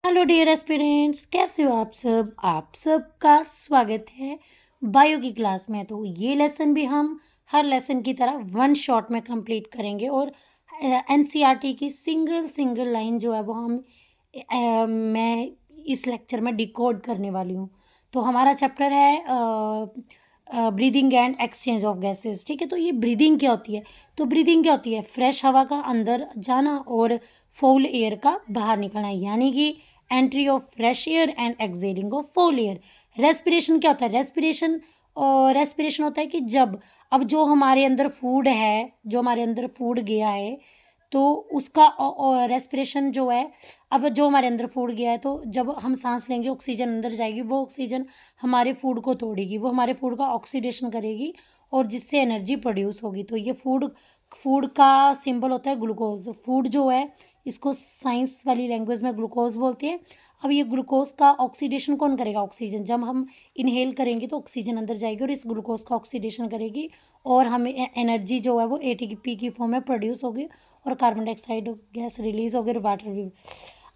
Hello dear aspirants, कैसे हो आप सबका स्वागत है बायो की क्लास में। तो ये लेसन भी हम हर लेसन की तरह वन शॉट में कंप्लीट करेंगे और एनसीईआरटी की सिंगल सिंगल लाइन जो है वो मैं इस लेक्चर में डिकोड करने वाली हूँ। तो हमारा चैप्टर है breathing and exchange of gases. ठीक है, तो ये ब्रीदिंग क्या होती है? तो ब्रीदिंग क्या होती है? फ्रेश हवा का अंदर जाना और फाउल एयर का बाहर निकलना, यानी कि entry of fresh air and excelling of foul air. Respiration क्या होता है? रेस्पिरेशन होता है कि जब अब जो हमारे अंदर फूड है, जो हमारे अंदर फूड गया है, तो उसका रेस्पिरेशन जो है, अब जो हमारे अंदर फूड गया है तो जब हम सांस लेंगे ऑक्सीजन अंदर जाएगी, वो ऑक्सीजन हमारे फूड को तोड़ेगी, वो हमारे फूड का ऑक्सीडेशन करेगी और जिससे एनर्जी प्रोड्यूस होगी। तो ये फूड फूड का सिंबल होता है ग्लूकोज। फूड जो है इसको साइंस वाली लैंग्वेज में ग्लूकोज बोलते हैं। अब ये ग्लूकोज का ऑक्सीडेशन कौन करेगा? ऑक्सीजन। जब हम इनहेल करेंगे तो ऑक्सीजन अंदर जाएगी और इस ग्लूकोज का ऑक्सीडेशन करेगी और हमें एनर्जी जो है वो एटीपी की फॉर्म में प्रोड्यूस होगी और कार्बन डाइऑक्साइड गैस रिलीज होगी और वाटर भी।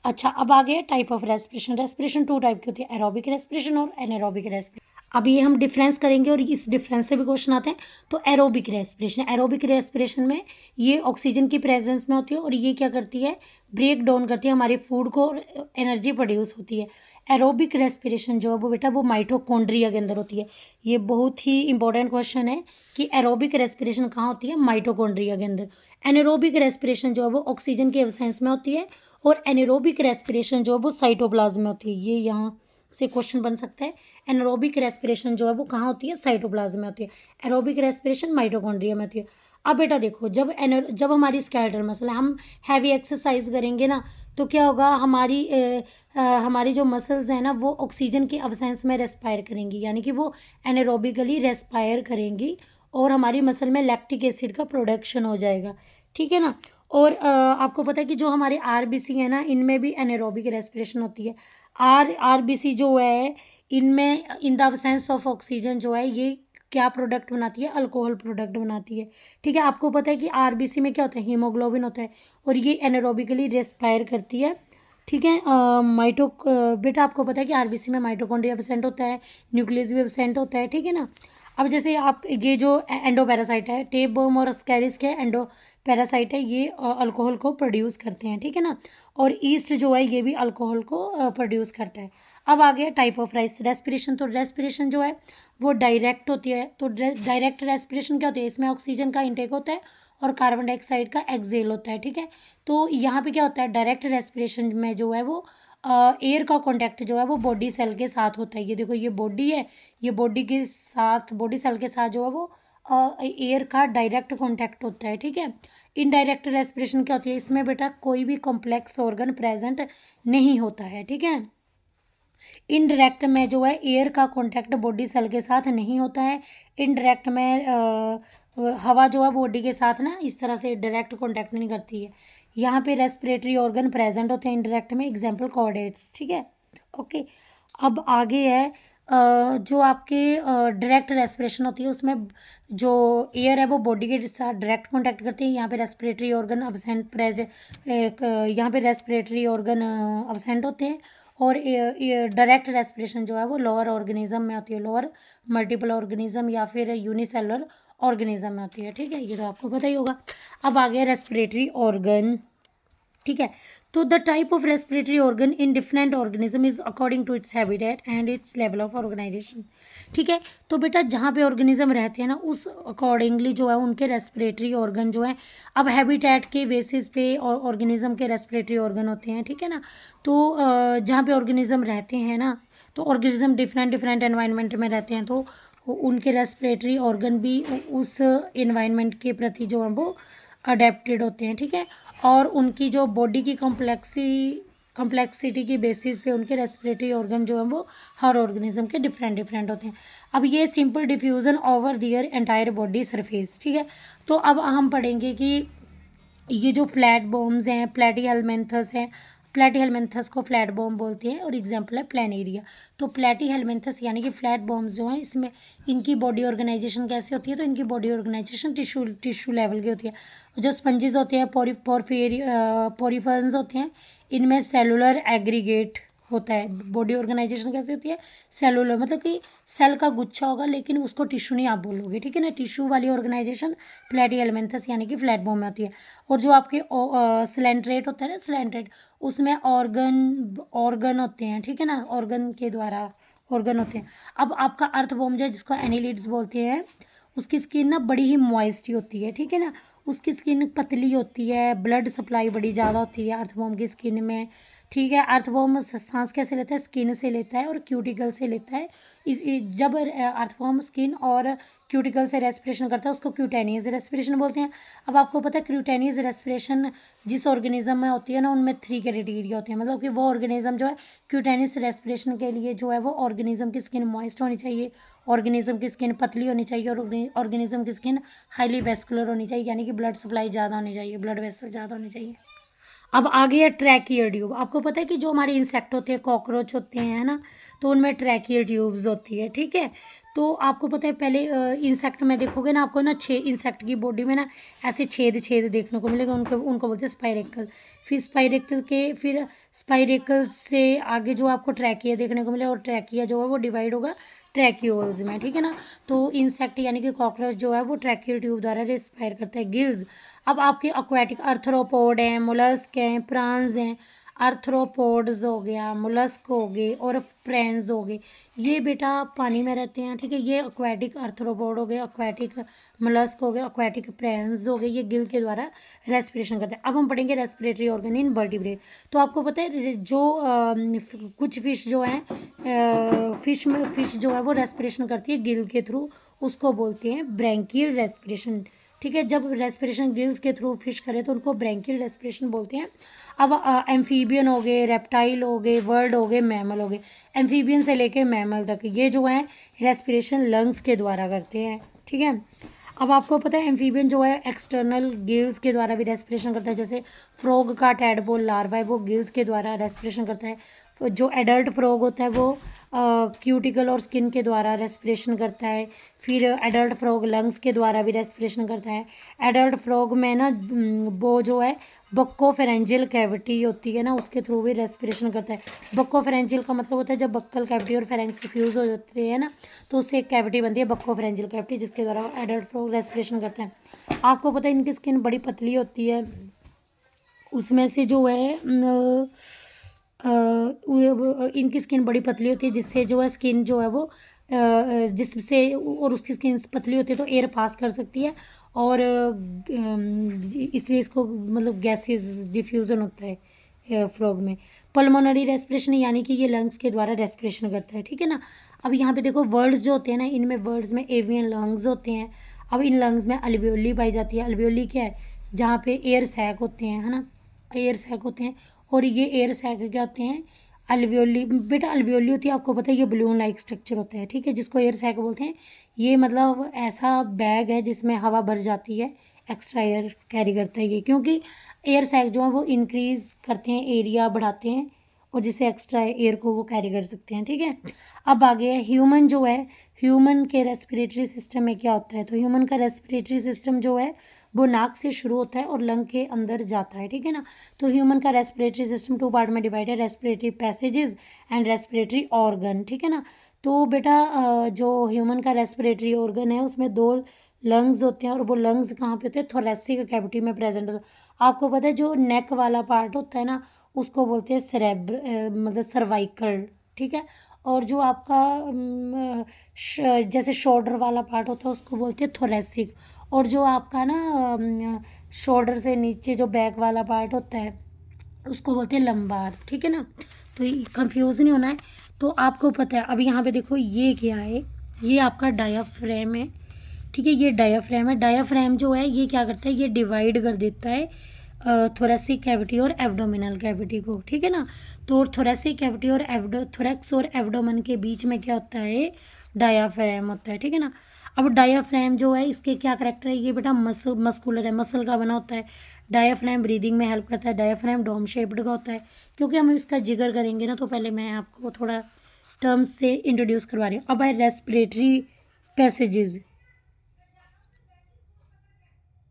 अच्छा, अब आ गया type of respiration. Respiration two type की होती है, एरोबिक रेस्पिरेशन और एनारोबिक रेस्पिरेशन। अब ये हम डिफरेंस करेंगे और इस डिफरेंस से भी क्वेश्चन आते हैं। तो एरोबिक रेस्पिरेशन में ये ऑक्सीजन की प्रेजेंस में होती है और ये क्या करती है? ब्रेक डाउन करती है हमारे फूड को और एनर्जी प्रोड्यूस होती है। एरोबिक रेस्पिरेशन जो है वो बेटा वो माइटोकॉन्ड्रिया के अंदर होती है। ये बहुत ही इंपॉर्टेंट क्वेश्चन है कि एरोबिक रेस्पिरेशन कहाँ होती है? माइटोकॉन्ड्रिया के अंदर। एनारोबिक रेस्पिरेशन जो है वो ऑक्सीजन के एब्सेंस में होती है और एनारोबिक रेस्पिरेशन जो है वो साइटोप्लाज्म में होती है। ये यहाँ से क्वेश्चन बन सकता है। एनारोबिक रेस्पिरेशन जो है वो कहाँ होती है? साइटोप्लाज्म में होती है। एरोबिक रेस्पिरेशन माइटोकॉन्ड्रिया में होती है। अब बेटा देखो, जब हमारी स्केलेटल मसल, हम हैवी एक्सरसाइज करेंगे ना, तो क्या होगा? हमारी जो मसल्स हैं ना वो ऑक्सीजन के अब्सेंस में रेस्पायर करेंगी, यानी कि वो एनारोबिकली रेस्पायर करेंगी और हमारी मसल में लैक्टिक एसिड का प्रोडक्शन हो जाएगा। ठीक है ना? और आपको पता है कि जो हमारे आरबीसी है ना, इनमें भी एनारोबिक रेस्पिरेशन होती है। आरबीसी जो है इनमें in the absence of oxygen जो है ये क्या प्रोडक्ट बनाती है? अल्कोहल प्रोडक्ट बनाती है। ठीक है, आपको पता है कि आरबीसी में क्या होता है? हीमोग्लोबिन होता है और ये एनारोबिकली रेस्पायर करती है। ठीक है, बेटा आपको पता है कि आरबीसी में माइटोकॉन्ड्रिया एब्सेंट होता है, न्यूक्लियस भी एब्सेंट होता है। ठीक है ना? अब जैसे आप ये जो एंडोपैरासाइट है, टेपवर्म और अस्कैरिस के एंडो पैरासाइट है, ये अल्कोहल को प्रोड्यूस करते हैं। ठीक है ना? और ईस्ट जो है ये भी अल्कोहल को प्रोड्यूस करता है। अब आ गया टाइप ऑफ रेस्पिरेशन। तो रेस्पिरेशन जो है वो डायरेक्ट होती है। तो डायरेक्ट रेस्पिरेशन क्या होती है? इसमें ऑक्सीजन का इंटेक होता है और कार्बन डाइऑक्साइड का एक्सेल होता है। ठीक है, तो यहाँ पे क्या होता है? डायरेक्ट रेस्पिरेशन में जो है वो एयर का कॉन्टैक्ट जो है वो बॉडी सेल के साथ होता है। ये देखो, ये बॉडी है, ये बॉडी सेल के साथ जो है वो एयर का डायरेक्ट कॉन्टैक्ट होता है। ठीक है, इनडायरेक्ट रेस्पिरेशन क्या होती है? इसमें बेटा कोई भी कॉम्प्लेक्स ऑर्गन प्रेजेंट नहीं होता है। ठीक है, इनडायरेक्ट में जो है एयर का कांटेक्ट बॉडी सेल के साथ नहीं होता है। इनडायरेक्ट में हवा जो है बॉडी के साथ ना इस तरह से डायरेक्ट कांटेक्ट नहीं करती है। यहाँ पे रेस्पिरेटरी ऑर्गन प्रेजेंट होते हैं इनडायरेक्ट में, एग्जांपल कॉर्डेट्स। ठीक है, ओके। अब आगे है जो आपके डायरेक्ट रेस्पिरेशन होती है, उसमें जो एयर है वो बॉडी के साथ डायरेक्ट कांटेक्ट करती है। यहाँ पे रेस्पिरेटरी ऑर्गन अब्सेंट होते हैं और डायरेक्ट रेस्पिरेशन जो है वो लोअर ऑर्गेनिज्म में होती है, लोअर मल्टीपल ऑर्गेनिज्म या फिर यूनिसेलुलर ऑर्गेनिज्म में होती है। ठीक है, ये तो आपको पता ही होगा। अब आ गया रेस्पिरेटरी ऑर्गन। ठीक है, तो the type of respiratory organ in different organism is according to its habitat and its level of organisation. ठीक है, तो बेटा जहाँ पे ऑर्गेनिज्म रहते हैं ना उस अकॉर्डिंगली जो है उनके रेस्पिरेटरी ऑर्गन जो है, अब हैबिटेट के बेसिस पे और ऑर्गेनिज्म के रेस्पिरेटरी ऑर्गन होते हैं। ठीक है ना? तो जहाँ पे ऑर्गेनिज्म रहते हैं ना, तो ऑर्गेनिज्म डिफरेंट डिफरेंट एनवायरनमेंट में रहते हैं, तो उनके रेस्पिरेटरी ऑर्गन भी उस एनवायरनमेंट के प्रति जो है वो अडेप्टेड होते हैं। ठीक है, और उनकी जो बॉडी की कॉम्प्लेक्सिटी की बेसिस पे उनके रेस्पिरेटरी ऑर्गन जो है वो हर ऑर्गेनिज्म के डिफरेंट डिफरेंट होते हैं। अब ये सिंपल डिफ्यूज़न ओवर दियर एंटायर बॉडी सरफेस। ठीक है, तो अब हम पढ़ेंगे कि ये जो फ्लैट बॉम्ब्स हैं, प्लेटीहेलमिन्थस हैं, प्लेटीहेलमिन्थस को फ्लैट बॉम्ब बोलते हैं और एग्जांपल है प्लेनेरिया। तो प्लेटीहेलमिन्थस यानी कि फ्लैट बॉम्ब्स जो हैं, इसमें इनकी बॉडी ऑर्गेनाइजेशन कैसे होती है? तो इनकी बॉडी ऑर्गेनाइजेशन टिश्यू लेवल की होती है। जो स्पंजेस होते हैं, पोरिफर्स होते हैं, इनमें सेलुलर एग्रीगेट होता है। बॉडी ऑर्गेनाइजेशन कैसे होती है? सेलुलर, मतलब कि सेल का गुच्छा होगा लेकिन उसको टिश्यू नहीं आप बोलोगे, ठीक है ना। टिश्यू वाली ऑर्गेनाइजेशन प्लेटी एलिमेंथस यानी कि फ्लैट बॉम में होती है। और जो आपके सिलेंट्रेट होता है ना, सिलेंट्रेट, उसमें ऑर्गन होते हैं, ठीक है ना, ऑर्गन के द्वारा ऑर्गन होते हैं। अब आपका अर्थवॉर्म जो है जिसको एनिलिड्स बोलते हैं, उसकी स्किन ना बड़ी ही मॉइस्ट होती है, ठीक है ना। उसकी स्किन पतली होती है, ब्लड सप्लाई बड़ी ज़्यादा होती है अर्थवॉर्म की स्किन में, ठीक है। अर्थवॉर्म सांस कैसे लेता है? स्किन से लेता है और क्यूटिकल से लेता है। जब अर्थवॉर्म स्किन और क्यूटिकल से रेस्पिरेशन करता है उसको क्यूटेनियस रेस्पिरेशन बोलते हैं। अब आपको पता है क्यूटेनियस रेस्पिरेशन जिस ऑर्गेनिज्म में होती है ना, उनमें 3 क्राइटेरिया होते हैं, मतलब कि वो ऑर्गेनिज्म जो है क्यूटेनियस रेस्पिरेशन के लिए जो है वो ऑर्गेनिज्म की स्किन मॉइस्ट होनी चाहिए, ऑर्गेनिज्म की स्किन पतली होनी चाहिए और ऑर्गेनिज्म की स्किन हाईली वेस्कुलर होनी चाहिए, यानी कि ब्लड सप्लाई ज़्यादा होनी चाहिए, ब्लड वेसल ज़्यादा होनी चाहिए। अब आ गया ट्रैकियल ट्यूब। आपको पता है कि जो हमारे इंसेक्ट होते हैं, कॉकरोच होते हैं, है ना, तो उनमें ट्रैकियल ट्यूब्स होती है, ठीक है। तो आपको पता है पहले इंसेक्ट में देखोगे ना, आपको ना 6 इंसेक्ट की बॉडी में ना ऐसे छेद छेद देखने को मिलेगा, उनको उनको बोलते हैं स्पाइरेकल। फिर स्पाइरेकल से आगे जो आपको ट्रैकिया देखने को मिलेगा, और ट्रैकिया जो है वो डिवाइड होगा ट्रैक्यूल्स में, ठीक है ना। तो इंसेक्ट यानी कि कॉकरोच जो है वो ट्रैकियल ट्यूब द्वारा रेस्पायर करता है। गिल्स, अब आपके एक्वाटिक अर्थ्रोपोड हैं, मोलस्क हैं, प्रांस हैं। अर्थ्रोपोड्स हो गया, मोलस्क हो गए और प्रैंस हो गए, ये बेटा पानी में रहते हैं, ठीक है। ये एक्वाटिक अर्थ्रोपोड हो गए, एक्वाटिक मोलस्क हो गए, एक्वाटिक प्रैंस हो गए, ये गिल के द्वारा रेस्पिरेशन करते हैं। अब हम पढ़ेंगे रेस्पिरेटरी ऑर्गन इन वर्टिब्रेट। तो आपको पता है जो कुछ फिश जो हैं, फिश जो है वो रेस्पिरेशन करती है गिल के थ्रू, उसको बोलते हैं ब्रैंकियल रेस्पिरेशन, ठीक है। जब रेस्पिरेशन गिल्स के थ्रू फिश करे तो उनको ब्रैंकियल रेस्पिरेशन बोलते हैं। अब एम्फीबियन हो गए, रेप्टाइल हो गए, बर्ड हो गए, मैमल हो गए। एम्फीबियन से लेके मैमल तक ये जो है रेस्पिरेशन लंग्स के द्वारा करते हैं, ठीक है। अब आपको पता है एम्फीबियन जो है एक्सटर्नल गिल्स के द्वारा भी रेस्पिरेशन करता है, जैसे फ्रॉग का टैडपोल लार्वा है वो गिल्स के द्वारा रेस्पिरेशन करता है। जो एडल्ट फ्रॉग होता है वो क्यूटिकल और स्किन के द्वारा रेस्पिरेशन करता है। फिर एडल्ट फ्रॉग लंग्स के द्वारा भी रेस्पिरेशन करता है। एडल्ट फ्रॉग में ना वो जो है बक्कोफेरेंजियल कैविटी होती है ना, उसके थ्रू भी रेस्पिरेशन करता है। बक्कोफेरेंजियल का मतलब होता है जब बक्कल कैविटी और फेरेंक्स फ्यूज हो जाते हैं ना, तो उससे एक कैविटी बनती है बक्कोफेरेंजियल कैविटी, जिसके द्वारा एडल्ट फ्रॉग रेस्पिरेशन करता है। आपको पता है इनकी स्किन बड़ी पतली होती है, उसमें से जो है इनकी स्किन बड़ी पतली होती है, जिससे जो है स्किन जो है वो जिससे और उसकी स्किन पतली होती है तो एयर पास कर सकती है, और इसलिए इसको मतलब गैसेस डिफ्यूज़न होता है फ्रॉग में। पल्मोनरी रेस्पिरेशन यानी कि ये लंग्स के द्वारा रेस्पिरेशन करता है, ठीक है ना। अब यहाँ पे देखो वर्ड्स जो होते हैं ना, इनमें वर्ड्स में एवियन लंग्स होते हैं। अब इन लंग्स में अल्वियोली पाई जाती है। अल्वियोली क्या है? जहाँ पे एयर सैक होते हैं, है ना, एयर सैक होते हैं। और ये एयर सैक क्या होते हैं? अल्वियोली, बेटा अल्वियोली होती है, आपको पता है ये बलून लाइक स्ट्रक्चर होता है, ठीक है, जिसको एयर सैक बोलते हैं। ये मतलब ऐसा बैग है जिसमें हवा भर जाती है, एक्स्ट्रा एयर कैरी करता है ये, क्योंकि एयर सैक जो है वो इंक्रीज करते हैं, एरिया बढ़ाते हैं, और जिससे एक्स्ट्रा एयर को वो कैरी कर सकते हैं, ठीक है। अब आगे ह्यूमन जो है, ह्यूमन के रेस्पिरेटरी सिस्टम में क्या होता है? तो ह्यूमन का रेस्पिरेटरी सिस्टम जो है वो नाक से शुरू होता है और लंग के अंदर जाता है, ठीक है ना। तो ह्यूमन का रेस्पिरेटरी सिस्टम 2 पार्ट में डिवाइड है, respiratory passages and respiratory organ, ठीक है ना। तो बेटा जो ह्यूमन का रेस्पिरेटरी ऑर्गन है उसमें 2 लंग्स होते हैं, और वो लंग्स कहाँ पे होते हैं? थोरेसिक कैविटी में प्रेजेंट होते हैं। आपको पता है जो नेक वाला पार्ट होता है ना, उसको बोलते हैं मतलब सर्वाइकल, ठीक है। और जो आपका जैसे शोल्डर वाला पार्ट होता है उसको बोलते हैं थोरेसिक। और जो आपका ना शोल्डर से नीचे जो बैक वाला पार्ट होता है उसको बोलते हैं लंबार, ठीक है ना। तो कंफ्यूज नहीं होना है। तो आपको पता है अब यहाँ पे देखो ये क्या है? ये आपका डायाफ्रेम है, ठीक है। ये डायाफ्रेम है। डायाफ्रेम जो है ये क्या करता है? ये डिवाइड कर देता है थोरेसिक कैविटी और एब्डोमिनल कैविटी को, ठीक है ना। तो थोरेसिक कैविटी और थोरेक्स और एब्डोमेन के बीच में क्या होता है? डायाफ्रेम होता है, ठीक है ना। अब डायाफ्रेम जो है इसके क्या करेक्टर है? ये बेटा मस्कुलर है, मसल का बना होता है। डायाफ्रेम ब्रीदिंग में हेल्प करता है। डायाफ्रेम डोम शेप्ड का होता है। क्योंकि हम इसका जिक्र करेंगे ना, तो पहले मैं आपको थोड़ा टर्म्स से इंट्रोड्यूस करवा रही हूँ। अब है रेस्पिरेटरी पैसेजेस,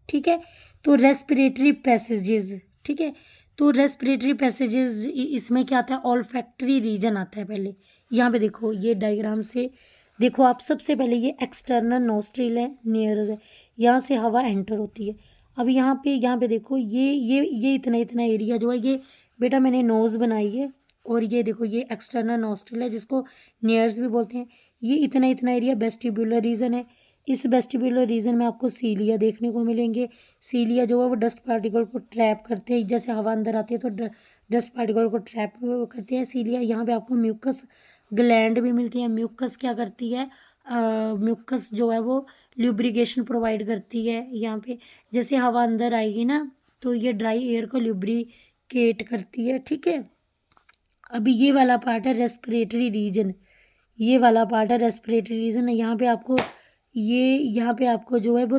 ठीक है। तो रेस्पिरेटरी पैसेजेस, ठीक है। तो रेस्पिरेटरी पैसेजेस इसमें क्या आता है, ऑल्फैक्टरी रीजन आता है पहले। यहाँ पे देखो ये डायग्राम से देखो आप, सबसे पहले ये एक्सटर्नल नोस्ट्रिल है, नियर्स है, यहाँ से हवा एंटर होती है। अब यहाँ पे देखो ये इतना इतना एरिया जो है, ये बेटा मैंने नोज़ बनाई है, और ये देखो ये एक्सटर्नल नोस्ट्रिल है जिसको नियर्स भी बोलते हैं। ये इतना इतना एरिया वेस्टिब्युलर रीजन है। इस वेस्टिब्युलर रीजन में आपको सीलिया देखने को मिलेंगे। सीलिया जो है वो डस्ट पार्टिकल को ट्रैप करते हैं, जैसे हवा अंदर आती है तो डस्ट पार्टिकल को ट्रैप करते हैं सीलिया। यहाँ पे आपको म्यूकस ग्लैंड भी मिलती है। म्यूकस क्या करती है, म्यूकस जो है वो ल्यूब्रिकेशन प्रोवाइड करती है। यहाँ पे जैसे हवा अंदर आएगी ना, तो ये ड्राई एयर को ल्यूब्रिकेट करती है, ठीक है। अभी ये वाला पार्ट है रेस्पिरेटरी रीजन, ये वाला पार्ट है रेस्पिरेटरी रीजन। यहाँ पे आपको जो है वो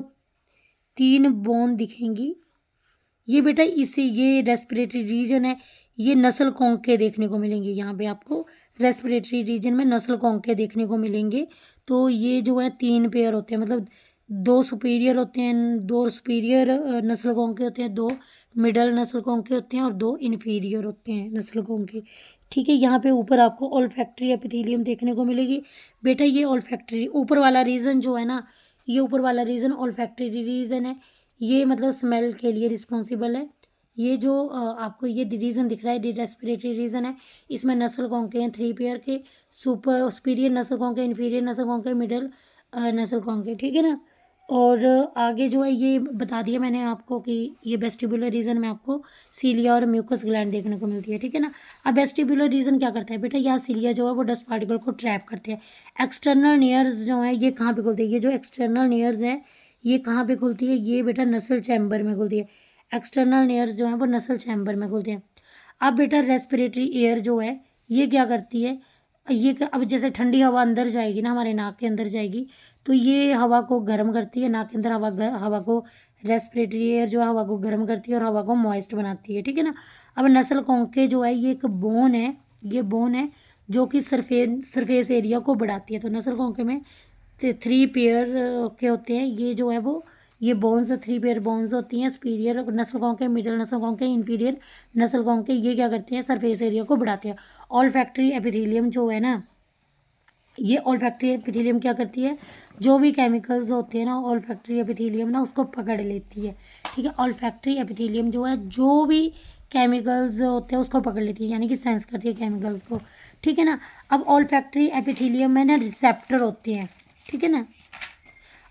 3 बोन दिखेंगी। ये बेटा इसे ये रेस्पिरेटरी रीजन है। ये नसल कॉन्के देखने को मिलेंगे, यहाँ पे आपको रेस्पिरेटरी रीजन में नसल कॉन्के देखने को मिलेंगे। तो ये जो है 3 पेयर होते हैं, मतलब 2 सुपीरियर होते हैं, 2 सुपीरियर नसल कॉन्के होते हैं, 2 मिडल नसल कॉन्के होते हैं और 2 इन्फीरियर होते हैं नसल कॉन्के, ठीक है। यहाँ पे ऊपर आपको ऑल्फैक्टरी एपिथेलियम देखने को मिलेगी। बेटा ये ऑल्फैक्टरी ऊपर वाला रीजन जो है ना, ये ऊपर वाला रीजन ऑल्फैक्टरी रीजन है। ये मतलब स्मेल के लिए रिस्पॉन्सिबल है। ये जो आपको ये रीजन दिख रहा है, ये रेस्पिरेटरी रीजन है। इसमें नसल कॉन्के हैं 3 पेयर के, सुपीरियर नसल कॉन्के, इन्फीरियर नसल कॉन्के, मिडल नसल कॉन्के, ठीक है ना। और आगे जो है ये बता दिया मैंने आपको कि ये वेस्टिबुलर रीजन में आपको सीलिया और म्यूकस ग्लैंड देखने को मिलती है, ठीक है ना। अब वेस्टिबुलर रीजन क्या करता है बेटा, यहाँ सीलिया जो है वो डस्ट पार्टिकल को ट्रैप करते हैं। एक्सटर्नल नियर्स जो है ये कहाँ पे खुलते हैं, ये जो एक्सटर्नल नियर्स है ये कहाँ पे खुलती है, ये बेटा नसल चैम्बर में खुलती है। एक्सटर्नल नियर्स जो है वो नसल चैम्बर में खुलते हैं। अब बेटा रेस्पिरेटरी एयर जो है ये क्या करती है, अब जैसे ठंडी हवा अंदर जाएगी ना, हमारे नाक के अंदर जाएगी, तो ये हवा को गर्म करती है। नाक के अंदर हवा को रेस्पिरेटरी एयर जो है हवा को गर्म करती है और हवा को मॉइस्ट बनाती है, ठीक है ना। अब नसल कॉन्के जो है ये एक बोन है, ये बोन है जो कि सरफेस एरिया को बढ़ाती है। तो नसल कॉन्के में 3 पेयर के होते हैं, ये जो है वो ये बोन्स 3 पेयर बोन्स होती हैं। सुपीरियर नसल कॉन्के, मिडल नसल कॉन्के, इन्फीरियर नसल कॉन्के, ये क्या करते हैं, सरफेस एरिया को बढ़ाते हैं। ऑल्फैक्टरी एपिथेलियम जो है ना, ये ऑल्फैक्टरी एपिथेलियम क्या करती है, जो भी केमिकल्स होते हैं ना, ऑल्फैक्टरी एपिथेलियम ना उसको पकड़ लेती है, ठीक है। ऑल्फैक्टरी एपिथेलियम जो है जो भी केमिकल्स होते हैं उसको पकड़ लेती है, यानी कि सेंस करती है केमिकल्स को, ठीक है ना। अब ऑल्फैक्टरी एपिथेलियम में ना रिसेप्टर होते हैं, ठीक है ना।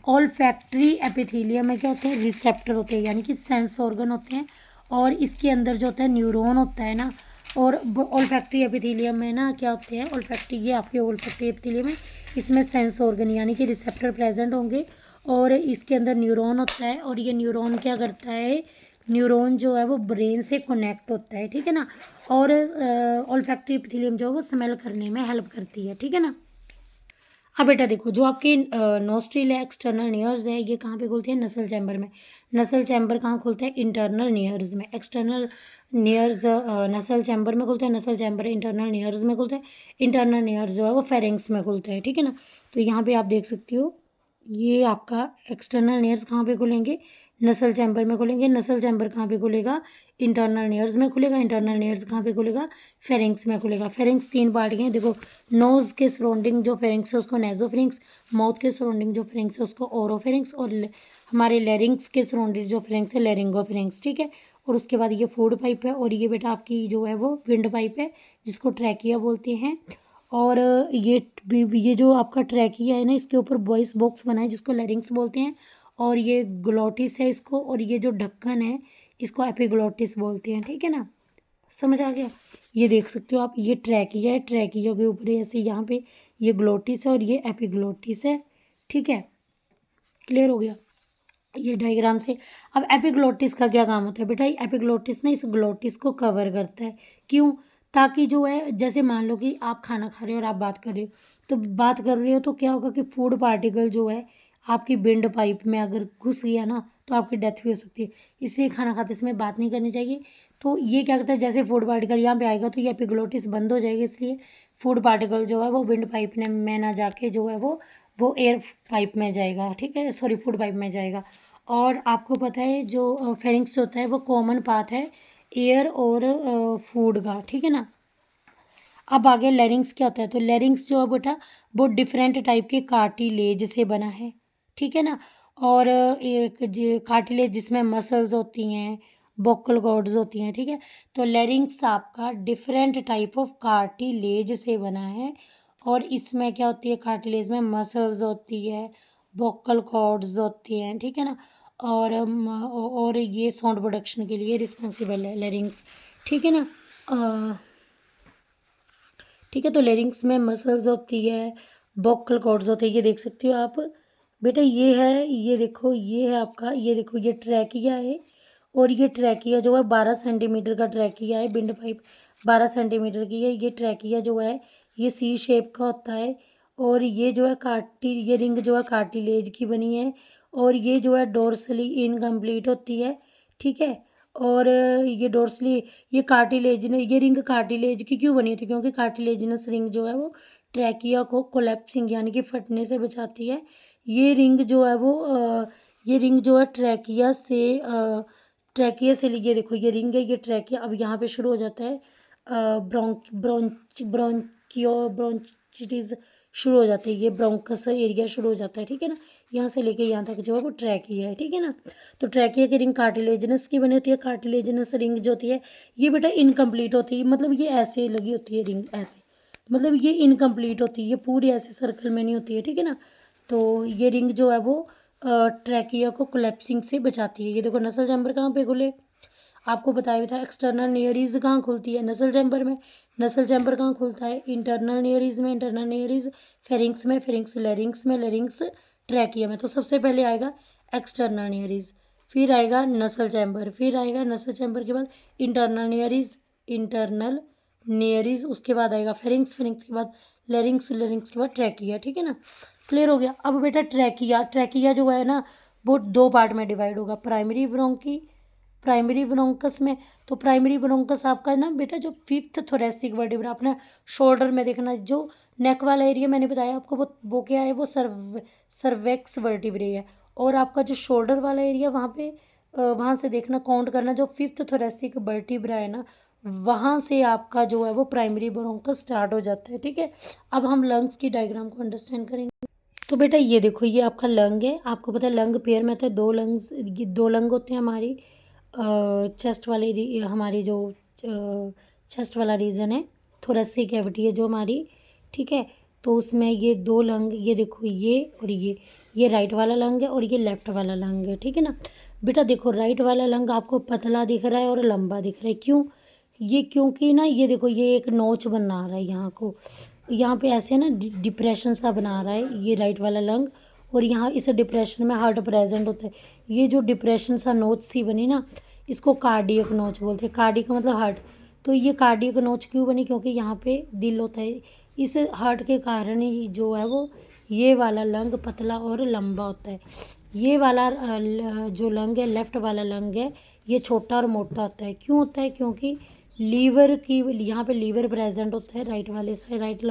ऑल्फैक्टरी एपिथेलियम में क्या होते हैं, रिसेप्टर होते हैं, यानी कि सेंस ऑर्गन होते हैं। और इसके अंदर जो होता है न्यूरॉन होता है ना। और ऑल्फैक्टरी एपिथेलियम में ना क्या होते हैं, ऑल्फैक्टरी ये आपके ऑल्फैक्टरी एपिथेलियम है, इसमें सेंस ऑर्गन यानी कि रिसेप्टर प्रेजेंट होंगे और इसके अंदर न्यूरॉन होता है। और ये न्यूरॉन क्या करता है, न्यूरॉन जो है वो ब्रेन से कनेक्ट होता है, ठीक है ना। और ऑल्फैक्टरी एपिथेलियम जो है वो स्मेल करने में हेल्प करती है, ठीक है ना। अब बेटा देखो जो आपके नोस्ट्रिल है, एक्सटर्नल नियर्स है, ये कहाँ पे खुलते हैं, नसल चैम्बर में। नसल चैम्बर कहाँ खुलता है, इंटरनल नियर्स में। एक्सटर्नल नियर्स नसल चैम्बर में खुलता है, नसल चैम्बर इंटरनल नियर्स में खुलता है। इंटरनल नियर्स जो है वो फेरिंग्स में खुलता है, ठीक है ना। तो यहाँ पे आप देख सकते हो ये आपका एक्सटर्नल नियर्स कहाँ पे खुलेंगे, नसल चैम्बर में खुलेंगे। नसल चैम्बर कहाँ पे खुलेगा, इंटरनल नियर्स में खुलेगा। इंटरनल नियर्स कहाँ पे खुलेगा, फेरिंग्स में खुलेगा। फेरिंग्स 3 पार्ट के हैं, देखो नोज़ के सराउंडिंग जो फेरिंग्स है उसको नेजोफेरिंग्स, माउथ के सराउंडिंग जो फेरिंग्स है उसको ओरोफेरिंग्स, और हमारे लेरिंग्स के सराउंडिंग जो फेरिंग्स है लेरिंगोफेरिंग्स, ठीक है। और उसके बाद ये फूड पाइप है, और ये बेटा आपकी जो है वो विंड पाइप है जिसको ट्रैकिया बोलते हैं। और ये जो आपका ट्रैकिया है ना, इसके ऊपर वॉइस बॉक्स बना है जिसको लैरिंग्स बोलते हैं। और ये ग्लोटिस है इसको, और ये जो ढक्कन है इसको एपिग्लोटिस बोलते हैं, ठीक है ना। समझ आ गया, ये देख सकते हो आप, ये ट्रैकिया है, ट्रैकिया के ऊपर ऐसे यहाँ पे ये ग्लोटिस है और ये एपिग्लोटिस है, ठीक है। क्लियर हो गया ये डायग्राम से। अब एपिग्लोटिस का क्या काम होता है बेटा, एपिग्लोटिस ना इस ग्लोटिस को कवर करता है। क्यों, ताकि जो है जैसे मान लो कि आप खाना खा रहे हो और आप बात कर रहे हो, तो बात कर रहे हो तो क्या होगा कि फूड पार्टिकल जो है आपकी विंड पाइप में अगर घुस गया ना तो आपकी डेथ भी हो सकती है। इसलिए खाना खाते समय बात नहीं करनी चाहिए। तो ये क्या करता है, जैसे फूड पार्टिकल यहाँ पे आएगा तो ये एपिग्लोटिस बंद हो जाएगी, इसलिए फूड पार्टिकल जो है वो विंड पाइप में ना जाके जो है वो एयर पाइप में जाएगा, ठीक है, सॉरी फूड पाइप में जाएगा। और आपको पता है जो फेरिंग्स होता है वो कॉमन पाथ है एयर और फूड का, ठीक है ना। अब आगे लैरिंग्स क्या होता है, तो लैरिंग्स जो है बेटा वो डिफरेंट टाइप के कार्टिलेज से बना है, ठीक है ना। और एक कार्टिलेज जिसमें मसल्स होती हैं, वोकल कॉर्ड्स होती हैं, ठीक है। तो लैरिंग्स आपका डिफरेंट टाइप ऑफ कार्टिलेज से बना है, और इसमें क्या होती है, कार्टिलेज में मसल्स होती है, वोकल कॉर्ड्स होती हैं, ठीक है ना। और ये साउंड प्रोडक्शन के लिए रिस्पॉन्सिबल है लैरिंग्स, ठीक है ना। ठीक है, तो लेरिंग्स में मसल्स होती है, वोकल कॉर्ड्स होते हैं, ये देख सकते हो आप बेटा। ये है, ये देखो, ये है आपका, ये देखो ये ट्रैकिया है, और ये ट्रैकिया जो है 12 सेंटीमीटर का ट्रैकिया है, विंड पाइप 12 सेंटीमीटर की है। ये ट्रैकिया जो है ये सी शेप का होता है, और ये जो है ये रिंग जो है कार्टिलेज की बनी है, और ये जो है डोर्सली इनकम्प्लीट होती है, ठीक है। और ये डोर्सली, ये रिंग कार्टिलेज की क्यों बनी थी, क्योंकि कार्टिलेजिनस रिंग जो है वो ट्रैकिया को कोलैप्सिंग यानी कि फटने से बचाती है। ये रिंग जो है वो ये रिंग जो है ट्रैकिया से ये देखो, ये रिंग है, ये ट्रैकिया अब यहाँ पे शुरू हो जाता है, ब्रोंचिटिस शुरू हो जाती है, ये ब्रोंकस एरिया शुरू हो जाता है, ठीक है ना। यहाँ से लेके यहाँ तक जो है वो ट्रैकिया है, ठीक है ना। तो ट्रैकिया की रिंग कार्टिलेजिनस की बनी होती है। कार्टिलेजिनस रिंग जो होती है ये बेटा इनकम्प्लीट होती है, मतलब ये ऐसे लगी होती है रिंग, ऐसे, मतलब ये इनकम्प्लीट होती है, ये पूरी ऐसे सर्कल में नहीं होती है, ठीक है ना। तो ये रिंग जो है वो ट्रैकिया को कोलैप्सिंग से बचाती है। ये देखो नसल चैम्बर कहाँ पे खुले, आपको बताया था एक्सटर्नल नियरीज कहाँ खुलती है, नसल चैम्बर में। नसल चैम्बर कहाँ खुलता है, इंटरनल नियरीज में। इंटरनल नियरीज फेरिंग्स में, फेरिंग्स लैरिंग्स में, लैरिंग्स ट्रैकिया में। तो सबसे पहले आएगा एक्सटर्नल नियरीज, फिर आएगा नसल चैम्बर, फिर आएगा नसल चैम्बर के बाद इंटरनल नियरीज, इंटरनल नियरीज, उसके बाद आएगा फेरिंग्स, फेरिंग्स के बाद लैरिंग्स, लैरिंग्स के बाद ट्रैकिया, ठीक है ना। क्लियर हो गया। अब बेटा ट्रैकिया, ट्रैकिया जो है ना वो दो पार्ट में डिवाइड होगा, प्राइमरी ब्रोंकी, प्राइमरी ब्रोंकस में। तो प्राइमरी ब्रोंकस आपका ना बेटा जो फिफ्थ थोरेसिक वर्टिब्रा, अपने शोल्डर में देखना, जो नेक वाला एरिया मैंने बताया आपको, वो क्या है, वो सर्वेक्स वर्टिब्रे है। और आपका जो शोल्डर वाला एरिया वहाँ पे वहाँ से देखना, काउंट करना, जो फिफ्थ थोरेसिक वर्टिब्रा है ना, वहाँ से आपका जो है वो प्राइमरी ब्रोंकस स्टार्ट हो जाता है, ठीक है। अब हम लंग्स की डायग्राम को अंडरस्टैंड करेंगे। तो बेटा ये देखो, ये आपका लंग है, आपको पता है लंग पेयर में तो दो लंग्स, दो लंग होते हैं हमारी चेस्ट वाले हमारी जो चेस्ट वाला रीजन है, थोरेसिक कैविटी है जो हमारी, ठीक है। तो उसमें ये दो लंग, ये देखो ये और ये राइट वाला लंग है और ये लेफ्ट वाला लंग है, ठीक है ना। बेटा देखो राइट वाला लंग आपको पतला दिख रहा है और लंबा दिख रहा है, क्यों, ये क्योंकि ना ये देखो ये एक नोच बना रहा है यहाँ को, यहाँ पे ऐसे ना डिप्रेशन सा बना रहा है ये राइट वाला लंग, और यहाँ इस डिप्रेशन में हार्ट प्रेजेंट होता है। ये जो डिप्रेशन सा नोच सी बनी ना, इसको कार्डियक नोच बोलते हैं। कार्डियक का मतलब हार्ट। तो ये कार्डियक नोच क्यों बनी, क्योंकि यहाँ पे दिल होता है, इस हार्ट के कारण ही जो है वो ये वाला लंग पतला और लंबा होता है। ये वाला जो लंग है, लेफ्ट वाला लंग है, ये छोटा और मोटा होता है। क्यों होता है, क्योंकि लीवर की, यहाँ पे लीवर प्रेजेंट होता है, राइट वाले साइड, राइट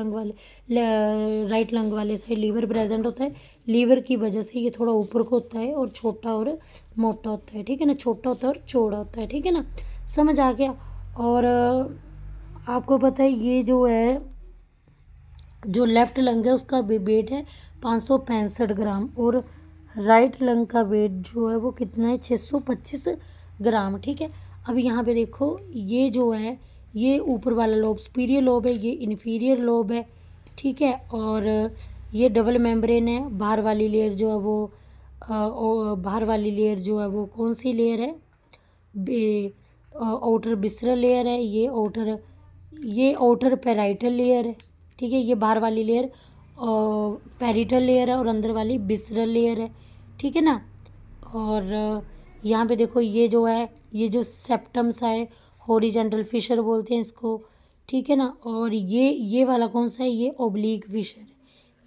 लंग वाले साइड लीवर प्रेजेंट होता है। लीवर की वजह से ये थोड़ा ऊपर को होता है और छोटा और मोटा होता है, ठीक है ना, छोटा होता है और चौड़ा होता है, ठीक है ना, समझ आ गया। और आपको पता है ये जो है, जो लेफ्ट लंग है उसका वेट है 565 ग्राम, और राइट लंग का वेट जो है वो कितना है, 625 ग्राम, ठीक है। अब यहाँ पे देखो ये जो है, ये ऊपर वाला लोब सुपीरियर लोब है, ये इन्फीरियर लोब है, ठीक है। और ये डबल मेम्ब्रेन है, बाहर वाली लेयर जो है वो बाहर वाली लेयर जो है वो कौन सी लेयर है, आउटर बिस्रल लेयर है, ये आउटर पेराइटल लेयर है, ठीक है। ये बाहर वाली लेयर पेरिटल लेयर है और अंदर वाली बिस्रल लेयर है, ठीक है ना। और यहाँ पे देखो ये जो है, ये जो सेप्टम सा है, हॉरिजेंटल फिशर बोलते हैं इसको, ठीक है ना। और ये वाला कौन सा है, ये ओब्लिक फिशर,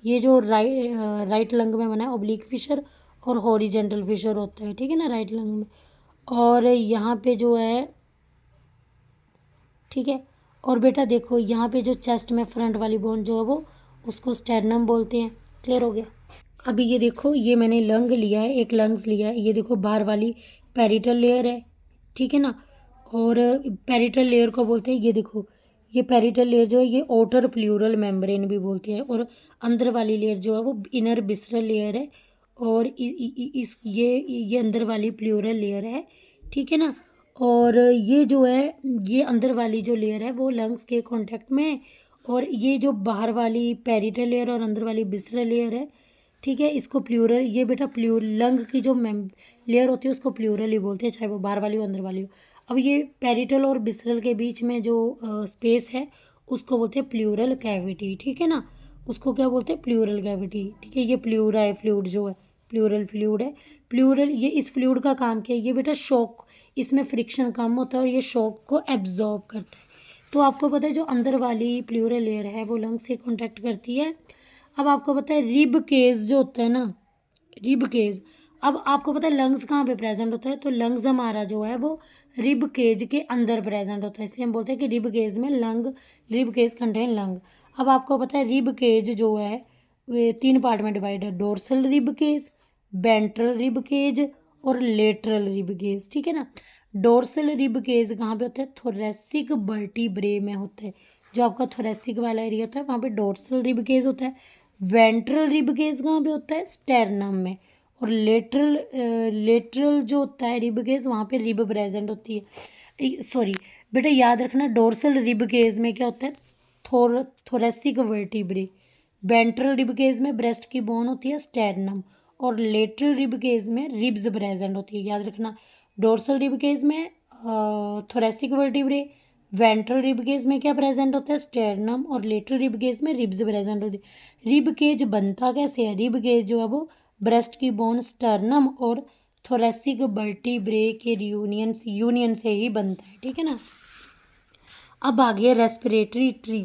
ये जो राइट लंग में बना है ओब्लिक फिशर और हॉरिजेंटल फिशर होता है, ठीक है ना, राइट लंग में। और यहाँ पे जो है, ठीक है। और बेटा देखो यहाँ पे जो चेस्ट में फ्रंट वाली बोन जो है वो उसको स्टेरनम बोलते हैं। क्लियर हो गया। अभी ये देखो, ये मैंने लंग लिया है, एक लंग्स लिया है, ये देखो बाहर वाली पेरिटल लेयर है, ठीक है ना। और पेरिटल लेयर को बोलते हैं, ये देखो ये पेरिटल लेयर जो है ये outer प्लूरल मेम्ब्रेन भी बोलते हैं, और अंदर वाली लेयर जो है वो इनर विसरल लेयर है, और इस ये अंदर वाली प्लूरल लेयर है, ठीक है ना। और ये जो है ये अंदर वाली जो लेयर है वो लंग्स के कांटेक्ट में है, और ये जो बाहर वाली पेरिटल लेयर और अंदर वाली विसरल लेयर है, ठीक है, इसको प्लूरल, ये बेटा लंग की जो लेयर होती है उसको प्लूरल ही बोलते हैं, चाहे वो बाहर वाली हो अंदर वाली हो। अब ये पेरिटल और विसरल के बीच में जो स्पेस है उसको बोलते हैं प्लूरल कैविटी, ठीक है ना। उसको क्या बोलते हैं, प्लूरल कैविटी, ठीक है। ये प्लूरा है, फ्लूइड जो है प्लूरल फ्लूइड है। प्लूरल, ये इस फ्लूइड का काम क्या है, ये बेटा शॉक, इसमें फ्रिक्शन कम होता है और ये शॉक को एब्जॉर्ब करता है। तो आपको पता है जो अंदर वाली प्लूरल लेयर है वो लंग्स से कॉन्टैक्ट करती है। अब आपको पता है रिब केस जो होता है ना, रिब केज, अब आपको पता है लंग्स कहाँ पे प्रेजेंट होता है, तो लंग्स हमारा जो है वो रिब केज के अंदर प्रेजेंट होता है, इसलिए हम बोलते हैं कि रिब केज में lung, rib cage contain lung. अब आपको पता है रिब केज जो है वे 3 पार्ट में डिवाइड है, dorsal rib cage, ventral rib cage और लेटरल रिब केज, ठीक है ना। डोर्सल रिब केज कहाँ पे होता है, थोरेसिक वर्टिब्रे में होता है, जो आपका थोरेसिक वाला एरिया होता है वहाँ पे डोर्सल रिब केज होता है। वेंट्रल रिब केज कहाँ पे होता है, स्टेरनम में। और लेटरल जो होता है रिब केज वहाँ पे रिब प्रेजेंट होती है, सॉरी बेटा याद रखना, डोर्सल रिब केज में क्या होता है, thoracic vertebrae. Ventral rib cage में ब्रेस्ट की बोन होती है, स्टेरनम। और लेटरल रिब केज में रिब्स प्रेजेंट होती है, याद रखना। डोर्सल रिब केज में thoracic vertebrae, ventral rib cage में क्या प्रेजेंट होता है, स्टेरनम। और लेटरल रिब केज में रिब्स प्रेजेंट होती है। रिब केज बनता कैसे है, रिब केज जो है वो ब्रेस्ट की बोन, स्टर्नम और थोरेसिक वर्टिब्रे के यूनियन से ही बनता है, ठीक है ना। अब आ गया रेस्पिरेटरी ट्री।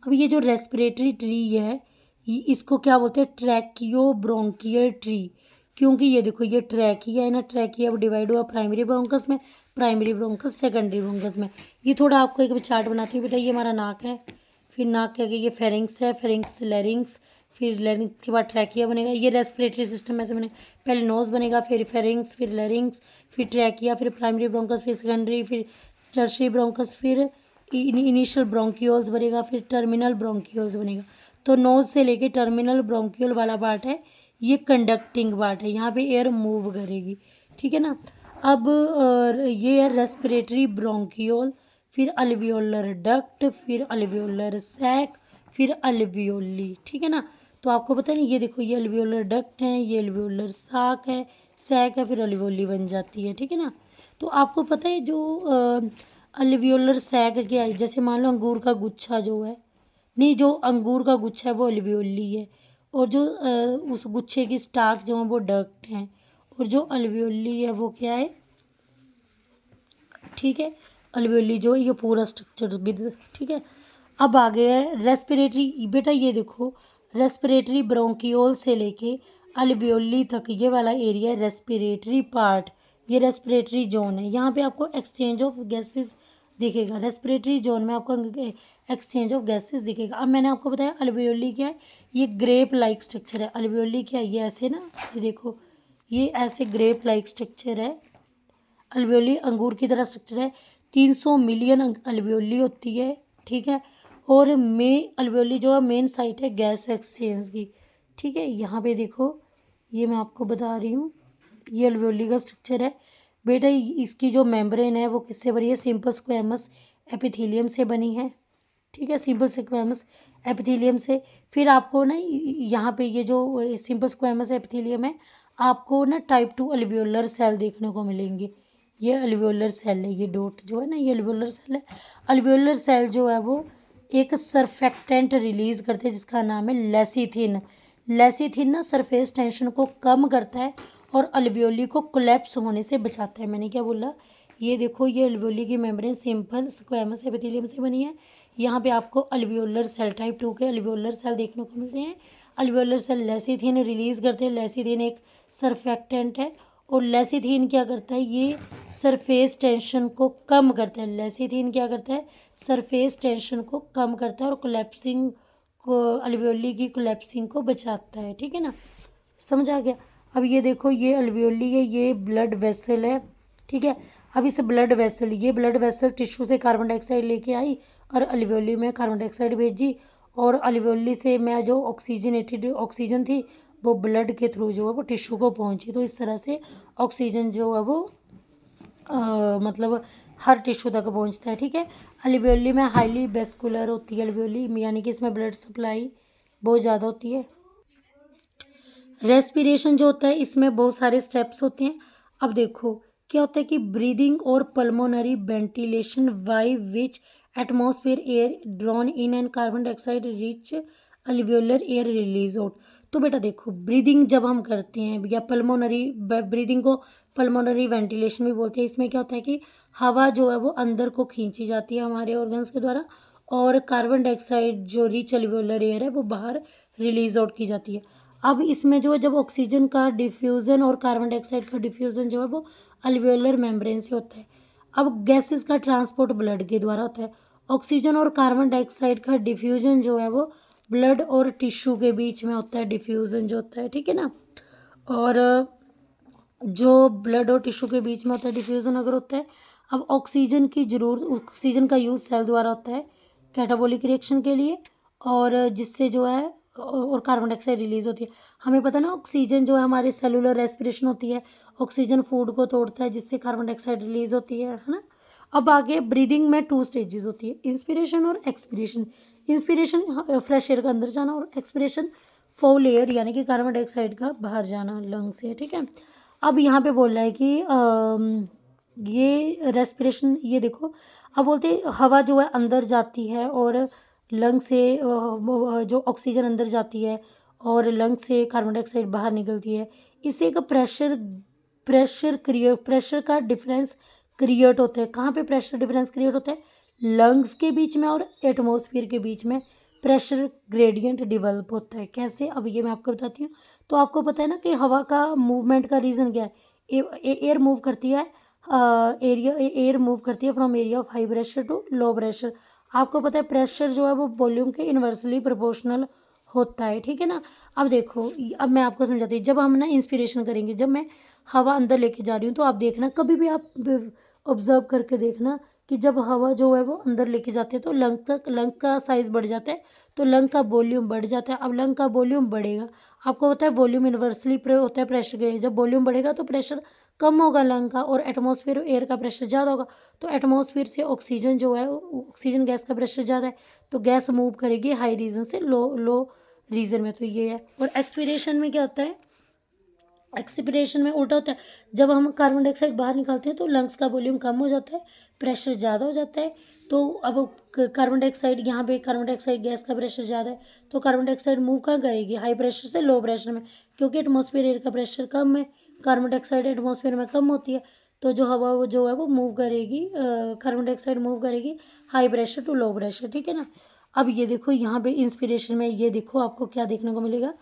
अब ये जो रेस्पिरेटरी ट्री है इसको क्या बोलते हैं, ट्रैकियो ब्रोंकियल ट्री, क्योंकि ये देखो ये ट्रैकिया है ना, ट्रैकिया अब डिवाइड हुआ प्राइमरी ब्रोंकस में, प्राइमरी ब्रोंकस सेकेंडरी ब्रोंकस में। ये थोड़ा आपको एक चार्ट बनाती हूँ बेटा, ये हमारा नाक है, फिर नाक के आगे ये फेरिंग्स है, फेरिंग्स लैरिंग्स, फिर लैरिंग्स के बाद ट्रैकिया बनेगा। ये रेस्पिरेटरी सिस्टम ऐसे बने, पहले नोज बनेगा, फिर फेरिंग्स, फिर लैरिंग्स, फिर ट्रैकिया, फिर प्राइमरी ब्रोंकस, फिर सेकेंडरी, फिर टर्शरी ब्रोंकस, फिर इनिशियल ब्रोंक्यूल्स बनेगा, फिर टर्मिनल ब्रोंक्यूल्स बनेगा। तो नोज से लेके टर्मिनल ब्रोंक्यूल वाला पार्ट है ये कंडक्टिंग पार्ट है, यहाँ पे एयर मूव करेगी, ठीक है ना। अब ये है रेस्पिरेटरी ब्रोंक्यूल, फिर अल्वियोलर डक्ट, फिर अल्वियोलर सैक, फिर अल्वियोली, ठीक है ना। तो आपको पता नहीं, ये देखो ये अल्वियोलर डक्ट है, ये अल्वियोलर साक है, सैक है, फिर अल्वियोली बन जाती है, ठीक है ना। तो आपको पता है जो अल्वियोलर सैक क्या है, जैसे मान लो अंगूर का गुच्छा जो है, नहीं जो अंगूर का गुच्छा है वो अल्वियोली है, और जो उस गुच्छे की स्टाक जो है वो डक्ट है, और जो अल्वियोली है वो क्या है, ठीक है। अल्वियोली जो है ये पूरा स्ट्रक्चर भी, ठीक है। अब आ गया है रेस्पिरेटरी, बेटा ये देखो रेस्पिरेटरी ब्रोंकियोल से लेके अल्वियोली तक ये वाला एरिया है रेस्पिरेटरी पार्ट, ये रेस्पिरेटरी जोन है, यहाँ पे आपको एक्सचेंज ऑफ गैसेस दिखेगा, रेस्पिरेटरी जोन में आपको एक्सचेंज ऑफ गैसेस दिखेगा। अब मैंने आपको बताया अल्वियोली क्या है, ये ग्रेप लाइक स्ट्रक्चर है। अल्वियोली क्या है, ये ऐसे ना, ये देखो ये ऐसे ग्रेप लाइक स्ट्रक्चर है, अल्वियोली अंगूर की तरह स्ट्रक्चर है, 300 मिलियन अल्वियोली होती है, ठीक है। और अल्वियोली जो है मेन साइट है गैस एक्सचेंज की, ठीक है। यहाँ पे देखो ये मैं आपको बता रही हूँ, ये अल्वियोली का स्ट्रक्चर है बेटा। इसकी जो मेम्ब्रेन है वो किससे बनी है, सिंपल स्क्वेमस एपिथेलियम से बनी है, ठीक है, सिंपल स्क्वेमस एपिथेलियम से। फिर आपको ना यहाँ पे ये जो सिंपल स्क्वेमस एपिथेलियम है, आपको ना टाइप 2 अल्वियोलर सेल देखने को मिलेंगे, ये अल्वियोलर सेल है, ये डॉट जो है ना ये अल्वियोलर सेल है। अल्वियोलर सेल जो है वो एक सरफेक्टेंट रिलीज करते हैं जिसका नाम है लेसिथिन। लेसिथिन ना सरफेस टेंशन को कम करता है और अल्वियोली को कोलैप्स होने से बचाता है। मैंने क्या बोला, ये देखो ये अल्वियोली की मेम्ब्रेन सिंपल स्क्वेमस एपिथेलियम से बनी है, यहाँ पे आपको अल्वियोलर सेल टाइप 2 के अल्वियोलर सेल देखने को मिलते हैं। अल्वियोलर सेल लेसिथिन रिलीज करते हैं, लेसिथिन एक सरफेक्टेंट है, और लेसिथिन क्या करता है, ये सरफेस टेंशन को कम करता है। लेसिथिन क्या करता है, सरफेस टेंशन को कम करता है और कोलैप्सिंग को, अल्वियोली की कोलैप्सिंग को बचाता है, ठीक है ना, समझ आ गया। अब ये देखो ये अल्वियोली है, ये ब्लड वेसल है, ठीक है। अब इसे ब्लड वेसल, ये ब्लड वेसल टिश्यू से कार्बन डाइऑक्साइड लेके आई और अल्वेओली में कार्बन डाइऑक्साइड भेजी, और अल्वेओली से मैं जो ऑक्सीजनेटेड ऑक्सीजन थी वो ब्लड के थ्रू जो है वो टिश्यू को पहुंची। तो इस तरह से ऑक्सीजन जो है वो मतलब हर टिश्यू तक पहुंचता है, ठीक है। अल्वेओली में हाईली वेस्कुलर होती है अल्वेओली, यानी कि इसमें ब्लड सप्लाई बहुत ज़्यादा होती है। रेस्पिरेशन जो होता है इसमें बहुत सारे स्टेप्स होते हैं। अब देखो क्या होता है कि ब्रीदिंग और pulmonary ventilation by which atmosphere air drawn in and carbon dioxide rich alveolar air release out. तो बेटा देखो ब्रीदिंग जब हम करते हैं या पल्मोनरी ब्रीदिंग को पल्मोनरी वेंटिलेशन भी बोलते हैं। इसमें क्या होता है कि हवा जो है वो अंदर को खींची जाती है हमारे ऑर्गन्स के द्वारा, और कार्बन डाइऑक्साइड जो रिच अल्वियोलर एयर है वो बाहर रिलीज आउट की जाती है। अब इसमें जो है जब ऑक्सीजन का डिफ्यूज़न और कार्बन डाइऑक्साइड का डिफ्यूज़न जो है वो अल्वेओलर मेम्ब्रेन से होता है। अब गैसेस का ट्रांसपोर्ट ब्लड के द्वारा होता है। ऑक्सीजन और कार्बन डाइऑक्साइड का डिफ्यूज़न जो है वो ब्लड और टिश्यू के बीच में होता है, डिफ्यूज़न जो होता है, ठीक है ना। और जो ब्लड और टिश्यू के बीच में होता है डिफ्यूज़न अगर होता है। अब ऑक्सीजन की ज़रूरत, ऑक्सीजन का यूज़ सेल द्वारा होता है कैटाबॉलिक रिएक्शन के लिए, और जिससे जो है और कार्बन डाइऑक्साइड रिलीज होती है। हमें पता ना ऑक्सीजन जो है हमारे सेलुलर रेस्पिरेशन होती है, ऑक्सीजन फूड को तोड़ता है जिससे कार्बन डाइऑक्साइड रिलीज होती है ना। अब आगे ब्रीदिंग में 2 स्टेजेस होती है, इंस्पिरेशन और एक्सपिरेशन। इंस्पिरेशन फ्रेश एयर का अंदर जाना, और एक्सपिरेशन फाउल एयर यानी कि कार्बन डाइऑक्साइड का बाहर जाना लंग से, ठीक है। अब यहाँ पे बोल रहा है कि ये रेस्पिरेशन, ये देखो अब बोलते हैं हवा जो है अंदर जाती है और लंग से जो ऑक्सीजन अंदर जाती है और लंग से कार्बन डाइऑक्साइड बाहर निकलती है। इससे एक प्रेशर का डिफरेंस क्रिएट होता है। कहाँ पे प्रेशर डिफरेंस क्रिएट होता है? लंग्स के बीच में और एटमॉस्फेयर के बीच में प्रेशर ग्रेडियंट डेवलप होता है। कैसे? अब ये मैं आपको बताती हूँ। तो आपको पता है ना कि हवा का मूवमेंट का रीज़न क्या है? एयर मूव करती है, एयर मूव करती है from area of high pressure to low pressure. आपको पता है प्रेशर जो है वो वॉल्यूम के इन्वर्सली प्रोपोर्शनल होता है, ठीक है ना। अब देखो अब मैं आपको समझाती हूँ। जब हम ना इंस्पिरेशन करेंगे, जब मैं हवा अंदर लेके जा रही हूँ तो आप देखना, कभी भी आप ऑब्जर्व करके देखना कि जब हवा जो है वो अंदर लेके जाते हैं तो लंग का साइज़ बढ़ जाता है, तो लंग का वॉल्यूम बढ़ जाता है। अब लंग का वॉल्यूम बढ़ेगा, आपको पता है वॉल्यूम इन्वर्सली होता है प्रेशर के। जब वॉल्यूम बढ़ेगा तो प्रेशर कम होगा लंग का, और एटमॉस्फेयर एयर का प्रेशर ज़्यादा होगा। तो एटमॉस्फेयर से ऑक्सीजन जो है, ऑक्सीजन गैस का प्रेशर ज़्यादा है, तो गैस मूव करेगी हाई रीजन से लो रीजन में। तो ये है। और एक्सपीरेशन में क्या होता है? एक्सपीरेशन में उल्टा होता है। जब हम कार्बन डाइऑक्साइड बाहर निकालते हैं तो लंग्स का वॉल्यूम कम हो जाता है, प्रेशर ज़्यादा हो जाता है। तो अब कार्बन डाइऑक्साइड, यहाँ पे कार्बन डाइऑक्साइड गैस का प्रेशर ज़्यादा है, तो कार्बन डाइऑक्साइड मूव कहाँ करेगी? हाई प्रेशर से लो प्रेशर में, क्योंकि एटमॉस्फेयर एयर का प्रेशर कम है, कार्बन डाइऑक्साइड एटमॉस्फेयर में कम होती है। तो जो हवा वो जो है वो मूव करेगी, कार्बन डाइऑक्साइड मूव करेगी high pressure to low pressure, ठीक है ना। अब ये देखो यहाँ पे इंस्पिरेशन में ये देखो आपको क्या देखने को मिलेगा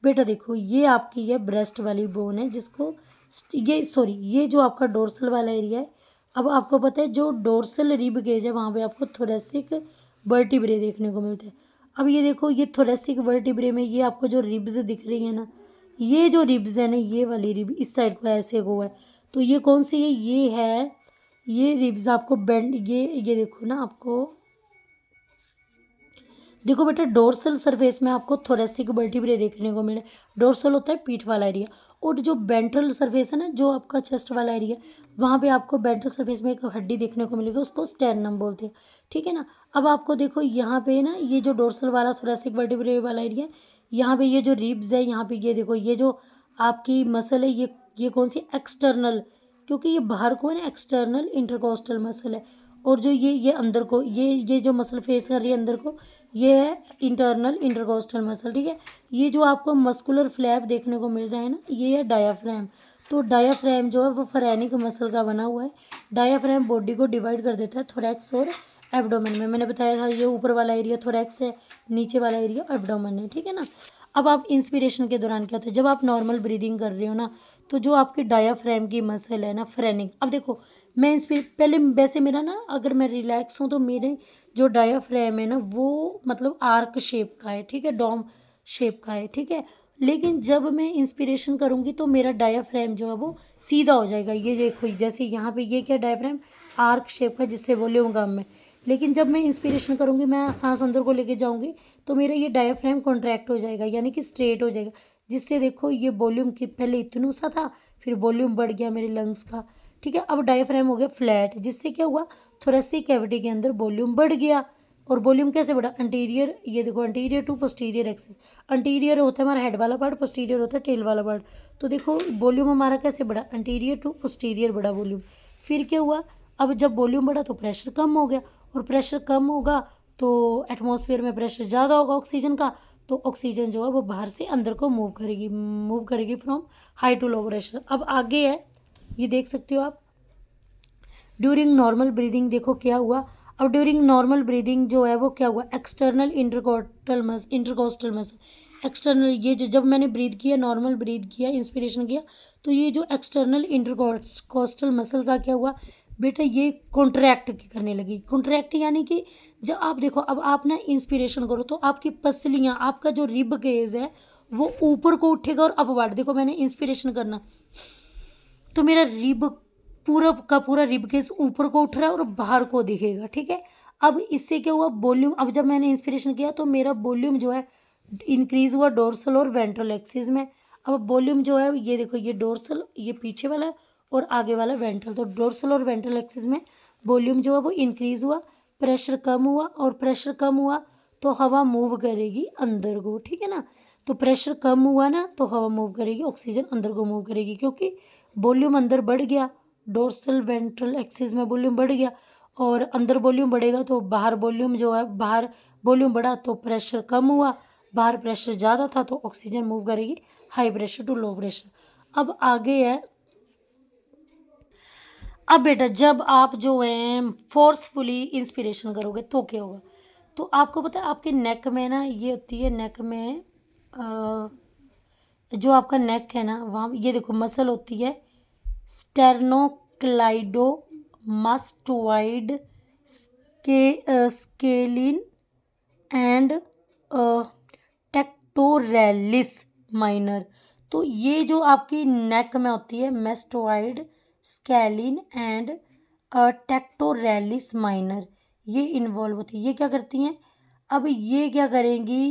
बेटा। देखो ये आपकी ये ब्रेस्ट वाली बोन है, जिसको ये जो आपका डोर्सल वाला एरिया है। अब आपको पता है जो डोर्सल रिब गेज है वहाँ पे आपको थोरेसिक वर्टिब्रे देखने को मिलते हैं। अब ये देखो ये थोरेसिक वर्टिब्रे में ये आपको जो रिब्स दिख रही है ना, ये जो रिब्स है ना, ये वाली रिब इस साइड को ऐसे को है, तो ये कौन सी है? ये है, ये रिब्स आपको बेंड, ये देखो ना, आपको देखो बेटा डोर्सल सरफेस में आपको थोरेसिक वर्टिब्रे देखने को मिले। डोर्सल होता है पीठ वाला एरिया, और जो वेंट्रल सरफेस है ना, जो आपका चेस्ट वाला एरिया, वहाँ पे आपको वेंट्रल सरफेस में एक हड्डी देखने को मिलेगी, उसको स्टेर्नम बोलते हैं, ठीक है ना। अब आपको देखो यहाँ पे ना, ये जो डोर्सल वाला थोरेसिक वर्टिब्रे वाला एरिया है, यहाँ पे ये जो रिब्स है, यहाँ पे ये देखो ये जो आपकी मसल है, ये कौन सी? एक्सटर्नल, क्योंकि ये बाहर को है ना, एक्सटर्नल इंटरकोस्टल मसल है। और जो ये अंदर को, ये जो मसल फेस कर रही है अंदर को, ये है इंटरनल इंटरकोस्टल मसल, ठीक है। ये जो आपको मस्कुलर फ्लैप देखने को मिल रहा है ना, ये है डायाफ्राम। तो डायाफ्राम जो है वो फेरेनिक मसल का बना हुआ है। डायाफ्राम बॉडी को डिवाइड कर देता है थोरैक्स और एब्डोमेन में। मैंने बताया था ये ऊपर वाला एरिया थोरैक्स है, नीचे वाला एरिया एब्डोमेन है, ठीक है ना। अब आप इंस्पिरेशन के दौरान क्या होता है? जब आप नॉर्मल ब्रीदिंग कर रहे हो ना, तो जो आपकी डायाफ्राम की मसल है ना, फ्रेनिक, अब देखो मैं पहले वैसे मेरा ना, अगर मैं रिलैक्स हूँ तो मेरे जो डायाफ्राम है ना वो मतलब आर्क शेप का है, ठीक है, डोम शेप का है, ठीक है। लेकिन जब मैं इंस्पिरेशन करूँगी तो मेरा डायाफ्राम जो है वो सीधा हो जाएगा। ये देखो जैसे यहाँ पे ये क्या डायाफ्राम आर्क शेप का जिससे वॉल्यूम कम है। लेकिन जब मैं इंस्पिरेशन करूँगी, मैं सांस अंदर को लेके जाऊँगी तो मेरा ये डायाफ्राम कॉन्ट्रैक्ट हो जाएगा, यानी कि स्ट्रेट हो जाएगा, जिससे देखो ये वॉल्यूम की पहले इतना सा था, फिर वॉल्यूम बढ़ गया मेरे लंग्स का। ठीक है, अब डायाफ्राम हो गया फ्लैट, जिससे क्या हुआ, थोरेसिक कैविटी के अंदर वॉल्यूम बढ़ गया। और वॉल्यूम कैसे बढ़ा, अंटीरियर, ये देखो anterior to posterior axis. Anterior होता है हमारा हेड वाला पार्ट, पोस्टीरियर होता है टेल वाला पार्ट। तो देखो वॉल्यूम हमारा कैसे बढ़ा, अंटीरियर टू पोस्टीरियर बढ़ा वॉल्यूम। फिर क्या हुआ, अब जब वॉल्यूम बढ़ा तो प्रेशर कम हो गया, और प्रेशर कम होगा तो एटमॉस्फेयर में प्रेशर ज़्यादा होगा ऑक्सीजन का, तो ऑक्सीजन जो है वो बाहर से अंदर को मूव करेगी from high to low pressure. अब आगे है, ये देख सकते हो आप, ड्यूरिंग नॉर्मल ब्रीदिंग देखो क्या हुआ। अब ड्यूरिंग नॉर्मल ब्रीदिंग जो है वो क्या हुआ, एक्सटर्नल इंटरकोस्टल मसल, एक्सटर्नल, ये जो जब मैंने ब्रीद किया, नॉर्मल ब्रीद किया, इंस्पिरेशन किया, तो ये जो एक्सटर्नल इंटरकोस्टल मसल का क्या हुआ बेटा, ये कॉन्ट्रैक्ट करने लगी। कॉन्ट्रैक्ट यानी कि जब आप देखो, अब आप ना इंस्पिरेशन करो तो आपकी पसलियाँ, आपका जो रिब केज है वो ऊपर को उठेगा और अपवर्ड। देखो मैंने इंस्पिरेशन करना तो मेरा रिब पूरा का पूरा रिब केस ऊपर को उठ रहा है और बाहर को दिखेगा। ठीक है, अब इससे क्या हुआ, वॉल्यूम, अब जब मैंने इंस्पिरेशन किया तो मेरा वॉल्यूम जो है इंक्रीज हुआ डोर्सल और वेंट्रल एक्सिस में। अब वॉल्यूम जो है, ये देखो, ये डोर्सल, ये पीछे वाला है और आगे वाला वेंट्रल, तो डोर्सल और वेंट्रल एक्सिस में वॉल्यूम जो है वो इंक्रीज हुआ, प्रेशर कम हुआ, और प्रेशर कम हुआ तो हवा मूव करेगी अंदर को। ठीक है ना, तो प्रेशर कम हुआ ना तो हवा मूव करेगी, ऑक्सीजन अंदर को मूव करेगी, क्योंकि वॉल्यूम अंदर बढ़ गया, डोर्सल वेंट्रल एक्सिस में वॉल्यूम बढ़ गया, और अंदर वॉल्यूम बढ़ेगा तो बाहर वॉल्यूम जो है, बाहर वॉल्यूम बढ़ा तो प्रेशर कम हुआ, बाहर प्रेशर ज़्यादा था तो ऑक्सीजन मूव करेगी high pressure to low pressure. अब आगे है, अब बेटा जब आप जो है फोर्सफुली इंस्पिरेशन करोगे तो क्या होगा, तो आपको पता है आपके नेक में ना, ये होती है नेक में, जो आपका नेक है ना वहाँ, ये देखो मसल होती है स्टेर्नोक्लाइडोमास्टोइड स्केलिन एंड टेक्टोरेलिस माइनर। तो ये जो आपकी नेक में होती है मेस्टोइड, स्केलिन एंड टेक्टोरेलिस माइनर, ये इन्वॉल्व होती है। ये क्या करती हैं, अब ये क्या करेंगी,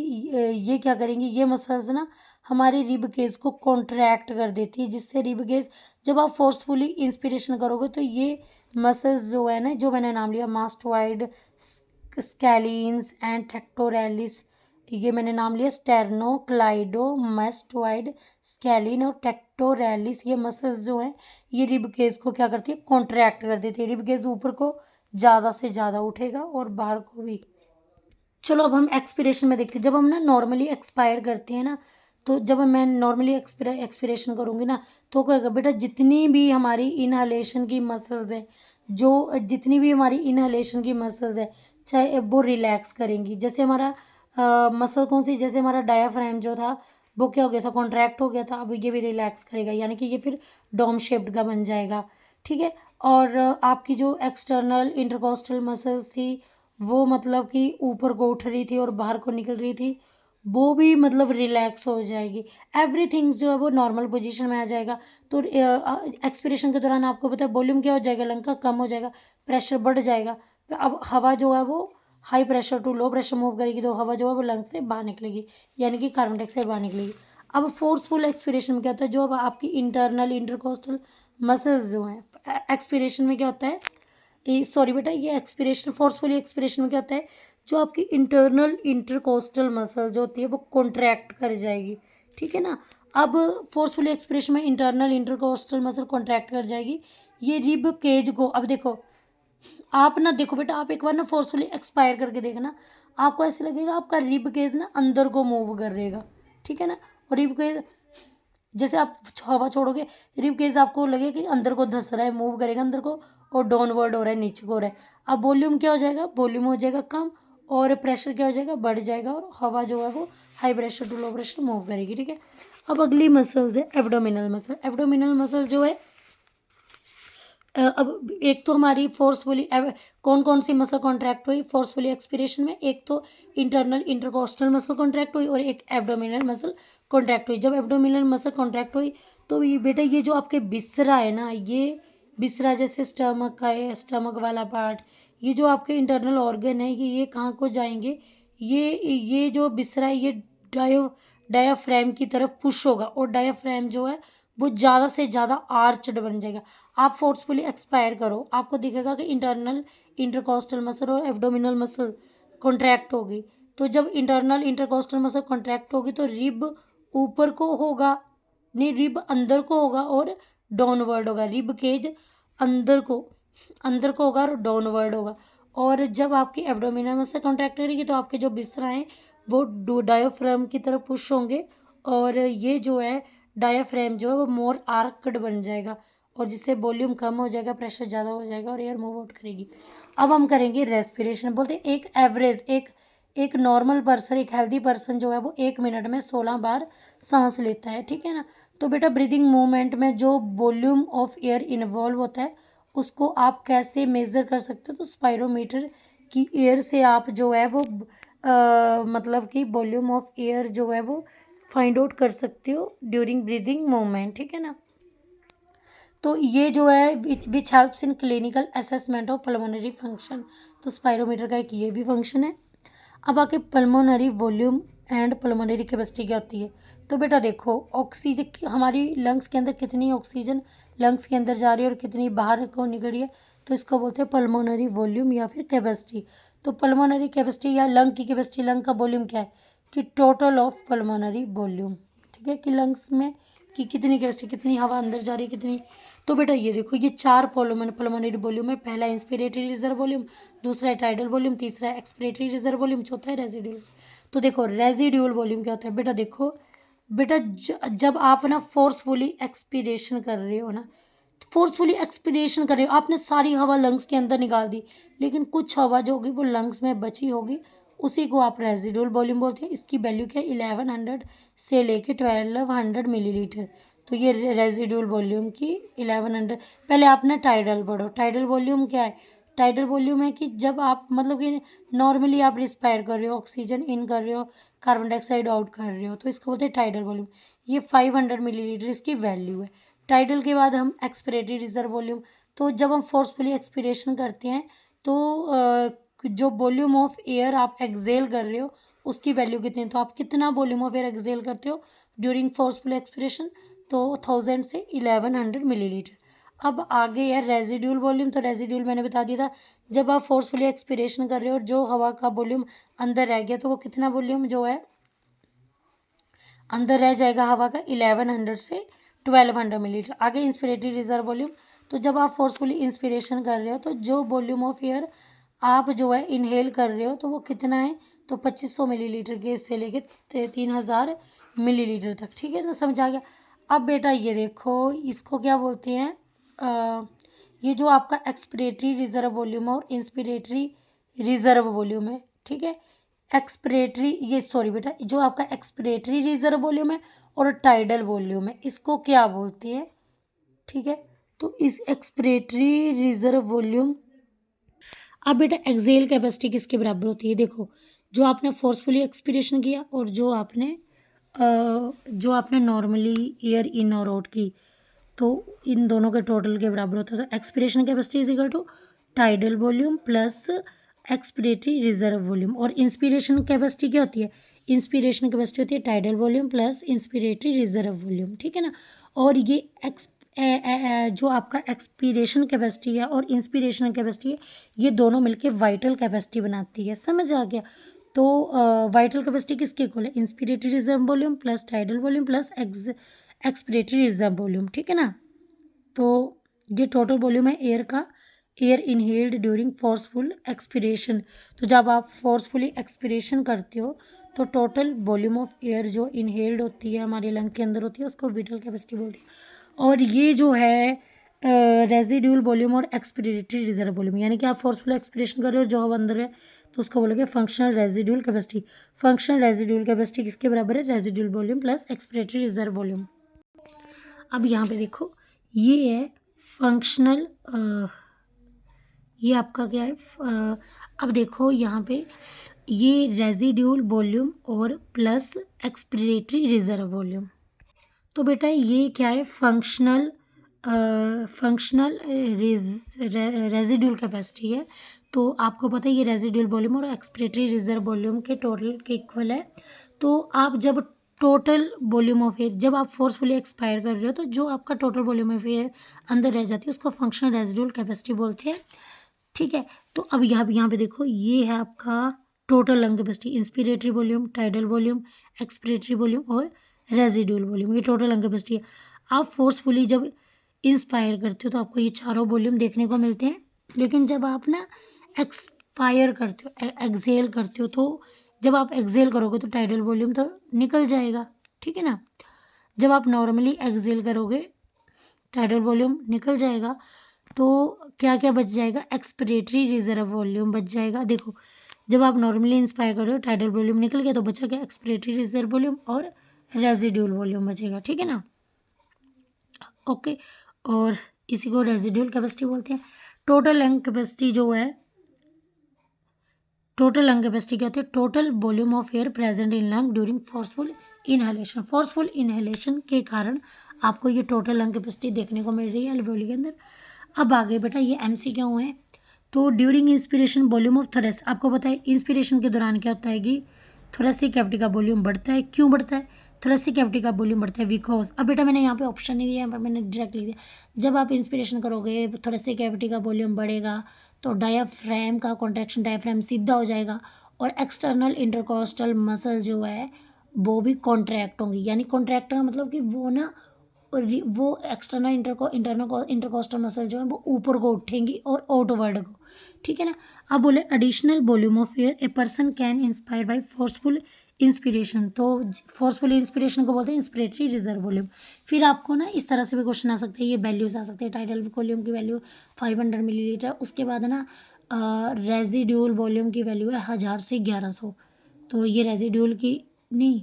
ये क्या करेंगी, ये मसल्स ना हमारे रिब केज को कॉन्ट्रैक्ट कर देती है, जिससे रिब केज, जब आप फोर्सफुली इंस्पिरेशन करोगे तो ये मसल्स जो है ना, जो मैंने नाम लिया मास्टोइड, स्कैलिन्स एंड टेक्टोरेलिस, ये मैंने नाम लिया स्टेर्नोक्लाइडोमास्टोइड, स्कैलिन और टेक्टोरेलिस, ये मसल्स जो हैं ये रिब केज को क्या करती है, कॉन्ट्रैक्ट कर देती है। रिब केज ऊपर को ज़्यादा से ज़्यादा उठेगा और बाहर को भी। चलो अब हम एक्सपिरेशन में देखते हैं, जब हम ना नॉर्मली एक्सपायर करते हैं ना, तो जब मैं नॉर्मली एक्सपिरेशन करूँगी ना तो क्या होगा बेटा, जितनी भी हमारी इनहलेशन की मसल्स हैं, जो जितनी भी हमारी इनहलेशन की मसल्स है, चाहे वो रिलैक्स करेंगी। जैसे हमारा मसल कौन सी, जैसे हमारा डायाफ्राम जो था वो क्या हो गया था, कॉन्ट्रैक्ट हो गया था, अब ये भी रिलैक्स करेगा, यानी कि ये फिर डोम शेप्ड का बन जाएगा। ठीक है, और आपकी जो एक्सटर्नल इंटरकोस्टल मसल्स थी वो मतलब कि ऊपर को उठ रही थी और बाहर को निकल रही थी, वो भी मतलब रिलैक्स हो जाएगी। एवरीथिंग्स जो है वो नॉर्मल पोजीशन में आ जाएगा। तो एक्सपिरेशन के दौरान आपको पता है वॉल्यूम क्या हो जाएगा, लंग का कम हो जाएगा, प्रेशर बढ़ जाएगा। तो अब हवा जो है वो high pressure to low pressure move करेगी, तो हवा जो है वो लंग से बाहर निकलेगी, यानी कि कार्बन डाइऑक्साइड बाहर निकलेगी। अब फोर्सफुल एक्सपिरेशन में क्या होता है, जो अब आपकी इंटरनल इंटरकोस्टल मसल्स जो हैं, एक्सपिरेशन में क्या होता है, सॉरी बेटा, ये एक्सपिरेशन, फोर्सफुली एक्सपिरेशन में क्या होता है, जो आपकी इंटरनल इंटरकोस्टल मसल जो होती है वो कॉन्ट्रैक्ट कर जाएगी। ठीक है ना, अब फोर्सफुली एक्सपिरेशन में इंटरनल इंटरकोस्टल मसल कॉन्ट्रैक्ट कर जाएगी, ये रिब केज को, अब देखो आप ना, देखो बेटा आप एक बार ना फोर्सफुली एक्सपायर करके देखना, आपको ऐसे लगेगा आपका रिब केज ना अंदर को मूव करेगा। ठीक है ना, और रिब केज जैसे आप हवा छोड़ोगे, रिब केज आपको लगे कि अंदर को धस रहा है, मूव करेगा अंदर को, और डाउनवर्ड हो रहा है, नीचे को हो रहा है। अब वॉल्यूम क्या हो जाएगा, वॉल्यूम हो जाएगा कम, और प्रेशर क्या हो जाएगा, बढ़ जाएगा, और हवा जो है वो high pressure to low pressure move करेगी। ठीक है, अब अगली मसल्स है एब्डोमिनल मसल। एब्डोमिनल मसल जो है अब एक तो हमारी फोर्सफुली कौन कौन सी मसल कॉन्ट्रैक्ट हुई फोर्सफुली एक्सपिरेशन में, एक तो इंटरनल इंटरकोस्टल मसल कॉन्ट्रैक्ट हुई और एक एब्डोमिनल मसल कॉन्ट्रैक्ट हुई। जब एब्डोमिनल मसल कॉन्ट्रैक्ट हुई तो ये बेटा ये जो आपके बिसरा है ना, ये बिसरा जैसे स्टमक का है, स्टमक वाला पार्ट, ये जो आपके इंटरनल ऑर्गन है ये कहाँ को जाएंगे, ये जो बिसरा है ये डायाफ्राम की तरफ पुश होगा और डायाफ्राम जो है वो ज़्यादा से ज़्यादा आर्चड बन जाएगा। आप फोर्सफुली एक्सपायर करो, आपको दिखेगा कि इंटरनल इंटरकोस्टल मसल और एब्डोमिनल मसल कॉन्ट्रैक्ट होगी। तो जब इंटरनल इंटरकोस्टल मसल कॉन्ट्रैक्ट होगी तो रिब ऊपर को होगा, नहीं रिब अंदर को होगा और डाउनवर्ड होगा। रिब केज अंदर को होगा और डाउनवर्ड होगा। और जब आपकी एब्डोमिनल मसल कॉन्ट्रैक्ट करेगी तो आपके जो बिस्तर हैं वो डायाफ्राम की तरफ पुश होंगे और ये जो है डायाफ्राम जो है वो मोर आर्कड बन जाएगा और जिससे वॉल्यूम कम हो जाएगा, प्रेशर ज़्यादा हो जाएगा और एयर मूव आउट करेगी। अब हम करेंगे रेस्पिरेशन। बोलते हैं एक एवरेज एक नॉर्मल पर्सन, एक हेल्दी पर्सन जो है वो 1 मिनट में 16 बार सांस लेता है, ठीक है ना। तो बेटा ब्रीदिंग मूवमेंट में जो वॉल्यूम ऑफ एयर इन्वॉल्व होता है उसको आप कैसे मेज़र कर सकते हो, तो स्पायरोमीटर की एयर से आप जो है वो मतलब कि वॉल्यूम ऑफ एयर जो है वो फाइंड आउट कर सकते हो ड्यूरिंग ब्रीदिंग मूवमेंट, ठीक है ना। तो ये जो है which helps in clinical assessment of pulmonary function. तो स्पायरोमीटर का एक ये भी फंक्शन है। अब आके pulmonary volume and pulmonary capacity क्या होती है। तो बेटा देखो ऑक्सीजन हमारी लंग्स के अंदर कितनी ऑक्सीजन लंग्स के अंदर जा रही है और कितनी बाहर को निकल रही है, तो इसको बोलते हैं पल्मोनरी वॉल्यूम या फिर कैपेसिटी। तो पल्मोनरी कैपेसिटी या लंग की कैपेसिटी, लंग का वॉल्यूम क्या है कि टोटल ऑफ पल्मोनरी वॉल्यूम, ठीक है, कि लंग्स में कि कितनी कैपेसिटी, कितनी हवा अंदर जा रही है कितनी। तो बेटा ये देखो ये 4 पल्मोनरी वॉल्यूम है। पहला इंस्पिरेटरी रिजर्व वॉल्यूम, दूसरा है टाइडल वॉल्यूम, तीसरा है एक्सपिरेटरी रिजर्व वॉल्यूम, चौथा है रेजिड्यूल। तो देखो रेजिड्यूल वॉल्यूम क्या होता है बेटा, देखो बेटा जब आप ना फोर्सफुली एक्सपिरेशन कर रहे हो ना, फोर्सफुली एक्सपिरेशन कर रहे हो, आपने सारी हवा लंग्स के अंदर निकाल दी, लेकिन कुछ हवा जो होगी वो लंग्स में बची होगी, उसी को आप रेजिडुअल वॉल्यूम बोलते हैं। इसकी वैल्यू क्या है 1100 से लेके 1200 मिलीलीटर। तो ये रेजिडुअल वॉल्यूम की 1100। पहले आप ना टाइडल पढ़ो। टाइडल वॉल्यूम क्या है, टाइडल वॉल्यूम है कि जब आप मतलब कि नॉर्मली आप रिस्पायर कर रहे हो, ऑक्सीजन इन कर रहे हो, कार्बन डाइऑक्साइड आउट कर रहे हो, तो इसको बोलते हैं टाइडल वॉल्यूम। ये 500 मिलीलीटर इसकी वैल्यू है। टाइडल के बाद हम एक्सपिरेटरी रिजर्व वॉल्यूम। तो जब हम फोर्सफुली एक्सपिरेशन करते हैं तो जो वॉल्यूम ऑफ एयर आप एक्सेल कर रहे हो उसकी वैल्यू कितनी है, तो आप कितना वॉल्यूम ऑफ एयर एक्सेल करते हो ड्यूरिंग फोर्सफुल एक्सपिरेशन, तो 1000 से 1100 मिलीलीटर। अब आगे है रेजिड्यूल वॉल्यूम। तो रेजिड्यूल मैंने बता दिया था, जब आप फोर्सफुली एक्सपिरेशन कर रहे हो और जो हवा का वॉल्यूम अंदर रह गया तो वो कितना वॉल्यूम जो है अंदर रह जाएगा हवा का 1100 से 1200 मिलीलीटर। आगे इंस्पिरेटरी रिजर्व वॉल्यूम। तो जब आप फोर्सफुली इंस्पिरेशन कर रहे हो तो जो वॉल्यूम ऑफ एयर आप जो है इनहेल कर रहे हो तो वो कितना है, तो 2500 मिलीलीटर के से लेके 3000 मिलीलीटर तक, ठीक है, तो समझ आ गया। अब बेटा ये देखो इसको क्या बोलते हैं, ये जो आपका एक्सपिरेटरी रिजर्व वॉल्यूम और इंस्पिरेटरी रिजर्व वॉल्यूम है, ठीक है। एक्सपिरेटरी ये सॉरी बेटा जो आपका एक्सपिरेटरी रिजर्व वॉल्यूम है और टाइडल वॉल्यूम है, इसको क्या बोलते हैं, ठीक है। तो इस एक्सपिरेटरी रिजर्व वॉल्यूम। अब बेटा एक्सेल कैपेसिटी किसके बराबर होती है, देखो जो आपने फोर्सफुली एक्सपिरेशन किया और जो आपने नॉर्मली एयर इन और आउट की, तो इन दोनों के टोटल के बराबर होता है। तो expiration capacity is equal to tidal volume plus expiratory reserve volume. और इंस्पिरेशन कैपेसिटी क्या होती है, इंस्पिरेशन कैपेसिटी होती है tidal volume plus inspiratory reserve volume, ठीक है ना। और ये जो आपका एक्सपीरेशन कैपेसिटी है और इंस्पिरेशन कैपेसिटी है ये दोनों मिलके वाइटल कैपेसिटी बनाती है, समझ आ गया। तो वाइटल कैपेसिटी किसके इक्वल है, inspiratory reserve volume plus tidal volume plus expiratory reserve volume, ठीक है ना। तो ये टोटल वॉल्यूम है एयर का, air inhaled during forceful expiration. तो जब आप फोर्सफुली एक्सपिरेशन करते हो तो टोटल वॉल्यूम ऑफ एयर जो इनहेल्ड होती है हमारे लंग के अंदर होती है उसको विटल कैपेसिटी बोलती है। और ये जो है रेजिड्यूल वॉल्यूम और एक्सपिरेटरी रिजर्व वॉल्यूम, यानी कि आप फोर्सफुल एक्सपिरेशन कर रहे हो जो अब अंदर है तो उसको बोलोगे functional residual capacity. Functional residual capacity किसके बराबर है, residual volume plus expiratory reserve volume. अब यहाँ पे देखो ये है फंक्शनल ये आपका क्या है अब देखो यहाँ पे ये रेजिड्यूल वॉल्यूम और प्लस एक्सपिरेटरी रिजर्व वॉल्यूम। तो बेटा ये क्या है फंक्शनल रेजिड्यूल कैपेसिटी है। तो आपको पता है ये रेजिड्यूल वॉल्यूम और एक्सपिरेटरी रिजर्व वॉल्यूम के टोटल के इक्वल है। तो आप जब टोटल वॉल्यूम ऑफ एयर जब आप फोर्सफुली एक्सपायर कर रहे हो तो जो आपका टोटल वॉल्यूम ऑफ एयर अंदर रह जाती है उसको फंक्शनल रेजिड्यूल कैपेसिटी बोलते हैं। ठीक है, तो अब यहाँ पे देखो ये है आपका total lung capacity, inspiratory volume, tidal volume, expiratory volume और रेजिड्यूल वॉल्यूम, ये टोटल लंग कैपेसिटी है। आप फोर्सफुली जब इंस्पायर करते हो तो आपको ये चारों वॉल्यूम देखने को मिलते हैं। लेकिन जब आप ना एक्सपायर करते हो एक्सहेल करते हो तो जब आप एक्सहेल करोगे तो टाइडल वॉल्यूम तो निकल जाएगा। ठीक है ना, जब आप नॉर्मली एक्सहेल करोगे टाइडल वॉल्यूम निकल जाएगा। तो क्या क्या बच जाएगा, एक्सपिरेटरी रिजर्व वॉल्यूम बच जाएगा। देखो जब आप नॉर्मली इंस्पायर कर रहे हो टाइडल वॉल्यूम निकल गया तो बचा क्या, एक्सपिरेटरी रिजर्व वॉल्यूम और रेजिड्यूल वॉल्यूम बचेगा। ठीक है ना, ओके। और इसी को रेजिड्यूल कैपेसिटी बोलते हैं। टोटल लंग कैपेसिटी जो है, टोटल लंग कैपेसिटी क्या होती है, total volume of air present in lung during forceful inhalation. Forceful inhalation के कारण आपको ये टोटल लंग कैपेसिटी देखने को मिल रही है अल्वेओली के अंदर। अब आगे बेटा ये MCQ है। तो ड्यूरिंग इंस्पिरेशन वॉल्यूम ऑफ थोरेस, आपको पता है इंस्पिरेशन के दौरान क्या होता है कि थोरेसिक कैविटी का वॉल्यूम बढ़ता है। क्यों बढ़ता है, थोरेसिक कैविटी का वॉल्यूम बढ़ता है बिकॉज, अब बेटा मैंने यहाँ पे ऑप्शन नहीं दिया, यहाँ पर मैंने डायरेक्ट लिख दिया। जब आप इंस्पिरेशन करोगे थोरेसिक कैविटी का वॉल्यूम बढ़ेगा तो डायाफ्राम का कॉन्ट्रैक्शन, डायाफ्राम सीधा हो जाएगा और एक्सटर्नल इंटरकोस्टल मसल जो है वो भी कॉन्ट्रैक्ट होंगी। यानी कॉन्ट्रैक्ट का मतलब कि वो ना वो एक्सटर्नल इंटरकोस्टल मसल जो है वो ऊपर को उठेंगी और आउटवर्ड को। ठीक है ना। अब बोले additional volume of air a person can inspire by forceful inspiration. तो फोर्सफुल इंस्पिरेशन को बोलते हैं इंस्पिरेटरी रिजर्व वॉल्यूम। फिर आपको ना इस तरह से भी क्वेश्चन आ सकते हैं, ये वैल्यूज आ सकते हैं। टाइडल वॉल्यूम की वैल्यू 500 मिलीलीटर, उसके बाद ना रेजिड्यूल वॉल्यूम की वैल्यू है 1000 से 1100। तो ये रेजिड्यूल की नहीं,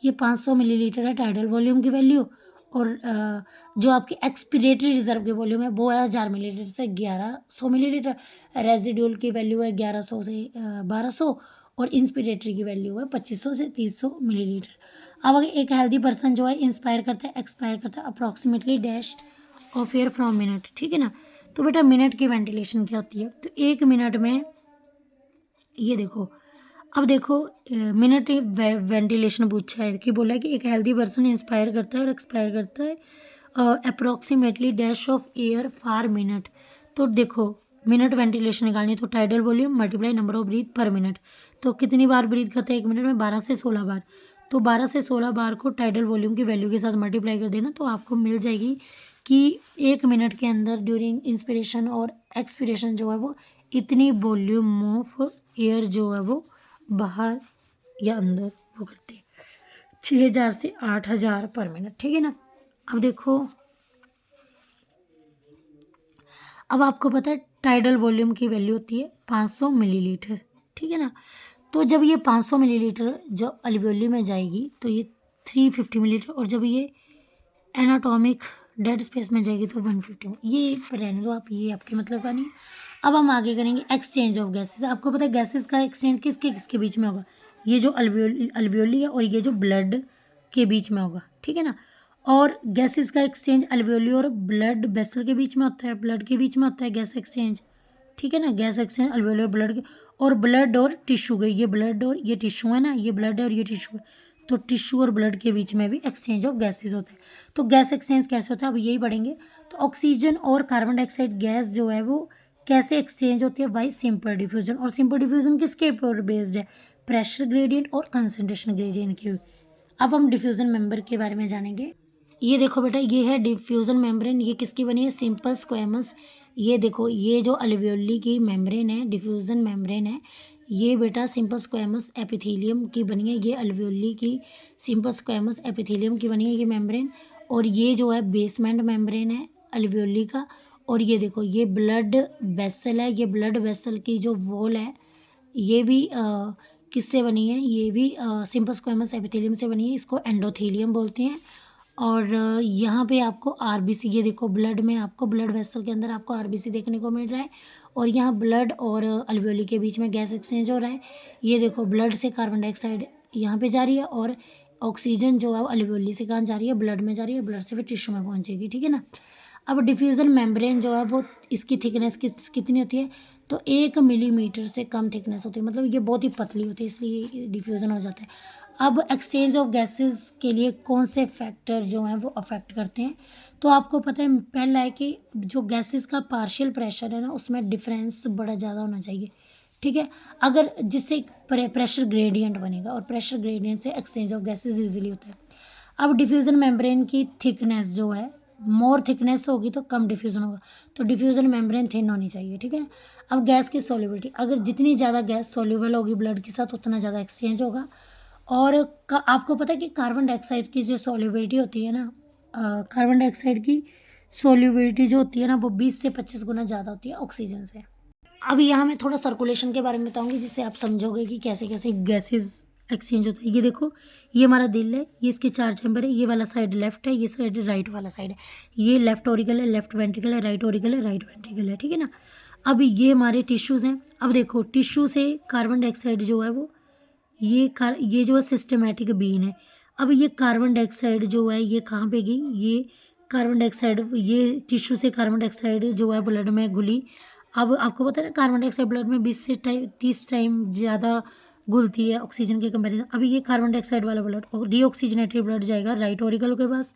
ये 500 मिलीलीटर है टाइडल वॉल्यूम की वैल्यू। और जो आपकी एक्सपिरेटरी रिजर्व की वॉल्यूम है वो है 1000 मिलीलीटर से 1100 मिलीलीटर। रेजिड्यूल की वैल्यू है 1100 से 1200 और इंस्पिरेटरी की वैल्यू है 2500 से 300 मिलीलीटर। अब अगर एक हेल्दी पर्सन जो है इंस्पायर करता है एक्सपायर करता है approximately dash of air from minute. ठीक है ना। तो बेटा मिनट की वेंटिलेशन क्या होती है, तो एक मिनट में ये देखो, अब देखो मिनट वेंटिलेशन पूछा है कि बोला है कि एक हेल्दी पर्सन इंस्पायर करता है और एक्सपायर करता है approximately dash of air far minute. तो देखो मिनट वेंटिलेशन निकालनी है तो tidal volume multiply number of breath पर मिनट। तो कितनी बार ब्रीथ करता है एक मिनट में, 12 से 16 बार। तो 12 से 16 बार को टाइडल वॉल्यूम की वैल्यू के साथ मल्टीप्लाई कर देना तो आपको मिल जाएगी कि एक मिनट के अंदर ड्यूरिंग इंस्पिरेशन और एक्सपिरेशन जो है वो इतनी वॉल्यूम ऑफ एयर जो है वो बाहर या अंदर वो करते हैं 6000 से 8000 पर मिनट। ठीक है ना। अब देखो, अब आपको पता है टाइडल वॉल्यूम की वैल्यू होती है 500 मिलीलीटर। ठीक है ना। तो जब ये 500 मिलीलीटर जो अल्वेओली में जाएगी तो ये 350 मिलीलीटर, और जब ये एनाटॉमिक डेड स्पेस में जाएगी तो 150। ये रहने दो आप, ये आपके मतलब का नहीं। अब हम आगे करेंगे एक्सचेंज ऑफ गैसेस। आपको पता है गैसेस का एक्सचेंज किसके किसके बीच में होगा, ये जो अल्वेओली है और ये जो ब्लड के बीच में होगा। ठीक है ना। और गैसेस का एक्सचेंज अल्वेओली और ब्लड वेसल के बीच में होता है, ब्लड के बीच में होता है गैस एक्सचेंज। ठीक है ना, गैस एक्सचेंज अल्वेओली और ब्लड के, और ब्लड और टिश्यू के, ये ब्लड और ये टिश्यू है ना, ये ब्लड है और ये टिश्यू है। तो टिश्यू और ब्लड के बीच में भी एक्सचेंज ऑफ गैसेज होते हैं। तो गैस एक्सचेंज कैसे होता है अब यही पढ़ेंगे। तो ऑक्सीजन और कार्बन डाइऑक्साइड गैस जो है वो कैसे एक्सचेंज होती है, बाई सिंपल डिफ्यूजन। और सिंपल डिफ्यूजन किसके ऊपर बेस्ड है, प्रेशर ग्रेडियंट और कंसंट्रेशन ग्रेडियंट के। अब हम डिफ्यूजन मेंबर के बारे में जानेंगे। ये देखो बेटा ये है डिफ्यूजन मेम्ब्रेन, ये किसकी बनी है, सिंपल स्क्वेमस। ये देखो ये जो अल्वेओली की मेम्ब्रेन है डिफ्यूजन मेम्ब्रेन है, ये बेटा सिंपल स्क्वेमस एपिथेलियम की बनी है। ये अल्वेओली की सिंपल स्क्वेमस एपिथेलियम की बनी है ये मेम्ब्रेन। और ये जो है बेसमेंट मेम्ब्रेन है अल्वेओली का। और ये देखो ये ब्लड वेसल है, ये ब्लड वेसल की जो वॉल है ये भी किससे बनी है, ये भी सिंपल स्क्वेमस एपिथेलियम से बनी है, इसको एंडोथेलियम बोलते हैं। और यहाँ पे आपको आरबीसी, ये देखो ब्लड में आपको ब्लड वेसल के अंदर आपको आरबीसी देखने को मिल रहा है और यहाँ ब्लड और अल्वेओली के बीच में गैस एक्सचेंज हो रहा है। ये देखो ब्लड से कार्बन डाइऑक्साइड यहाँ पे जा रही है और ऑक्सीजन जो है वो अल्वेओली से कहाँ जा रही है, ब्लड में जा रही है, ब्लड से फिर टिश्यू में पहुँचेगी, ठीक है ना। अब डिफ्यूज़न मेम्ब्रेन जो है वो इसकी थिकनेस कितनी होती है, तो 1 मिलीमीटर से कम थिकनेस होती है, मतलब ये बहुत ही पतली होती है, इसलिए डिफ्यूज़न हो जाता है। अब एक्सचेंज ऑफ गैसेस के लिए कौन से फैक्टर जो हैं वो अफेक्ट करते हैं, तो आपको पता है पहला है कि जो गैसेस का पार्शियल प्रेशर है ना उसमें डिफरेंस बड़ा ज़्यादा होना चाहिए, ठीक है। अगर जिससे प्रेशर ग्रेडियंट बनेगा और प्रेशर ग्रेडियंट से एक्सचेंज ऑफ गैसेस इजीली होता है। अब डिफ्यूज़न मेम्ब्रेन की थिकनेस जो है, मोर थिकनेस होगी तो कम डिफ्यूज़न होगा, तो डिफ्यूज़न मेम्ब्रेन थिन होनी चाहिए, ठीक है। अब गैस की सॉल्युबिलिटी, अगर जितनी ज़्यादा गैस सॉल्युबल होगी ब्लड के साथ उतना ज़्यादा एक्सचेंज होगा। और आपको पता है कि कार्बन डाइऑक्साइड की जो सॉल्युबिलिटी होती है ना, कार्बन डाइऑक्साइड की सॉल्युबिलिटी जो होती है ना वो 20 से 25 गुना ज़्यादा होती है ऑक्सीजन से। अब यहाँ मैं थोड़ा सर्कुलेशन के बारे में बताऊंगी जिससे आप समझोगे कि कैसे कैसे गैसेस एक्सचेंज होता है। ये देखो, ये हमारा दिल है, ये इसके 4 चैम्बर है, ये वाला साइड लेफ्ट है, ये साइड राइट वाला साइड है, ये लेफ्ट ओरिकल है, लेफ्ट वेंट्रिकल है, राइट ओरिकल है, राइट वेंट्रिकल है, ठीक है ना। अब ये हमारे टिश्यूज़ हैं। अब देखो टिश्यू से कार्बन डाइऑक्साइड जो है वो ये जो है सिस्टमैटिक बीन है। अब ये कार्बन डाइऑक्साइड जो है ये कहाँ पे गई, ये कार्बन डाइऑक्साइड ये टिश्यू से कार्बन डाइऑक्साइड जो है ब्लड में घुली। अब आपको पता है ना कार्बन डाइऑक्साइड ब्लड में 20 से 30 टाइम ज़्यादा घुलती है ऑक्सीजन के कंपैरिजन। अभी ये कार्बन डाइऑक्साइड वाला ब्लड और डीऑक्सीजनेटेड ब्लड जाएगा राइट ओरिकल के पास,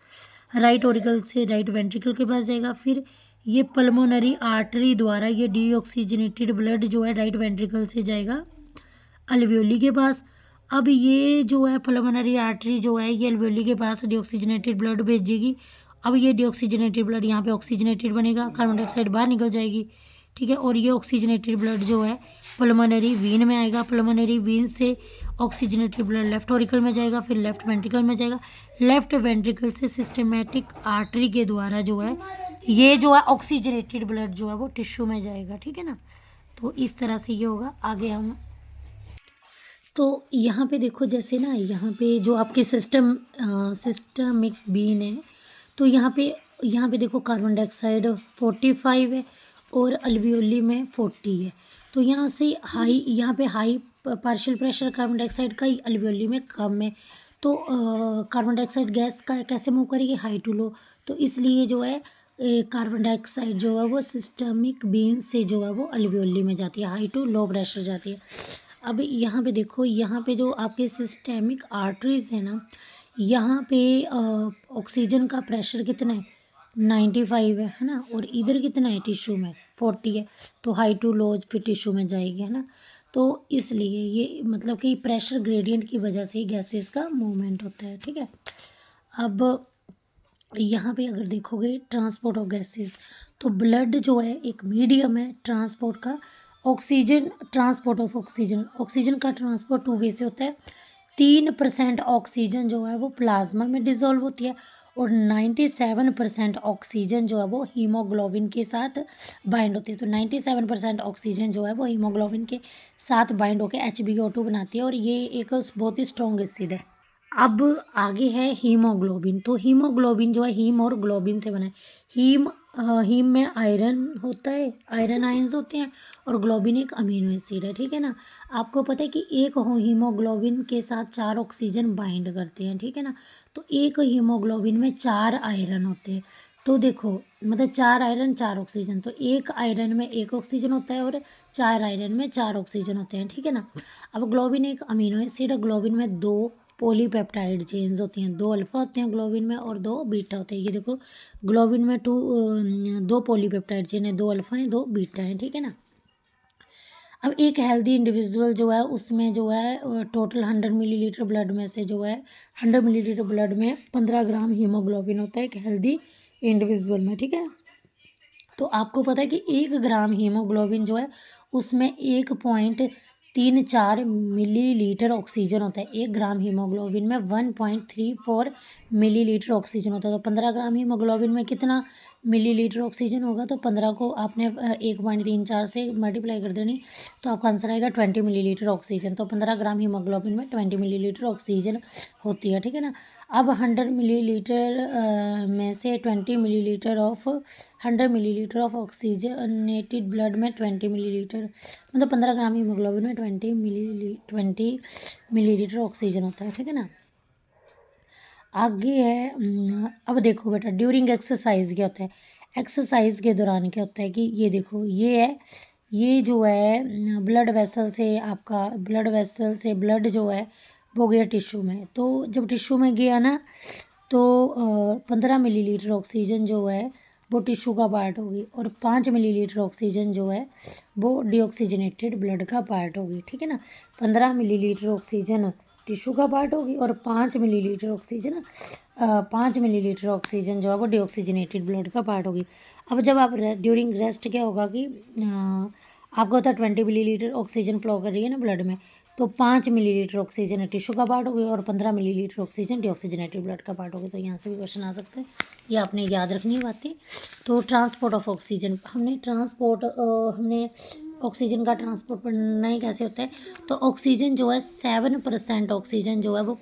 राइट ओरिकल से राइट वेंट्रिकल के पास जाएगा, फिर ये पल्मोनरी आर्टरी द्वारा ये डीऑक्सीजनेटेड ब्लड जो है राइट वेंट्रिकल से जाएगा अल्वेओली के पास। अब ये जो है पल्मोनरी आर्टरी जो है ये अल्वेओली के पास डीऑक्सीजनेटेड ब्लड भेजेगी। अब ये डीऑक्सीजनेटेड ब्लड यहाँ पे ऑक्सीजनेटेड बनेगा, कार्बन डाइऑक्साइड बाहर निकल जाएगी, ठीक है। और ये ऑक्सीजनेटेड ब्लड जो है पल्मोनरी वीन में आएगा, पल्मोनरी वीन से ऑक्सीजनेटेड ब्लड लेफ्ट ऑरिकल में जाएगा, फिर लेफ्ट वेंट्रिकल में जाएगा, लेफ्ट वेंट्रिकल से सिस्टमैटिक आर्टरी के द्वारा जो है ये जो है ऑक्सीजनेटेड ब्लड जो है वो टिश्यू में जाएगा, ठीक है ना। तो इस तरह से ये होगा। आगे हम तो यहाँ पे देखो जैसे ना यहाँ पे जो आपके सिस्टमिक बीन है, तो यहाँ पे देखो कार्बन डाइऑक्साइड 45 है और अल्वियोली में 40 है। तो यहाँ पे high partial pressure carbon dioxide का ही अल्वियोली में कम है। तो कार्बन डाइऑक्साइड गैस का कैसे मूव करेगी, हाई टू लो। तो इसलिए जो है कार्बन डाइऑक्साइड जो है वो सिस्टमिक बीन से जो है वो अल्वियोली में जाती है, हाई टू लो प्रेशर जाती है। अब यहाँ पे देखो, यहाँ पे जो आपके सिस्टेमिक आर्टरीज है ना, यहाँ पे ऑक्सीजन का प्रेशर कितना है 95 है ना, और इधर कितना है टिश्यू में 40 है। तो हाई टू लो फिर टिश्यू में जाएगी, है ना। तो इसलिए ये मतलब कि प्रेशर ग्रेडियंट की वजह से गैसेस का मूवमेंट होता है, ठीक है। अब यहाँ पे अगर देखोगे ट्रांसपोर्ट ऑफ गैसेस, तो ब्लड जो है एक मीडियम है ट्रांसपोर्ट का। ट्रांसपोर्ट ऑफ ऑक्सीजन का ट्रांसपोर्ट 2 वे से होता है। 3% ऑक्सीजन जो है वो प्लाज्मा में डिसॉल्व होती है और 97% ऑक्सीजन जो है वो हीमोग्लोबिन के साथ बाइंड होती है। तो 97% ऑक्सीजन जो है वो हीमोग्लोबिन के साथ बाइंड होकर HbO2 बनाती है और ये एक बहुत ही स्ट्रॉन्ग एसिड है। अब आगे है हीमोग्लोबिन। तो हीमोग्लोबिन जो है हीम और ग्लोबिन से बना है। हीम में आयरन होता है, आयरन आयंस होते हैं, और ग्लोबिन एक अमीनो एसिड है, ठीक है ना। आपको पता है कि एक हीमोग्लोबिन के साथ 4 ऑक्सीजन बाइंड करते हैं, ठीक है ना। तो एक हीमोग्लोबिन में 4 आयरन होते हैं। तो देखो मतलब 4 आयरन 4 ऑक्सीजन, तो एक आयरन में 1 ऑक्सीजन होता है और 4 आयरन में 4 ऑक्सीजन होते हैं, ठीक है ना। अब ग्लोबिन एक अमीनो एसिड है। ग्लोबिन में 2 पॉलीपेप्टाइड चेन्स होती हैं, 2 अल्फा होते हैं ग्लोबिन में और 2 बीटा होते हैं। ये देखो ग्लोबिन में 2 पॉलीपेप्टाइड चेन है, 2 अल्फा हैं 2 बीटा हैं, ठीक है ना। अब एक हेल्दी इंडिविजुअल जो है उसमें जो है टोटल 100 मिलीलीटर ब्लड में से जो है 100 मिलीलीटर ब्लड में 15 ग्राम हीमोग्लोबिन होता है एक हेल्दी इंडिविजुअल में, ठीक है। तो आपको पता है कि 1 ग्राम हीमोग्लोबिन जो है उसमें 1.34 मिलीलीटर ऑक्सीजन होता है। 1 ग्राम हीमोग्लोबिन में 1.34 मिलीलीटर ऑक्सीजन होता है। तो 15 ग्राम हीमोग्लोबिन में कितना मिलीलीटर ऑक्सीजन होगा तो 15 को आपने 1.34 से मल्टीप्लाई कर देनी, तो आपका आंसर आएगा 20 मिलीलीटर ऑक्सीजन। तो 15 ग्राम हीमोग्लोबिन में 20 मिलीलीटर ऑक्सीजन होती है, ठीक है ना। अब 100 मिलीलीटर में से 20 millilitre of 100 millilitre of oxygenated blood में 20 मिलीलीटर, मतलब 15 ग्राम हीमोग्लोबिन में 20 मिलीलीटर ऑक्सीजन होता है, ठीक है ना। आगे है अब देखो बेटा, ड्यूरिंग एक्सरसाइज क्या होता है। एक्सरसाइज के दौरान क्या होता है कि ये देखो, ये है, ये जो है ब्लड वेसल से, आपका ब्लड वेसल से ब्लड जो है वो गया टिश्यू में। तो जब टिश्यू में गया ना, तो 15 मिलीलीटर ऑक्सीजन जो है वो टिश्यू का पार्ट होगी, और 5 मिलीलीटर ऑक्सीजन जो है वो डीऑक्सीजनेटेड ब्लड का पार्ट होगी, ठीक है ना। 15 मिलीलीटर ऑक्सीजन टिश्यू का पार्ट होगी, और 5 मिलीलीटर ऑक्सीजन 5 मिलीलीटर ऑक्सीजन जो है वो डीऑक्सीजनेटेड ब्लड का पार्ट होगी। अब जब आप ड्यूरिंग रेस्ट क्या होगा कि आपको होता है 20 मिलीलीटर ऑक्सीजन फ्लो कर रही है ना ब्लड में, तो 5 मिलीलीटर ऑक्सीजन टिश्यू का पार्ट होगी, और 15 मिलीलीटर ऑक्सीजन डीऑक्सीजनेटेड ब्लड का पार्ट होगी। तो यहाँ से भी क्वेश्चन आ सकते हैं, ये आपने याद रखनी है बातें। तो ट्रांसपोर्ट ऑफ ऑक्सीजन, हमने ऑक्सीजन का ट्रांसपोर्ट पढ़ना ही कैसे होता है। तो ऑक्सीजन जो है 7% ऑक्सीजन जो है वो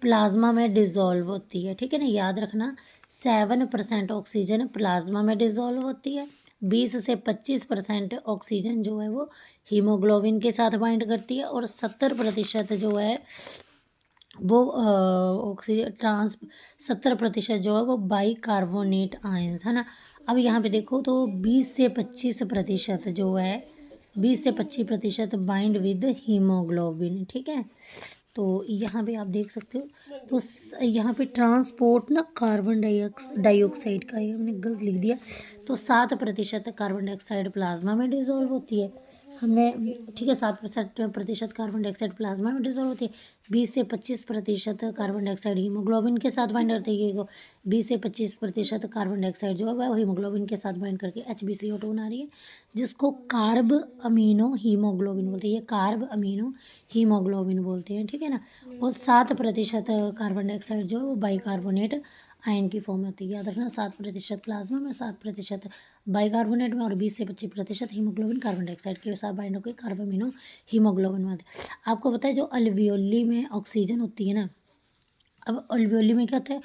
प्लाज्मा में डिज़ोल्व होती है, ठीक है ना, याद रखना। 7% ऑक्सीजन प्लाज्मा में डिज़ोल्व होती है। 20 से 25% ऑक्सीजन जो है वो हीमोग्लोबिन के साथ बाइंड करती है, और 70% जो है वो ऑक्सीजन 70% जो है वो बाइकार्बोनेट आयंस है ना। अब यहाँ पे देखो, तो 20 से 25% जो है 20 से 25% बाइंड विद हीमोग्लोबिन, ठीक है। तो यहाँ पे आप देख सकते हो, तो यहाँ पे ट्रांसपोर्ट ना कार्बन डाइऑक्साइड का, ये हमने गलत लिख दिया। तो 7% कार्बन डाइऑक्साइड प्लाज्मा में डिजोल्व होती है, हमने, ठीक है, 7% कार्बन डाइऑक्साइड प्लाज्मा में डिजोल्व होती है। 20 से 25% कार्बन डाइऑक्साइड हीमोग्लोबिन के साथ बाइंड करती है। 20 से 25% कार्बन डाइऑक्साइड जो है वह हीमोग्लोबिन के साथ बाइंड करके HbCO2 बना रही है, जिसको कार्ब अमीनो हीमोग्लोबिन बोलते हैं। ये कार्ब अमीनो हीमोग्लोबिन बोलते हैं, ठीक है ना। और 7% कार्बन डाइऑक्साइड जो है वो बाइकार्बोनेट आयन की फॉर्म में होती है, याद रखना। 7% प्लाज्मा में, 7% बाइकार्बोनेट में, और 20 से 25% हीमोग्लोबिन कार्बन डाइऑक्साइड के साथ बाइंड होकर कार्ब अमीनो हीमोग्लोबिन में होती है। आपको पता है जो अल्वियोली में ऑक्सीजन होती है ना, अब अल्वियोली में क्या होता है,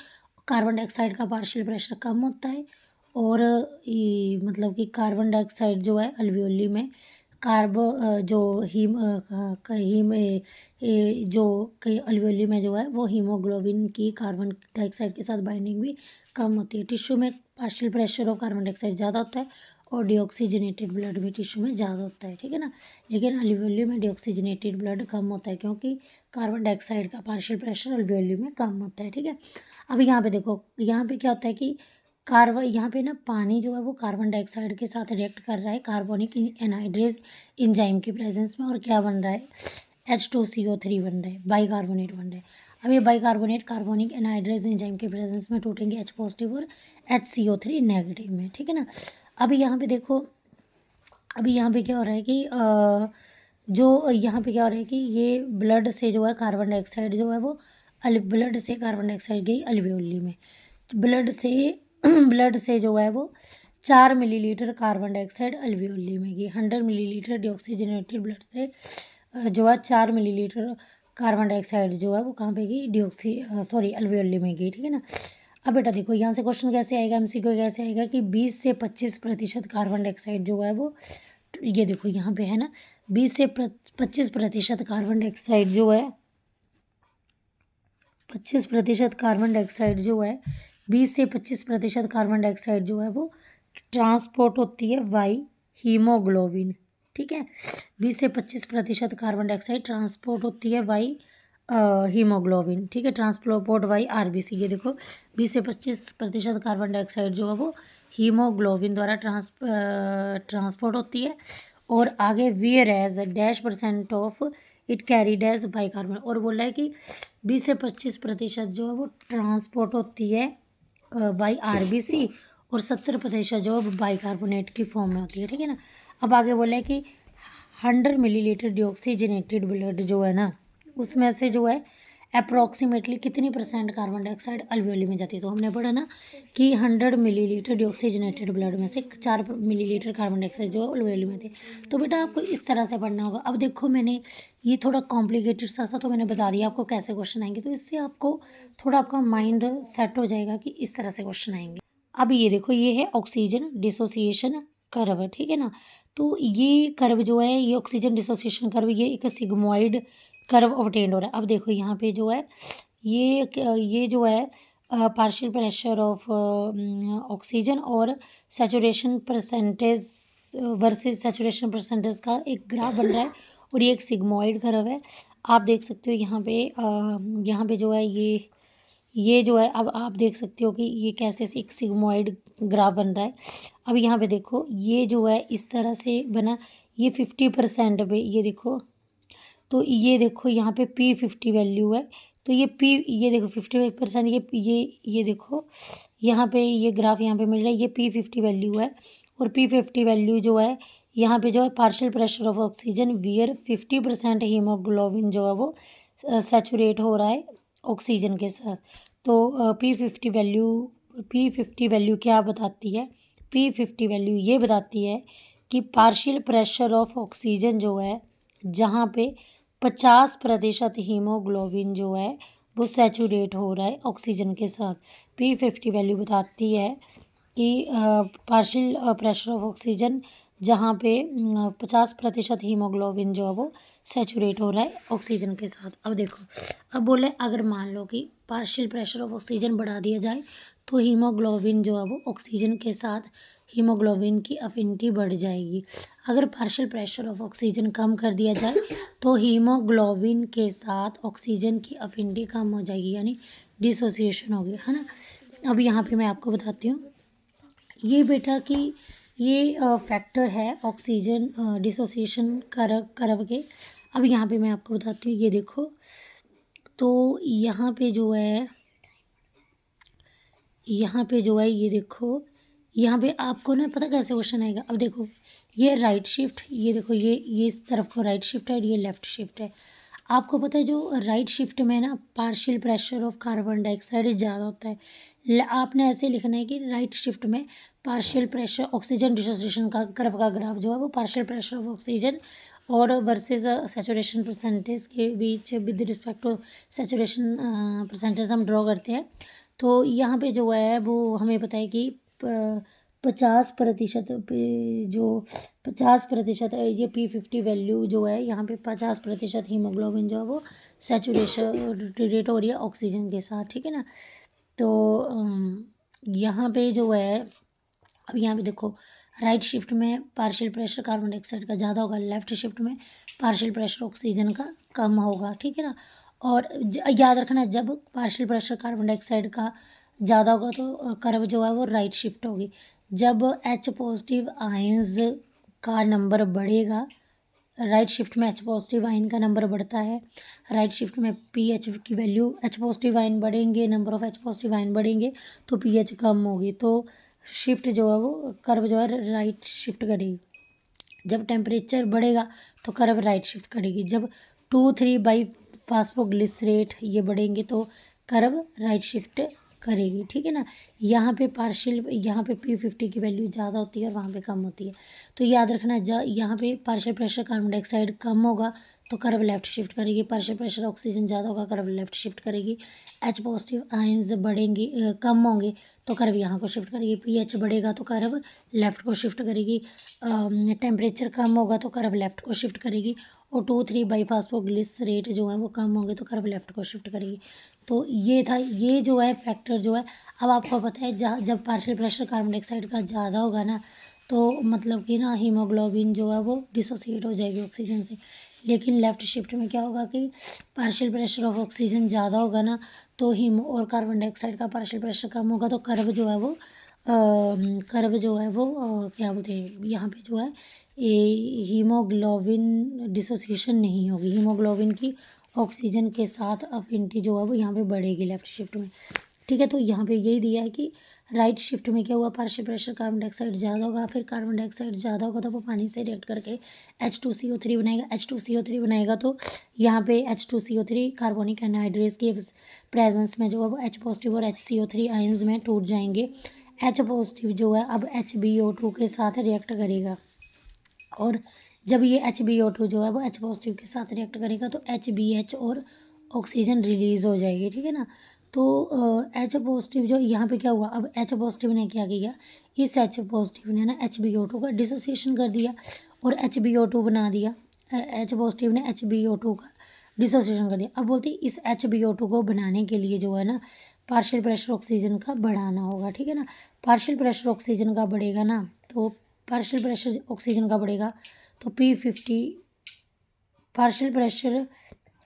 कार्बन डाइऑक्साइड का पार्शियल प्रेशर कम होता है, और मतलब कि कार्बन डाइऑक्साइड जो है अल्वियोली में जो अल्वियोली में जो है वो हीमोग्लोबिन की कार्बन डाइऑक्साइड के साथ बाइंडिंग भी कम होती है। टिश्यू में पार्शियल प्रेशर और कार्बन डाइऑक्साइड ज़्यादा होता है, और डीऑक्सीजनेटेड ब्लड भी टिश्यू में ज़्यादा होता है, ठीक है ना। लेकिन अल्वियोली में डीऑक्सीजनेटेड ब्लड कम होता है, क्योंकि कार्बन डाइऑक्साइड का पार्शियल प्रेशर अल्वियोली में कम होता है, ठीक है। अब यहाँ पे देखो, यहाँ पे क्या होता है कि यहाँ पे ना पानी जो है वो कार्बन डाइऑक्साइड के साथ रिएक्ट कर रहा है कार्बोनिक एनहाइड्रेज इंजाइम की प्रेजेंस में, और क्या बन रहा है, H2CO3 बन रहा है, बाइकार्बोनेट बन रहा है। अब ये बाइकार्बोनेट कार्बोनिक एनहाइड्रेज एंजाइम के प्रेजेंस में टूटेंगे H पॉजिटिव और HCO3 नेगेटिव में, ठीक है ना। अभी यहाँ पे देखो, अभी यहाँ पे क्या हो रहा है कि जो यहाँ पे क्या हो रहा है कि ये ब्लड से जो है कार्बन डाइऑक्साइड जो है वो ब्लड से कार्बन डाइऑक्साइड गई अल्वियोली में, ब्लड से जो है वो 4 मिलीलीटर कार्बन डाइऑक्साइड अल्वियोली में गई। 100 मिलीलीटर डीऑक्सीजनेटेड ब्लड से जो है 4 मिलीलीटर कार्बन डाइऑक्साइड जो है वो कहाँ पे गई, अल्वियोली में गई, ठीक है ना। अब बेटा देखो, यहाँ से क्वेश्चन कैसे आएगा, MCQ कैसे आएगा कि 20 से 25% कार्बन डाइऑक्साइड जो है वो, ये देखो यहाँ पे है ना, 20 से 25% कार्बन डाइऑक्साइड जो है 25% कार्बन डाइऑक्साइड जो है 20 से 25% कार्बन डाइऑक्साइड जो है वो ट्रांसपोर्ट होती है वाई हीमोग्लोबिन, ठीक है। 20 से 25% कार्बन डाइऑक्साइड ट्रांसपोर्ट होती है वाई हीमोग्लोबिन, ठीक है, ट्रांसपोर्ट वाई RBC। ये देखो 20 से 25% कार्बन डाइऑक्साइड जो है वो हीमोग्लोबिन द्वारा ट्रांसपोर्ट होती है, और आगे where as -% of it carried as bicarbon, और बोला है कि 20 से 25% जो है वो ट्रांसपोर्ट होती है बाई RBC, और 70% जो है बाइकार्बोनेट की फॉर्म में होती है, ठीक है ना। अब आगे बोला है कि 100 मिलीलीटर डीऑक्सीजनेटेड ब्लड जो है ना, उसमें से जो है अप्रॉक्सीमेटली कितनी परसेंट कार्बन डाइऑक्साइड अल्वेओली में जाती है। तो हमने पढ़ा ना कि 100 मिलीलीटर डीऑक्सीजनेटेड ब्लड में से 4 मिलीलीटर कार्बन डाइऑक्साइड जो अल्वेओली में थे। तो बेटा आपको इस तरह से पढ़ना होगा। अब देखो मैंने ये थोड़ा कॉम्प्लिकेटेड सा था तो मैंने बता दिया आपको कैसे क्वेश्चन आएंगे, तो इससे आपको थोड़ा आपका माइंड सेट हो जाएगा कि इस तरह से क्वेश्चन आएंगे। अब ये देखो ये है ऑक्सीजन डिसोसिएशन कर्व, ठीक है ना। तो ये कर्व जो है ये ऑक्सीजन डिसोसिएशन कर्व ये एक सिग्मोइड कर्व ऑब्टेन्ड हो रहा है। अब देखो यहाँ पे जो है ये जो है पार्शियल प्रेशर ऑफ ऑक्सीजन और saturation percentage versus saturation percentage का एक ग्राफ बन रहा है और ये एक सिग्मोइड कर्व है। आप देख सकते हो यहाँ पे जो है ये जो है अब आप देख सकते हो कि ये कैसे एक सिग्मोइड ग्राफ बन रहा है। अब यहाँ पे देखो ये जो है इस तरह से बना, ये 50% पे ये देखो, तो ये देखो यहाँ पे P50 वैल्यू है। तो ये देखो 50%, ये देखो यहाँ पे ये ग्राफ यहाँ पे मिल रहा है, ये P50 वैल्यू है और P50 वैल्यू जो है यहाँ पे जो है partial pressure of oxygen wear 50% haemoglobin जो है वो सैचुरेट हो रहा है ऑक्सीजन के साथ। तो P50 वैल्यू क्या बताती है? P50 वैल्यू ये बताती है कि पार्शियल प्रेशर ऑफ ऑक्सीजन जो है जहाँ पे 50% हीमोग्लोबिन जो है वो सैचुरेट हो रहा है ऑक्सीजन के साथ। P50 वैल्यू बताती है कि पार्शियल प्रेशर ऑफ ऑक्सीजन जहाँ पे 50% हीमोग्लोबिन जो है वो सैचुरेट हो रहा है ऑक्सीजन के साथ। अब देखो अब बोले अगर मान लो कि पार्शियल प्रेशर ऑफ ऑक्सीजन बढ़ा दिया जाए तो हीमोग्लोबिन जो है वो ऑक्सीजन के साथ हीमोग्लोबिन की अफिनिटी बढ़ जाएगी। अगर पार्शियल प्रेशर ऑफ ऑक्सीजन कम कर दिया जाए तो हीमोग्लोबिन के साथ ऑक्सीजन की अफिनिटी कम हो जाएगी, यानी डिसोसिएशन होगी, है ना। अब यहाँ पे मैं आपको बताती हूँ ये बेटा कि ये फैक्टर है ऑक्सीजन डिसोसिएशन कर्व के। अब यहाँ पे मैं आपको बताती हूँ, ये देखो तो यहाँ पे जो है ये देखो यहाँ पे आपको ना पता कैसे क्वेश्चन आएगा। अब देखो ये राइट शिफ्ट, ये देखो ये इस तरफ को राइट शिफ्ट है और ये लेफ्ट शिफ्ट है। आपको पता है जो राइट शिफ्ट में ना partial pressure of carbon dioxide ज़्यादा होता है। आपने ऐसे लिखना है कि राइट शिफ्ट में पार्शियल प्रेशर ऑक्सीजन डिसोसिएशन का कर्व का ग्राफ जो है वो पार्शियल प्रेशर ऑफ ऑक्सीजन और वर्सेस सैचुरेशन परसेंटेज के बीच with respect to saturation percentage हम ड्रॉ करते हैं। तो यहाँ पे जो है वो हमें पता है कि 50% जो 50% ये P50 वैल्यू जो है यहाँ पे 50% हीमोग्लोबिन जो है वो सैचुरेशन हो रही है ऑक्सीजन के साथ, ठीक है ना। तो यहाँ पे जो है अब यहाँ पे देखो राइट शिफ्ट में पार्शियल प्रेशर कार्बन डाइऑक्साइड का ज़्यादा होगा, लेफ्ट शिफ्ट में पार्शियल प्रेशर ऑक्सीजन का कम होगा, ठीक है ना। और याद रखना जब पार्शियल प्रेशर कार्बन डाइऑक्साइड का ज़्यादा होगा तो कर्व जो है वो राइट शिफ्ट होगी। जब H पॉजिटिव आयंस का नंबर बढ़ेगा, राइट शिफ्ट में H पॉजिटिव आयन का नंबर बढ़ता है, राइट शिफ्ट में पीएच की वैल्यू H पॉजिटिव आयन बढ़ेंगे, number of H positive ion बढ़ेंगे तो पीएच कम होगी, तो शिफ्ट जो है वो कर्व जो है राइट शिफ्ट करेगी। जब टेम्परेचर बढ़ेगा तो कर्व राइट शिफ्ट करेगी। जब 2,3 बाई फास्फोग्लिसरेट ये बढ़ेंगे तो कर्व राइट शिफ्ट करेगी, ठीक है ना। यहाँ पे P50 की वैल्यू ज़्यादा होती है और वहाँ पे कम होती है। तो याद रखना यहाँ पे पार्शियल प्रेशर कार्बन डाइऑक्साइड कम होगा तो कर्व लेफ्ट शिफ्ट करेगी, पार्शियल प्रेशर ऑक्सीजन ज़्यादा होगा कर्व लेफ्ट शिफ्ट करेगी। H पॉजिटिव आयंस बढ़ेंगे कम होंगे तो कर्व यहाँ को शिफ्ट करेगी, pH बढ़ेगा तो कर्व लेफ़्ट को शिफ्ट करेगी, टेम्परेचर कम होगा तो कर्व लेफ़्ट को शिफ्ट करेगी और 2,3 बाई फास्फोग्लिसरेट जो है वो कम होंगे तो कर्व लेफ़्ट को शिफ्ट करेगी। तो ये था, ये जो है फैक्टर जो है। अब आपको पता है जब पार्शियल प्रेशर कार्बन डाइऑक्साइड का ज़्यादा होगा ना तो मतलब कि ना हीमोग्लोबिन जो है वो डिसोसिएट हो जाएगी ऑक्सीजन से। लेकिन लेफ़्ट शिफ्ट में क्या होगा कि पार्शियल प्रेशर ऑफ ऑक्सीजन ज़्यादा होगा ना तो और कार्बन डाइऑक्साइड का पार्शियल प्रेशर कम होगा तो कर्व जो है वो क्या बोलते हैं यहाँ पे जो है हीमोग्लोबिन डिसोसिएशन नहीं होगी, हीमोग्लोबिन की ऑक्सीजन के साथ अफिनिटी जो है वो यहाँ पे बढ़ेगी लेफ़्ट शिफ्ट में, ठीक है। तो यहाँ पे यही दिया है कि राइट शिफ्ट में क्या हुआ, पार्शियल प्रेशर कार्बन डाइऑक्साइड ज़्यादा होगा, फिर कार्बन डाइऑक्साइड ज़्यादा होगा तो वो पानी से रिएक्ट करके H2CO3 बनाएगा। H2CO3 बनाएगा तो यहाँ पे H2CO3 कार्बोनिक एनहाइड्रेस के प्रेजेंस में जो है वो H पॉजिटिव और HCO3 आयंस में टूट जाएंगे। H पॉजिटिव जो है अब HbO2 के साथ रिएक्ट करेगा, और जब ये HbO2 जो है वो H पॉजिटिव के साथ रिएक्ट करेगा तो HBH और ऑक्सीजन रिलीज हो जाएगी, ठीक है ना। तो H पॉजिटिव जो यहाँ पे क्या हुआ, अब H पॉजिटिव ने क्या किया, इस H पॉजिटिव ने ना HbO2 का डिसोसिएशन कर दिया और HbO2 बना दिया। H पॉजिटिव ने HbO2 का डिसोसिएशन कर दिया। अब बोलते हैं इस HbO2 को बनाने के लिए जो है ना पार्शियल प्रेशर ऑक्सीजन का बढ़ाना होगा, ठीक है ना। पार्शियल प्रेशर ऑक्सीजन का बढ़ेगा ना, तो पार्शियल प्रेशर ऑक्सीजन का बढ़ेगा तो P50 पार्शियल प्रेशर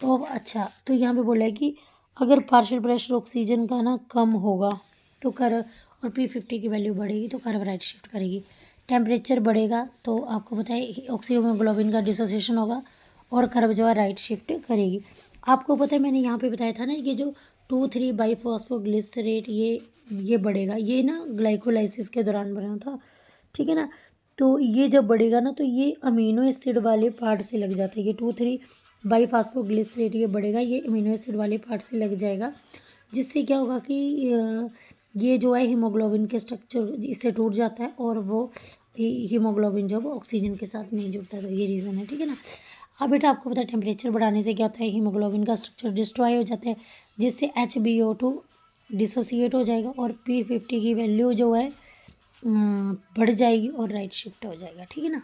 ऑफ, अच्छा तो यहाँ पे बोला है कि अगर पार्शियल प्रेशर ऑक्सीजन का ना कम होगा तो और P50 की वैल्यू बढ़ेगी तो कर्व राइट शिफ्ट करेगी। टेम्परेचर बढ़ेगा तो आपको पता है ऑक्सीहीमोग्लोबिन का डिसोसिएशन होगा और कर्व जो है राइट शिफ्ट करेगी। आपको पता है मैंने यहाँ पे बताया था ना, ये जो 2,3 बाईफॉस्फोग्लिसरेट ये बढ़ेगा, ये ना ग्लाइकोलाइसिस के दौरान बना था, ठीक है ना। तो ये जब बढ़ेगा ना तो ये अमीनो एसिड वाले पार्ट से लग जाता है, ये 2,3 बाईफॉस्फोग्लिसरेट ये बढ़ेगा, ये अमीनो एसिड वाले पार्ट से लग जाएगा, जिससे क्या होगा कि ये जो है हीमोग्लोबिन के स्ट्रक्चर इससे टूट जाता है और वो हीमोग्लोबिन जो है वो ऑक्सीजन के साथ नहीं जुड़ता, तो ये रीज़न है, ठीक है ना। अब बेटा आपको पता है टेम्परेचर बढ़ाने से क्या होता है, हीमोग्लोबिन का स्ट्रक्चर डिस्ट्रॉय हो जाता है, जिससे HbO2 डिसोसिएट हो जाएगा और P50 की वैल्यू जो है बढ़ जाएगी और राइट शिफ्ट हो जाएगा, ठीक है ना।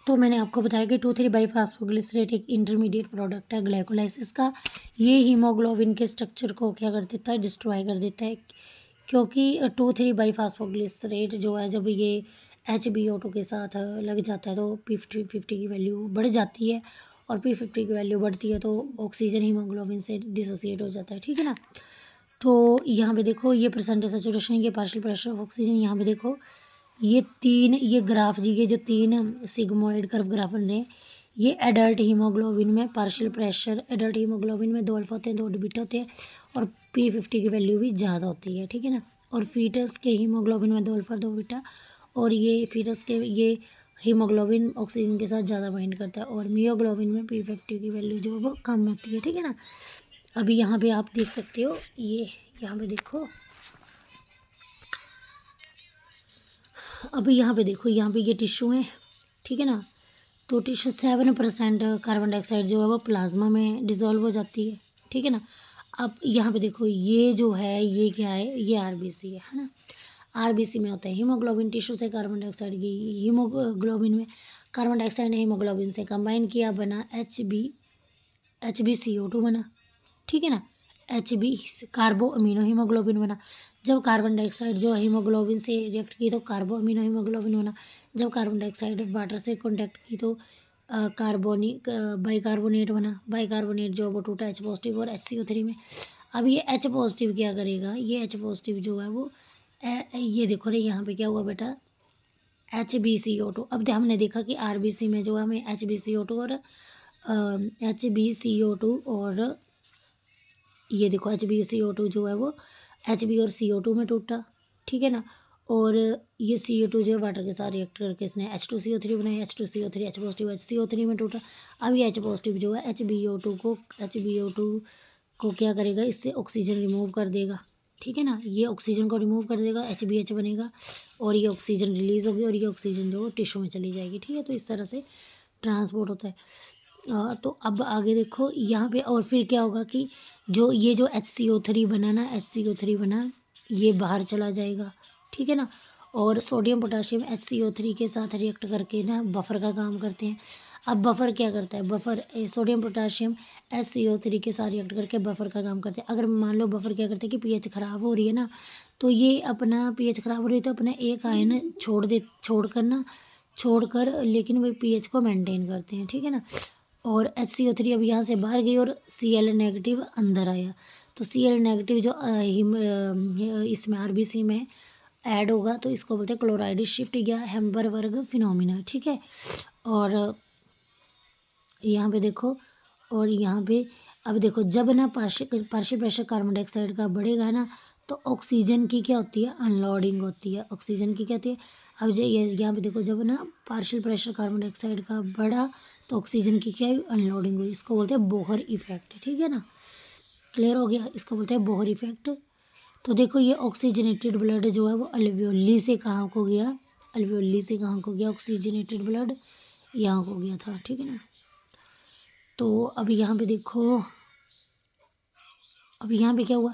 तो मैंने आपको बताया कि 2,3 बाईफॉस्फोग्लिसरेट एक इंटरमीडिएट प्रोडक्ट है ग्लाइकोलाइसिस का। ये हीमोग्लोबिन के स्ट्रक्चर को क्या कर देता है, डिस्ट्रॉय कर देता है, क्योंकि 2,3 बाईफॉस्फोग्लिसरेट जो है जब ये HbO2 के साथ लग जाता है तो P50 की वैल्यू बढ़ जाती है, और P50 की वैल्यू बढ़ती है तो ऑक्सीजन हीमोग्लोबिन से डिसोसिएट हो जाता है, ठीक है ना। तो यहाँ पे देखो ये परसेंटेज सैचुरेशन, ये पार्शियल प्रेशर ऑफ ऑक्सीजन, यहाँ पे देखो ये ग्राफ जी, ये जो 3 सिग्मोइड कर्व ग्राफ बन रहे हैं, ये एडल्ट हीमोग्लोबिन में पार्शियल प्रेशर, एडल्ट हीमोग्लोबिन में 2 अल्फा होते हैं 2 बीटा होते हैं और P50 की वैल्यू भी ज़्यादा होती है, ठीक है ना। और फीटस के हीमोग्लोबिन में 2 अल्फा 2 बीटा, और ये फीटस के ये हीमोग्लोबिन ऑक्सीजन के साथ ज़्यादा बाइंड करता है, और मियोग्लोबिन में P50 की वैल्यू जो है वो कम होती है, ठीक है ना। अभी यहाँ पे आप देख सकते हो, ये यहाँ पे देखो, अभी यहाँ पे देखो, यहाँ पे ये टिश्यू है, ठीक है ना। तो टिश्यू 7% कार्बन डाइऑक्साइड जो है वो प्लाज्मा में डिज़ोल्व हो जाती है, ठीक है ना। अब यहाँ पे देखो ये जो है ये क्या है, ये RBC है ना। RBC में होता है हीमोग्लोबिन, टिश्यू से कार्बन डाइऑक्साइड की हीमोग्लोबिन में कार्बन डाइऑक्साइड ने हीमोग्लोबिन से कंबाइन किया, बना HbCO2 बना, ठीक है ना। HB कार्बो अमीनो हीमोग्लोबिन बना। जब कार्बन डाइऑक्साइड जो हीमोग्लोबिन से रिएक्ट की तो कार्बो अमीनो हीमोग्लोबिन बना। जब कार्बन डाइऑक्साइड वाटर से कॉन्टैक्ट की तो कार्बोनिक बाइकार्बोनेट बना। बाइकार्बोनेट जो वो टूटा H पॉजिटिव और HCO3 में। अब ये H पॉजिटिव क्या करेगा, ये H पॉजिटिव जो है वो ये देखो रे यहाँ पे क्या हुआ बेटा, HbCO2। अब हमने देखा कि RBC में जो है हमें HbCO2 और HbCO2 और ये देखो HbCO2 जो है वो Hb और CO2 में टूटा, ठीक है ना। और ये CO2 जो है वाटर के साथ रिएक्ट करके इसने H2CO3 बनाया, H2CO3 H पॉजिटिव HCO3 में टूटा। अब ये H पॉजिटिव जो है HbO2 को क्या करेगा, इससे ऑक्सीजन रिमूव कर देगा, ठीक है ना। ये ऑक्सीजन को रिमूव कर देगा, HbH बनेगा और ये ऑक्सीजन रिलीज होगी और ये ऑक्सीजन जो टिश्यू में चली जाएगी, ठीक है। तो इस तरह से ट्रांसपोर्ट होता है। तो अब आगे देखो यहाँ पे, और फिर क्या होगा कि जो HCO3 बना ना, HCO3 बना, ये बाहर चला जाएगा, ठीक है ना। और सोडियम पोटाशियम HCO3 के साथ रिएक्ट करके ना बफर का काम करते हैं। अब बफर क्या करता है, बफर सोडियम पोटाशियम HCO3 के साथ रिएक्ट करके बफर का काम करते हैं। अगर मान लो बफर क्या करते हैं कि pH ख़राब हो रही है ना, तो ये अपना pH ख़राब हो रही है तो अपना एक आयन छोड़कर लेकिन वही pH को मेंटेन करते हैं, ठीक है ना। और HCO3 अब यहाँ से बाहर गई और Cl नेगेटिव अंदर आया, तो Cl नेगेटिव जो इसमें RBC में ऐड होगा तो इसको बोलते हैं क्लोराइड शिफ्ट या हेम्बरबर्ग फिनोमिना, ठीक है। और यहाँ पे देखो, और यहाँ पे अब देखो जब ना पार्शियल प्रेशर कार्बन डाइऑक्साइड का बढ़ेगा ना तो ऑक्सीजन की क्या होती है, अनलोडिंग होती है। ऑक्सीजन की क्या होती है, अब जो ये यहाँ पे देखो, जब ना पार्शियल प्रेशर कार्बन डाइऑक्साइड का बढ़ा तो ऑक्सीजन की क्या अनलोडिंग हुई, इसको बोलते हैं बोहर इफेक्ट। ठीक है ना, क्लियर हो गया, इसको बोलते हैं बोहर इफेक्ट। तो देखो ये ऑक्सीजनेटेड ब्लड जो है वो अल्वियोली से कहाँ को गया, अल्वियोली से कहाँ को गया ऑक्सीजनेटेड ब्लड, यहाँ को गया था। ठीक है ना, तो अभी यहाँ पे देखो, अभी यहाँ पे क्या हुआ,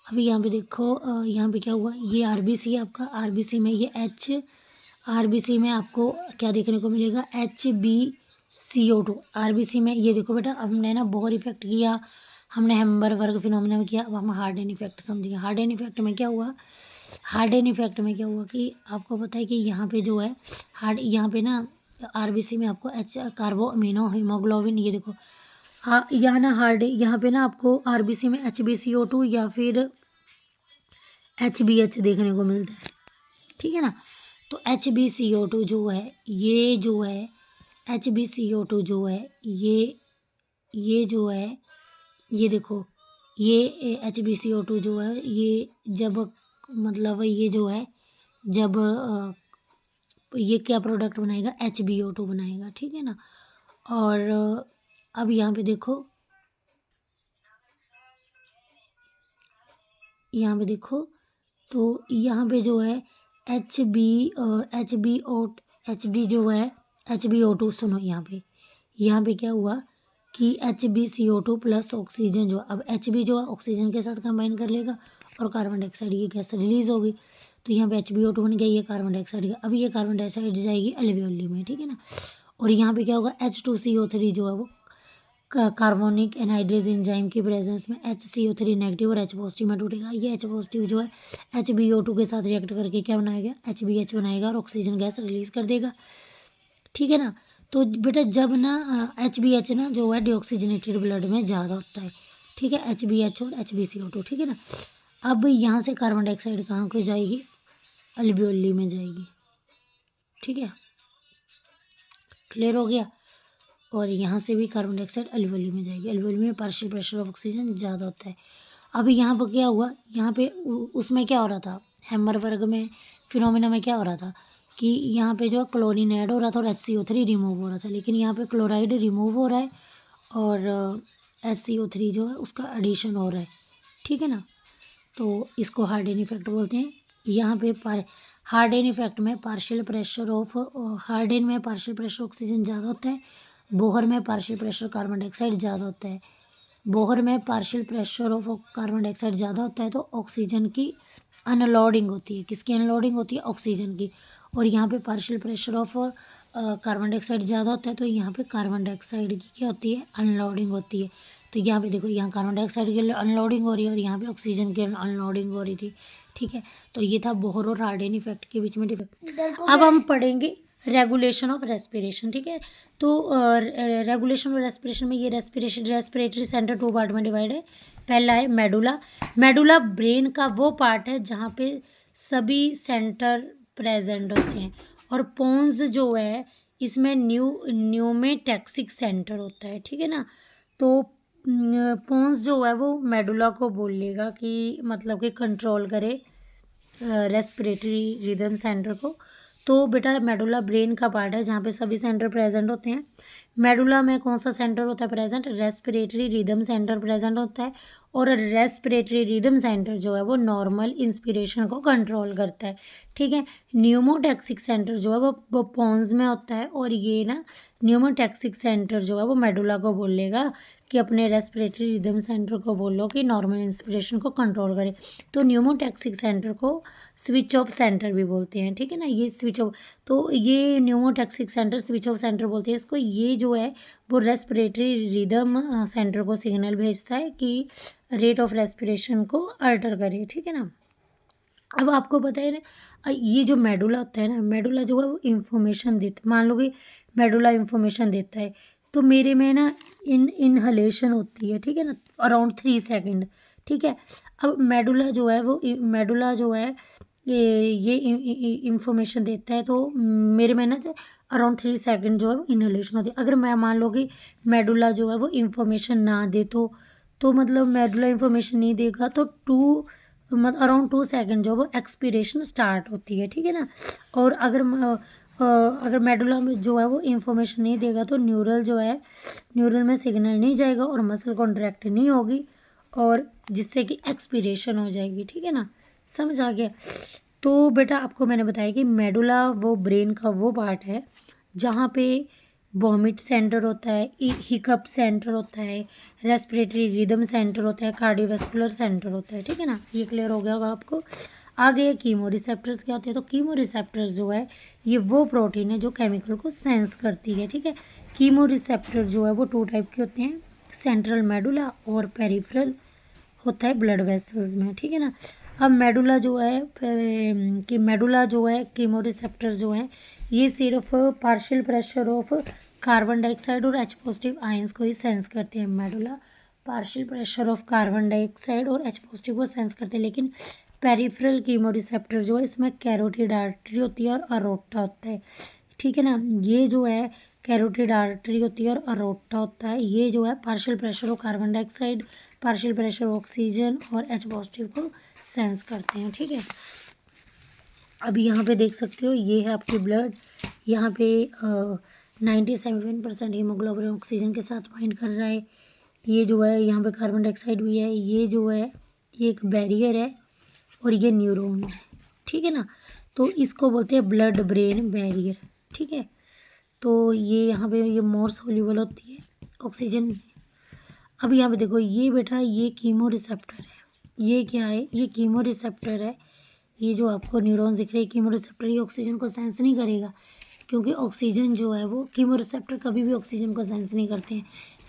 अभी यहाँ पे देखो, यहाँ पे क्या हुआ, ये आरबीसी है आपका, आरबीसी में ये आरबीसी में आपको क्या देखने को मिलेगा, HbCO2। आरबीसी में ये देखो बेटा, हमने ना बोहर इफेक्ट किया, हमने हेम्बरबर्ग फिनोमेना में किया, अब हम हार्डन इफेक्ट समझेंगे। हार्डन इफेक्ट में क्या हुआ, हार्डन इफेक्ट में क्या हुआ कि आपको पता है कि यहाँ पे जो है यहाँ पे ना आरबीसी में आपको कार्बो अमीनो हीमोग्लोबिन, ये देखो हाँ, यहाँ ना यहाँ पे ना आपको आरबीसी में HbCO2 या फिर HbH देखने को मिलता है। ठीक है ना, तो HbCO2 जो है, ये जो है HbCO2 जो है, ये जो है, ये देखो, ये HbCO2 जो है, ये जब मतलब ये जो है, जब ये क्या प्रोडक्ट बनाएगा, HbO2 बनाएगा। ठीक है ना, और अब यहाँ पे देखो, यहाँ पे देखो, तो यहाँ पे जो है HB जो है HbO2, सुनो यहाँ पे क्या हुआ कि HbCO2 प्लस ऑक्सीजन जो, अब Hb जो है ऑक्सीजन के साथ कंबाइन कर लेगा और कार्बन डाइऑक्साइड की गैस रिलीज होगी, तो यहाँ पे HbO2 बन गया, ये कार्बन डाइऑक्साइड का, अब ये कार्बन डाइऑक्साइड जाएगी अल्वियोली में। ठीक है ना, और यहाँ पे क्या होगा, H2CO3 जो है वो कार्बोनिक एनहाइड्रेज एंजाइम की प्रेजेंस में HCO3 नेगेटिव और H पॉजिटिव में टूटेगा। ये H पॉजिटिव जो है HbO2 के साथ रिएक्ट करके क्या बनाएगा, HbH बनाएगा और ऑक्सीजन गैस रिलीज कर देगा। ठीक है ना, तो बेटा जब ना HbH ना जो है डीऑक्सीजनेटेड ब्लड में ज़्यादा होता है। ठीक है, HbH और HbCO2। ठीक है ना, अब यहाँ से कार्बन डाइऑक्साइड कहाँ को जाएगी, अल्वियोली में जाएगी। ठीक है, क्लियर हो गया, और यहाँ से भी कार्बन डाइऑक्साइड अल्वियोली में जाएगी। अल्वियोली में पार्शियल प्रेशर ऑफ ऑक्सीजन ज़्यादा होता है। अभी यहाँ पर क्या हुआ, यहाँ पे उसमें क्या हो रहा था, हेम्बरबर्ग में फिनोमेना में क्या हो रहा था कि यहाँ पे जो क्लोरीन ऐड हो रहा था और HCO3 रिमूव हो रहा था, लेकिन यहाँ पे क्लोराइड रिमूव हो रहा है और HCO3 जो है उसका एडिशन हो रहा है। ठीक है ना, तो इसको हार्डन इफेक्ट बोलते हैं। यहाँ पे हार्डन इफेक्ट में पार्शियल प्रेशर ऑफ हार्डन में पार्शियल प्रेशर ऑक्सीजन ज़्यादा होता है, बोहर में पार्शियल प्रेशर कार्बन डाइऑक्साइड ज़्यादा होता है। बोहर में partial pressure of carbon dioxide ज़्यादा होता है तो ऑक्सीजन की अनलोडिंग होती है, किसकी अनलोडिंग होती है, ऑक्सीजन की, और यहाँ पे partial pressure of carbon dioxide ज़्यादा होता है तो यहाँ पे कार्बन डाइऑक्साइड की क्या होती है, अनलोडिंग होती है। तो यहाँ पे देखो, यहाँ कार्बन डाइऑक्साइड की अनलोडिंग हो रही है और यहाँ पे ऑक्सीजन की अनलोडिंग हो रही थी। ठीक है, तो ये था बोहर और हार्डन इफेक्ट के बीच में डिफरेंस। अब हम पढ़ेंगे रेगुलेशन ऑफ रेस्पिरेशन। ठीक है, तो रेगुलेशन ऑफ रेस्पिरेशन में ये रेस्पिरेटरी सेंटर 2 पार्ट में डिवाइड है। पहला है मेडुला। मेडुला ब्रेन का वो पार्ट है जहाँ पे सभी सेंटर प्रेजेंट होते हैं, और पोन्स जो है इसमें न्यूमेटैक्सिक सेंटर होता है। ठीक है ना, तो पोन्स जो है वो मेडुला को बोलेगा कि मतलब कि कंट्रोल करे रेस्पिरेटरी रिदम सेंटर को। तो बेटा मेडुला ब्रेन का पार्ट है जहाँ पे सभी सेंटर प्रेजेंट होते हैं। मेडुला में कौन सा सेंटर होता है present, respiratory rhythm centre present होता है, और रेस्पिरेटरी रिदम सेंटर जो है वो इंस्पिरेशन को कंट्रोल करता है। ठीक है, न्यूमोटैक्सिक सेंटर जो है वो पोन्स में होता है, और ये ना न्यूमोटैक्सिक सेंटर जो है वो मेडुला को बोलेगा कि अपने रेस्पिरेटरी रिदम सेंटर को बोलो कि नॉर्मल इंस्पिरेशन को कंट्रोल करे। तो न्यूमोटैक्सिक सेंटर को स्विच ऑफ सेंटर भी बोलते हैं। ठीक है ना, ये स्विच ऑफ, तो ये pneumotaxic centre switch off centre बोलते हैं इसको। ये जो है वो रेस्पिरेटरी रिदम सेंटर को सिग्नल भेजता है कि रेट ऑफ रेस्पिरेशन को अल्टर करे। ठीक है ना, अब आपको पता है ना, ये जो मेडुला होता है ना, मेडुला जो है वो इंफॉर्मेशन देता, मान लो कि मेडुला इंफॉर्मेशन देता है, तो मेरे में ना इनहलेशन होती है। ठीक है ना, अराउंड 3 सेकेंड। ठीक है, अब मेडुला जो है ये इंफॉर्मेशन देता है, तो मेरे में ना अराउंड 3 सेकेंड जो है वो इनहलेशन होती है। अगर मैं मान लो कि मेडुला जो है वो इंफॉर्मेशन ना दे तो मतलब मेडुला इंफॉर्मेशन नहीं देगा तो मतलब अराउंड 2 सेकंड जो वो एक्सपीरेशन स्टार्ट होती है, ठीक है ना। और अगर मेडुला में जो है वो इंफॉर्मेशन नहीं देगा तो न्यूरल में सिग्नल नहीं जाएगा और मसल कॉन्ट्रैक्ट नहीं होगी, और जिससे कि एक्सपीरेशन हो जाएगी, ठीक है ना। समझ आ गया। तो बेटा आपको मैंने बताया कि मेडुला वो ब्रेन का वो पार्ट है जहाँ पे वॉमिट सेंटर होता है, हिकअप सेंटर होता है, रेस्पिरेटरी रिदम सेंटर होता है, कार्डियोवैस्कुलर सेंटर होता है, ठीक है ना। ये क्लियर हो गया होगा आपको। आगे कीमो रिसेप्टर्स क्या होते हैं, तो कीमो रिसेप्टर्स जो है ये वो प्रोटीन है जो केमिकल को सेंस करती है, ठीक है। कीमो रिसेप्टर जो है वो 2 टाइप के होते हैं, सेंट्रल मेडुला और पेरिफेरल होता है ब्लड वेसल्स में, ठीक है ना। अब मेडुला जो है कि मेडुला जो है कीमो रिसेप्टर जो है ये सिर्फ partial pressure of carbon dioxide और H पॉजिटिव आयंस को ही सेंस करते हैं। Medulla partial pressure of carbon dioxide और H पॉजिटिव को सेंस करते हैं, लेकिन पेरिफेरल कीमो रिसेप्टर जो है इसमें कैरोटिड आर्टरी होती है और अरोटा होता है, ठीक है ना। ये जो है कैरोटिड आर्टरी होती है और अरोटा होता है, ये जो है partial pressure of carbon dioxide, partial pressure oxygen और H पॉजिटिव को सेंस करते हैं, ठीक है। अभी यहाँ पे देख सकते हो ये है आपकी ब्लड, यहाँ पे 97% हीमोग्लोबिन ऑक्सीजन के साथ बाइंड कर रहा है। ये जो है यहाँ पे कार्बन डाइऑक्साइड भी है, ये जो है ये एक बैरियर है और ये न्यूरॉन्स है, ठीक है ना। तो इसको बोलते हैं ब्लड ब्रेन बैरियर, ठीक है। तो ये यहाँ पे ये मोर सोल्यूबल होती है ऑक्सीजन में। अब यहाँ पे देखो ये बेटा ये कीमो रिसेप्टर है, ये क्या है, ये कीमो रिसेप्टर है। ये जो आपको न्यूरॉन्स दिख रहे हैं कीमो रिसेप्टर, ये ऑक्सीजन को सेंस नहीं करेगा, क्योंकि ऑक्सीजन जो है वो कीमो रिसेप्टर कभी भी ऑक्सीजन को सेंस नहीं करते हैं।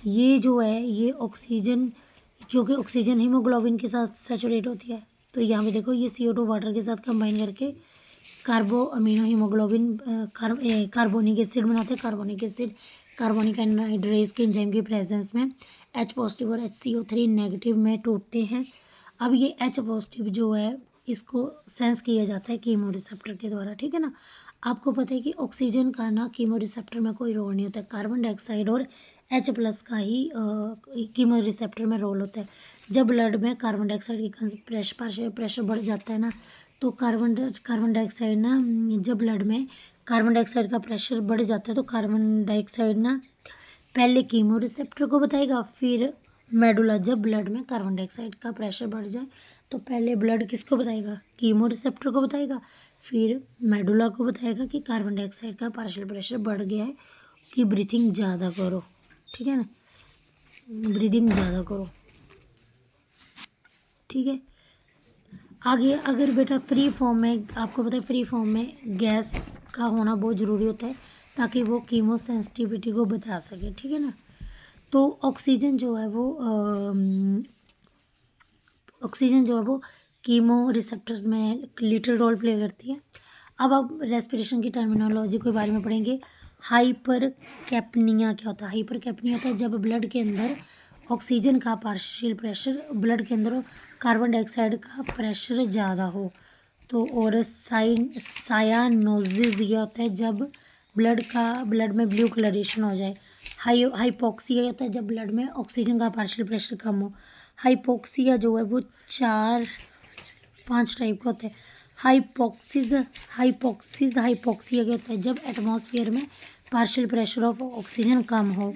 ये जो है ये ऑक्सीजन, क्योंकि ऑक्सीजन हीमोग्लोबिन के साथ सैचुरेट होती है, तो यहाँ पे देखो ये CO2 वाटर के साथ कंबाइन करके कार्बो अमीनो हीमोग्लोबिन कार्बोनिक एसिड बनाते हैं। कार्बोनिक एनहाइड्रेज के एंजाइम की प्रेजेंस में H पॉजिटिव और HCO3 नेगेटिव में टूटते हैं। अब ये H पॉजिटिव जो है इसको सेंस किया जाता है कीमो रिसेप्टर के द्वारा, ठीक है ना। आपको पता है कि ऑक्सीजन का ना कीमो रिसेप्टर में कोई रोल नहीं होता है, कार्बन डाइऑक्साइड और H+ का ही कीमो रिसेप्टर में रोल होता है। जब ब्लड में कार्बन डाइऑक्साइड की प्रेशर बढ़ जाता है ना, तो कार्बन डाइऑक्साइड ना जब ब्लड में कार्बन डाइऑक्साइड का प्रेशर बढ़ जाता है तो कार्बन डाइऑक्साइड ना पहले कीमो रिसेप्टर को बताएगा, फिर मेडुला जब ब्लड में कार्बन डाइऑक्साइड का प्रेशर बढ़ जाए तो पहले ब्लड किसको बताएगा, कीमो रिसेप्टर को बताएगा, फिर मेडुला को बताएगा कि कार्बन डाइऑक्साइड का पार्शियल प्रेशर बढ़ गया है, कि ब्रीथिंग ज़्यादा करो, ठीक है ना, ब्रीदिंग ज़्यादा करो, ठीक है। आगे अगर बेटा फ्री फॉर्म में, आपको पता है फ्री फॉर्म में गैस का होना बहुत ज़रूरी होता है ताकि वो कीमो सेंसिटिविटी को बता सके, ठीक है ना। तो ऑक्सीजन जो है वो कीमो रिसेप्टर्स में लिटिल रोल प्ले करती है। अब आप रेस्पिरेशन की टर्मिनोलॉजी के बारे में पढ़ेंगे। हाइपर कैपनिया क्या होता है, हाइपर कैपनिया होता है जब ब्लड के अंदर ऑक्सीजन का पार्शियल प्रेशर, ब्लड के अंदर कार्बन डाइऑक्साइड का प्रेशर ज़्यादा हो। तो और सायानोसिस ये होता है जब ब्लड में ब्लू कलरेशन हो जाए। हाइपोक्सिया होता है जब ब्लड में ऑक्सीजन का पार्शियल प्रेशर कम हो। हाइपोक्सिया जो है वो 4-5 टाइप का होता है। हाइपोक्सिया क्या होता है जब एटमॉस्फेयर में पार्शियल प्रेशर ऑफ ऑक्सीजन कम हो।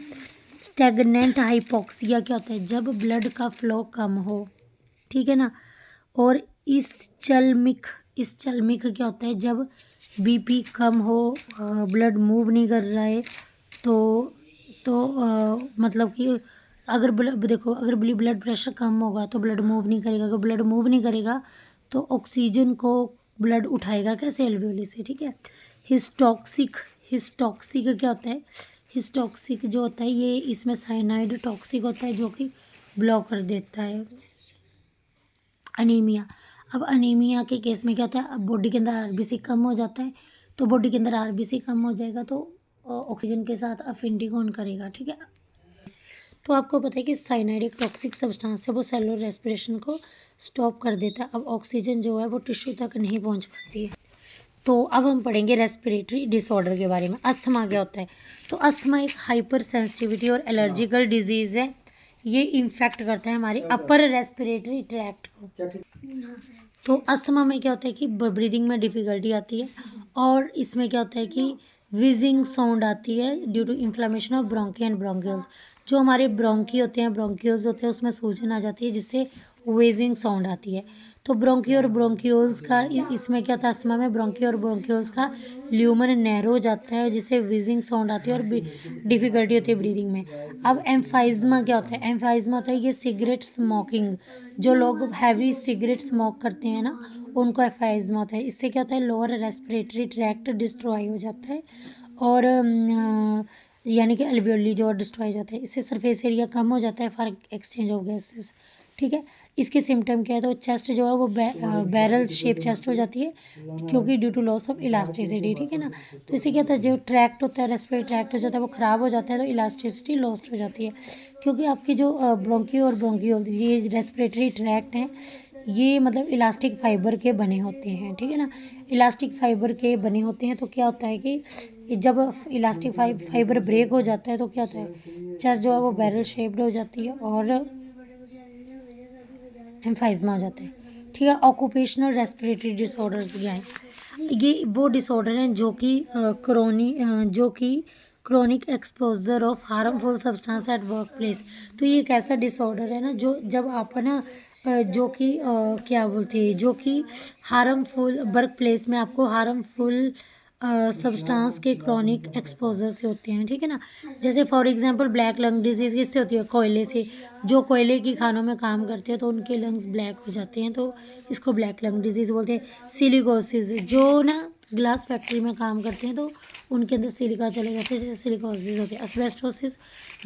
स्टेगनेंट हाइपोक्सिया क्या होता है जब ब्लड का फ्लो कम हो, ठीक है ना। और इसचलमिक क्या होता है जब BP कम हो, ब्लड मूव नहीं कर रहा है, तो मतलब कि अगर ब्लड प्रेशर कम होगा तो ब्लड मूव नहीं करेगा, अगर ब्लड मूव नहीं करेगा तो ऑक्सीजन को ब्लड उठाएगा कैसे, एल्वियोली से, ठीक है। हिस्टॉक्सिक क्या होता है, हिस्टॉक्सिक जो होता है ये इसमें साइनाइड टॉक्सिक होता है जो कि ब्लॉक कर देता है। अनीमिया, अब अनीमिया के केस में क्या होता है, अब बॉडी के अंदर RBC कम हो जाता है, तो बॉडी के अंदर RBC कम हो जाएगा तो ऑक्सीजन के साथ अफिनिटी कौन करेगा, ठीक है। तो आपको पता है कि साइनाइड एक टॉक्सिक सब्सटेंस है, वो सेलुलर रेस्पिरेशन को स्टॉप कर देता है। अब ऑक्सीजन जो है वो टिश्यू तक नहीं पहुंच पाती है। तो अब हम पढ़ेंगे रेस्पिरेटरी डिसऑर्डर के बारे में। अस्थमा क्या होता है, तो अस्थमा एक हाइपर सेंसिटिविटी और एलर्जिकल डिजीज़ है। ये इन्फेक्ट करता है हमारे अपर रेस्पिरेटरी ट्रैक्ट को। तो अस्थमा में क्या होता है कि ब्रीदिंग में डिफ़िकल्टी आती है और इसमें क्या होता है कि व्हीजिंग साउंड आती है due to inflammation of bronchi and bronchioles. जो हमारे ब्रोंकी होते हैं, ब्रोंकियल्स होते हैं, उसमें सूजन आ जाती है जिससे व्हीजिंग साउंड आती है। तो ब्रोंकी और ब्रोंकियोल्स का इसमें क्या था, अस्थमा में ब्रोंकी और ब्रोंकियोल्स का ल्यूमन नैरो हो जाता है जिससे व्हीजिंग साउंड आती है और डिफ़िकल्टी होती है ब्रीदिंग में। अब एम्फाइज़मा क्या होता है? एम्फाइज़मा होता है ये सिगरेट स्मोकिंग, जो लोग हैवी सिगरेट स्मोक करते हैं ना, उनको एम्फाइज़मा होता है। इससे क्या होता है, लोअर रेस्पिरेटरी ट्रैक्ट डिस्ट्रॉय हो जाता है और यानी कि अल्वियोली जो डिस्ट्रॉय हो जाता है। इससे सरफेस एरिया कम हो जाता है फॉर एक्सचेंज ऑफ गैसेस। ठीक है, इसके सिम्टम क्या है, तो चेस्ट जो है वो बैरल शेप चेस्ट हो जाती है क्योंकि due to loss of elasticity. ठीक है ना, तो इससे क्या होता है, जो ट्रैक्ट होता है, रेस्पिरेटरी ट्रैक्ट हो जाता है, वो ख़राब हो जाता है, तो इलास्टिसिटी लॉस्ट हो जाती है क्योंकि आपकी जो ब्रोंकी और ब्रोंकियोल्स, ये रेस्पिरेटरी ट्रैक्ट हैं, ये मतलब इलास्टिक फाइबर के बने होते हैं। ठीक है ना, इलास्टिक फाइबर के बने होते हैं, तो क्या होता है कि जब इलास्टिक फाइबर ब्रेक हो जाता है तो क्या होता है, चेस्ट जो है वो बैरल शेप्ड हो जाती है और एम्फाइज़मा हो जाता है। ठीक है, ऑक्यूपेशनल रेस्पिरेटरी डिसऑर्डर्स क्या है, ये वो डिसऑर्डर हैं जो कि chronic exposure of harmful substance at work place. तो ये एक ऐसा डिसऑर्डर है ना, जो जब आप ना जो कि क्या बोलते हैं, जो कि हार्मफुल वर्क प्लेस में आपको हार्मफुल सब्सटेंस के क्रॉनिक एक्सपोजर से होते हैं। ठीक है ना, जैसे for example black lung disease किससे होती है, कोयले से। जो कोयले की खानों में काम करते हैं तो उनके लंग्स ब्लैक हो जाते हैं, तो इसको ब्लैक लंग डिजीज़ बोलते हैं। सिलिकोसिस, जो ना ग्लास फैक्ट्री में काम करते हैं तो उनके अंदर सिलिका चले जाते हैं, जैसे सिलिकोसिस होती है। asbestosis,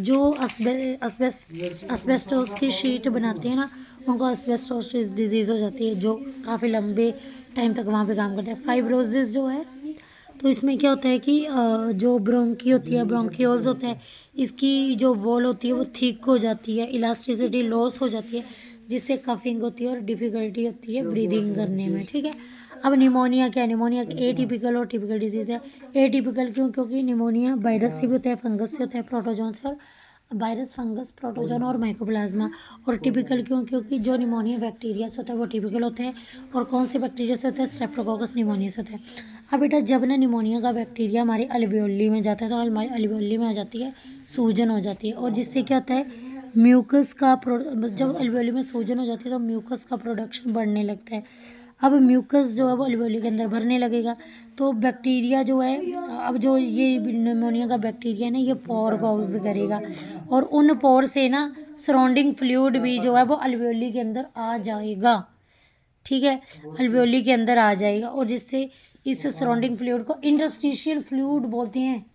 जो asbestos की शीट बनाते हैं ना, उनको asbestosis डिजीज़ हो जाती है, जो काफ़ी लंबे टाइम तक वहाँ पे काम करते हैं। फाइब्रोसिस जो है, तो इसमें क्या होता है कि जो ब्रोंकी होती है, ब्रोंकियोल्स होता है, इसकी जो वॉल होती है वो थिक हो जाती है, इलास्टिसिटी लॉस हो जाती है जिससे कफिंग होती है और डिफ़िकल्टी होती है ब्रीदिंग करने में। ठीक है, अब निमोनिया क्या है, निमोनिया एटिपिकल और टिपिकल डिजीज़ है। एटिपिकल क्यों, क्योंकि निमोनिया वायरस से भी होता है, फंगस से होता है, प्रोटोजोन से, और वायरस, फंगस, प्रोटोजोन और माइकोप्लाज्मा। और टिपिकल क्यों, क्योंकि जो निमोनिया बैक्टीरिया से होता है वो टिपिकल होता है, और कौन से बैक्टीरिया से होता है, स्ट्रेप्टोकोकस निमोनिया से होता है। अब बेटा जब ना निमोनिया का बैक्टीरिया हमारे अल्वेओली में जाता है तो हमारे अल्वेओली में आ जाती है सूजन हो जाती है, और जिससे क्या होता है, म्यूकस का जब अल्वेओली में सूजन हो जाती है तो म्यूकस का प्रोडक्शन बढ़ने लगता है। अब म्यूकस जो है वो अल्वेओली के अंदर भरने लगेगा, तो बैक्टीरिया जो है, अब जो ये निमोनिया का बैक्टीरिया है ना, ये पोर कॉज करेगा, और उन पोर से ना सराउंडिंग फ्लूइड भी जो है वो अल्वेओली के अंदर आ जाएगा। ठीक है, अल्वेओली के अंदर आ जाएगा, और जिससे इस सराउंडिंग फ्लूइड को इंटरस्टिशियल फ्लूइड बोलते हैं।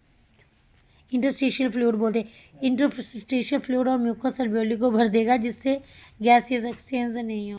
इंटरस्टिशियल फ्लूइड बोलते हैं। इंटरस्टिशियल फ्लूइड और म्यूकस अल्वेओली को भर देगा जिससे गैसियस एक्सचेंज नहीं हो।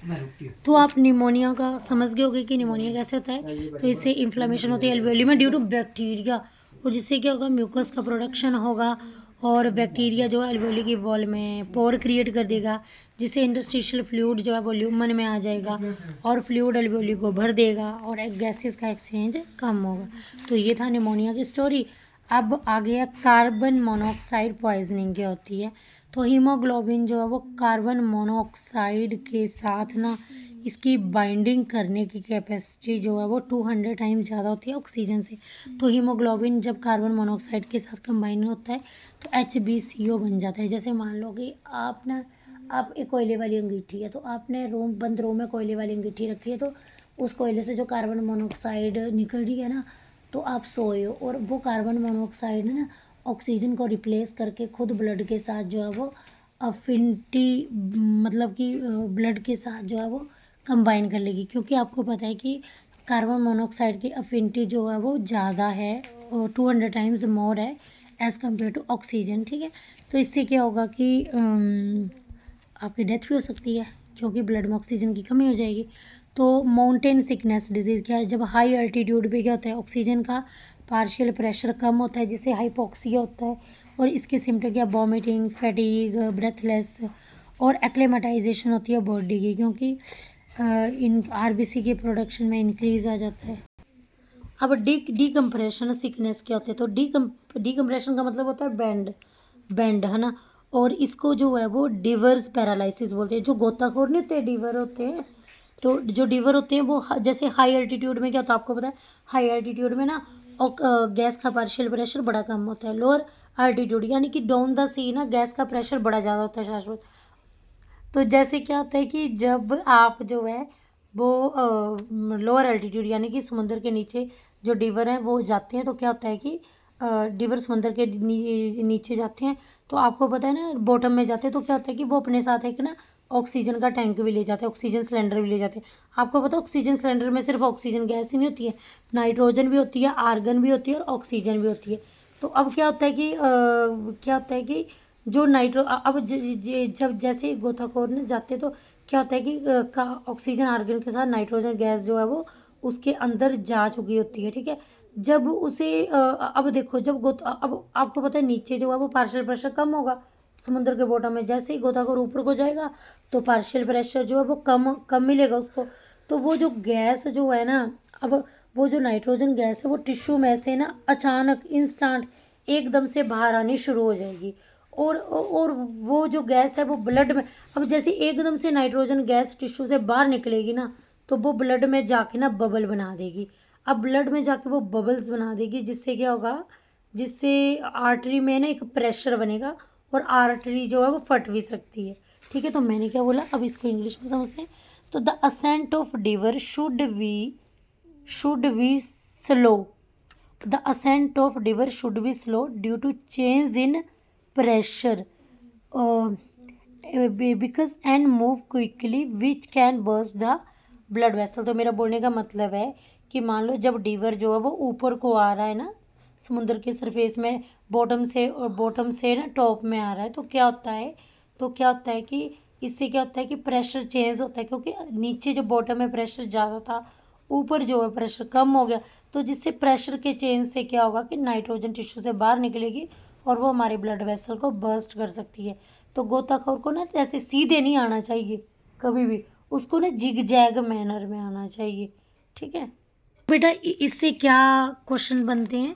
तो आप निमोनिया का समझ गए होगे कि निमोनिया कैसे होता है। तो इससे इन्फ्लेमेशन होती है अल्वेओली में ड्यू टू बैक्टीरिया, और जिससे क्या होगा, म्यूकस का प्रोडक्शन होगा, और बैक्टीरिया जो है अल्वेओली की वॉल में पोर क्रिएट कर देगा, जिससे इंटरस्टिशियल फ्लूइड जो है वो ल्यूमन में आ जाएगा, और फ्लूइड अल्वेओली को भर देगा, और एक गैसेस का एक्सचेंज कम होगा। तो ये था निमोनिया की स्टोरी। अब आ गया कार्बन मोनोऑक्साइड पॉइजनिंग क्या होती है। तो हीमोग्लोबिन जो है वो कार्बन मोनोऑक्साइड के साथ ना, इसकी बाइंडिंग करने की कैपेसिटी जो है वो 200 टाइम्स ज़्यादा होती है ऑक्सीजन से। तो हीमोग्लोबिन जब कार्बन मोनोऑक्साइड के साथ कंबाइन होता है तो HbCO बन जाता है। जैसे मान लो कि आप एक कोयले वाली अंगीठी है, तो आपने बंद रूम में कोयले वाली अंगीठी रखी है, तो उस कोयले से जो कार्बन मोनोऑक्साइड निकल रही है ना, तो आप सोए हो, और वो कार्बन मोनोऑक्साइड ना ऑक्सीजन को रिप्लेस करके खुद ब्लड के साथ जो है वो अफिनिटी, मतलब कि ब्लड के साथ जो है वो कंबाइन कर लेगी, क्योंकि आपको पता है कि कार्बन मोनोऑक्साइड की अफिनिटी जो है वो ज़्यादा है, 200 टाइम्स मोर है एज़ कम्पेयर टू ऑक्सीजन। ठीक है, तो इससे क्या होगा कि आपकी डेथ भी हो सकती है क्योंकि ब्लड में ऑक्सीजन की कमी हो जाएगी। तो माउंटेन सिकनेस डिजीज़ क्या है, जब हाई अल्टीट्यूड पे क्या होता है, ऑक्सीजन का पार्शियल प्रेशर कम होता है जिससे हाइपोक्सिया होता है, और इसके सिम्टम क्या, वॉमिटिंग, फैटीग, ब्रेथलेस, और एक्लेमेटाइजेशन होती है बॉडी की, क्योंकि इन RBC के प्रोडक्शन में इंक्रीज आ जाता है। अब डीकम्प्रेशन सिकनेस क्या होते हैं, तो डीकम्प्रेशन का मतलब होता है बैंड है ना, और इसको जो है वो डिवर्स पैरालिसिस बोलते हैं। जो गोताखोर नहीं होते, डिवर होते हैं, तो जो डिवर होते हैं वो जैसे हाई एल्टीट्यूड में क्या होता है आपको पता है, हाई एल्टीट्यूड में ना गैस का पार्शियल प्रेशर बड़ा कम होता है। लोअर एल्टीट्यूड यानी कि डाउन द सी ना गैस का प्रेशर बड़ा ज़्यादा होता है शाश्वत। तो जैसे क्या होता है कि जब आप जो है वो लोअर एल्टीट्यूड यानी कि समुद्र के नीचे जो डिवर हैं वो जाते हैं, तो क्या होता है कि डिवर समुद्र के नीचे जाते हैं, तो आपको पता है ना बॉटम में जाते हैं, तो क्या होता है कि वो अपने साथ एक ना ऑक्सीजन का टैंक भी ले जाते हैं, ऑक्सीजन सिलेंडर भी ले जाते हैं। आपको पता है ऑक्सीजन सिलेंडर में सिर्फ ऑक्सीजन गैस ही नहीं होती है, नाइट्रोजन भी होती है, आर्गन भी होती है और ऑक्सीजन भी होती है। तो अब क्या होता है कि क्या होता है कि जो अब जब जैसे गोताखोर ने जाते हैं तो क्या होता है कि का ऑक्सीजन आर्गन के साथ नाइट्रोजन गैस जो है वो उसके अंदर जा चुकी होती है, ठीक है। जब उसे अब देखो जब अब आपको पता है नीचे जो है वो पार्शियल प्रेशर कम होगा समुद्र के बॉटम में, जैसे ही गोताखोर ऊपर को जाएगा तो पार्शियल प्रेशर जो है वो कम कम मिलेगा उसको। तो वो जो गैस जो है ना, अब वो जो नाइट्रोजन गैस है वो टिश्यू में से ना अचानक इंस्टेंट एकदम से बाहर आनी शुरू हो जाएगी। और वो जो गैस है वो ब्लड में, अब जैसे एकदम से नाइट्रोजन गैस टिश्यू से बाहर निकलेगी ना, तो वो ब्लड में जाके ना बबल बना देगी। अब ब्लड में जाके वो बबल्स बना देगी, जिससे क्या होगा, जिससे आर्टरी में ना एक प्रेशर बनेगा और आर्टरी जो है वो फट भी सकती है, ठीक है। तो मैंने क्या बोला, अब इसको इंग्लिश में समझते हैं। तो the ascent of diver should be slow. The ascent of river should be slow due to change in pressure, uh, because and move quickly which can burst the blood vessel। तो मेरा बोलने का मतलब है कि मान लो जब डिवर जो है वो ऊपर को आ रहा है ना समुद्र के सरफेस में, बॉटम से ना टॉप में आ रहा है, तो क्या होता है, कि इससे क्या होता है कि प्रेशर चेंज होता है, क्योंकि नीचे जो बॉटम में प्रेशर ज़्यादा था, ऊपर जो है प्रेशर कम हो गया, तो जिससे प्रेशर के चेंज से क्या होगा कि नाइट्रोजन टिश्यू से बाहर निकलेगी और वो हमारे ब्लड वेसल को बर्स्ट कर सकती है। तो गोताखोर को ना ऐसे सीधे नहीं आना चाहिए कभी भी, उसको ना जिग जैग मैनर में आना चाहिए, ठीक है। बेटा इससे क्या क्वेश्चन बनते हैं,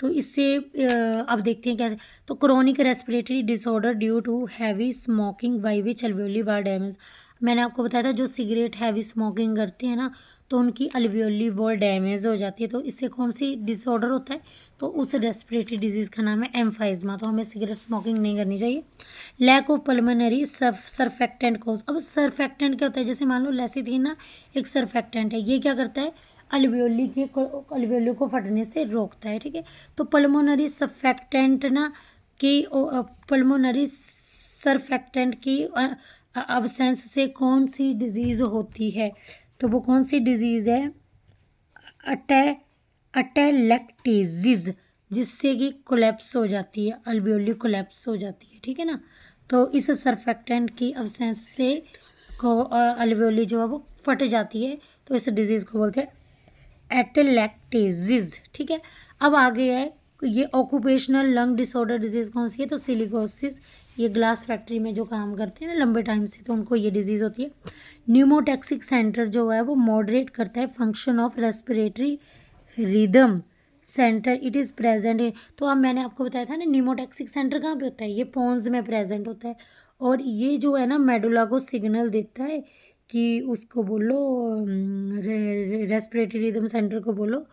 तो इससे अब देखते हैं कैसे। तो chronic respiratory disorder due to heavy smoking by which alveoli were damage. मैंने आपको बताया था जो सिगरेट हैवी स्मोकिंग करते हैं ना, तो उनकी अल्वेओली वॉल डैमेज हो जाती है। तो इससे कौन सी डिसऑर्डर होता है, तो उस रेस्पिरेटरी डिजीज़ का नाम है एम्फाइजमा। तो हमें सिगरेट स्मोकिंग नहीं करनी चाहिए। लैक ऑफ पल्मोनरी सरफेक्टेंट कोज। अब सरफेक्टेंट क्या होता है, जैसे मान लो लेसिथिन ना एक सरफेक्टेंट है, ये क्या करता है अल्वेओली को फटने से रोकता है, ठीक है। तो पल्मोनरी सरफेक्टेंट ना की पल्मोनरी सरफेक्टेंट की अब्सेंस से कौन सी डिजीज़ होती है, तो वो कौन सी डिजीज़ है, अटेलेक्टेजिस, जिससे कि कोलैप्स हो जाती है, अल्वेओली कोलैप्स हो जाती है, ठीक है ना। तो इस सरफेक्टेंट की अब्सेंस से अल्वेओली जो है वो फट जाती है, तो इस डिजीज़ को बोलते हैं एटेलेक्टेजिस, ठीक है। अब आगे है ये ऑक्यूपेशनल लंग डिसऑर्डर डिजीज़ कौन सी है, तो सिलिकोसिस। ये ग्लास फैक्ट्री में जो काम करते हैं ना लंबे टाइम से, तो उनको ये डिजीज़ होती है। न्यूमोटैक्सिक सेंटर जो है वो मॉडरेट करता है function of respiratory rhythm centre, it is present. तो अब मैंने आपको बताया था ना न्यूमोटैक्सिक सेंटर कहाँ पे होता है, ये पोन्स में प्रेजेंट होता है, और ये जो है ना मेडुला को सिग्नल देता है कि उसको बोलो रेस्पिरेटरी रिदम सेंटर को बोलो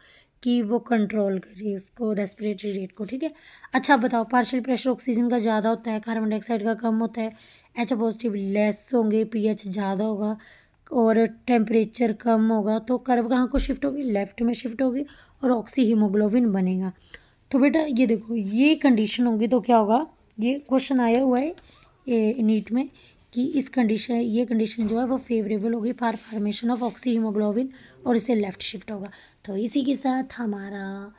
कि वो कंट्रोल करे इसको रेस्पिरेटरी रेट को, ठीक है। अच्छा बताओ, पार्शियल प्रेशर ऑक्सीजन का ज़्यादा होता है, कार्बन डाइऑक्साइड का कम होता है, एच पॉजिटिव लेस होंगे, पीएच ज़्यादा होगा और टेम्परेचर कम होगा, तो कर्व कहाँ को शिफ्ट होगी, लेफ्ट में शिफ्ट होगी और ऑक्सी हीमोग्लोबिन बनेगा। तो बेटा ये देखो ये कंडीशन होगी तो क्या होगा, ये क्वेश्चन आया हुआ है नीट में कि ये कंडीशन जो है वो फेवरेबल होगी for formation of oxy haemoglobin और इसे लेफ्ट शिफ्ट होगा। तो इसी के साथ हमारा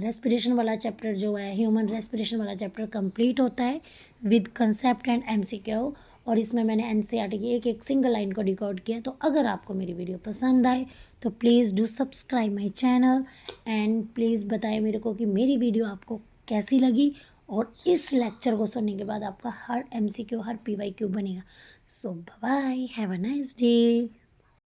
रेस्पिरेशन वाला चैप्टर जो है ह्यूमन रेस्पिरेशन वाला चैप्टर कंप्लीट होता है विद कंसेप्ट एंड एमसीक्यू, और इसमें मैंने एनसीईआरटी की एक एक सिंगल लाइन को डिकोड किया। तो अगर आपको मेरी वीडियो पसंद आए तो please do subscribe my channel and please बताएं मेरे को कि मेरी वीडियो आपको कैसी लगी, और इस लेक्चर को सुनने के बाद आपका हर एमसीक्यू हर पीवाईक्यू बनेगा। So bye, have a nice day.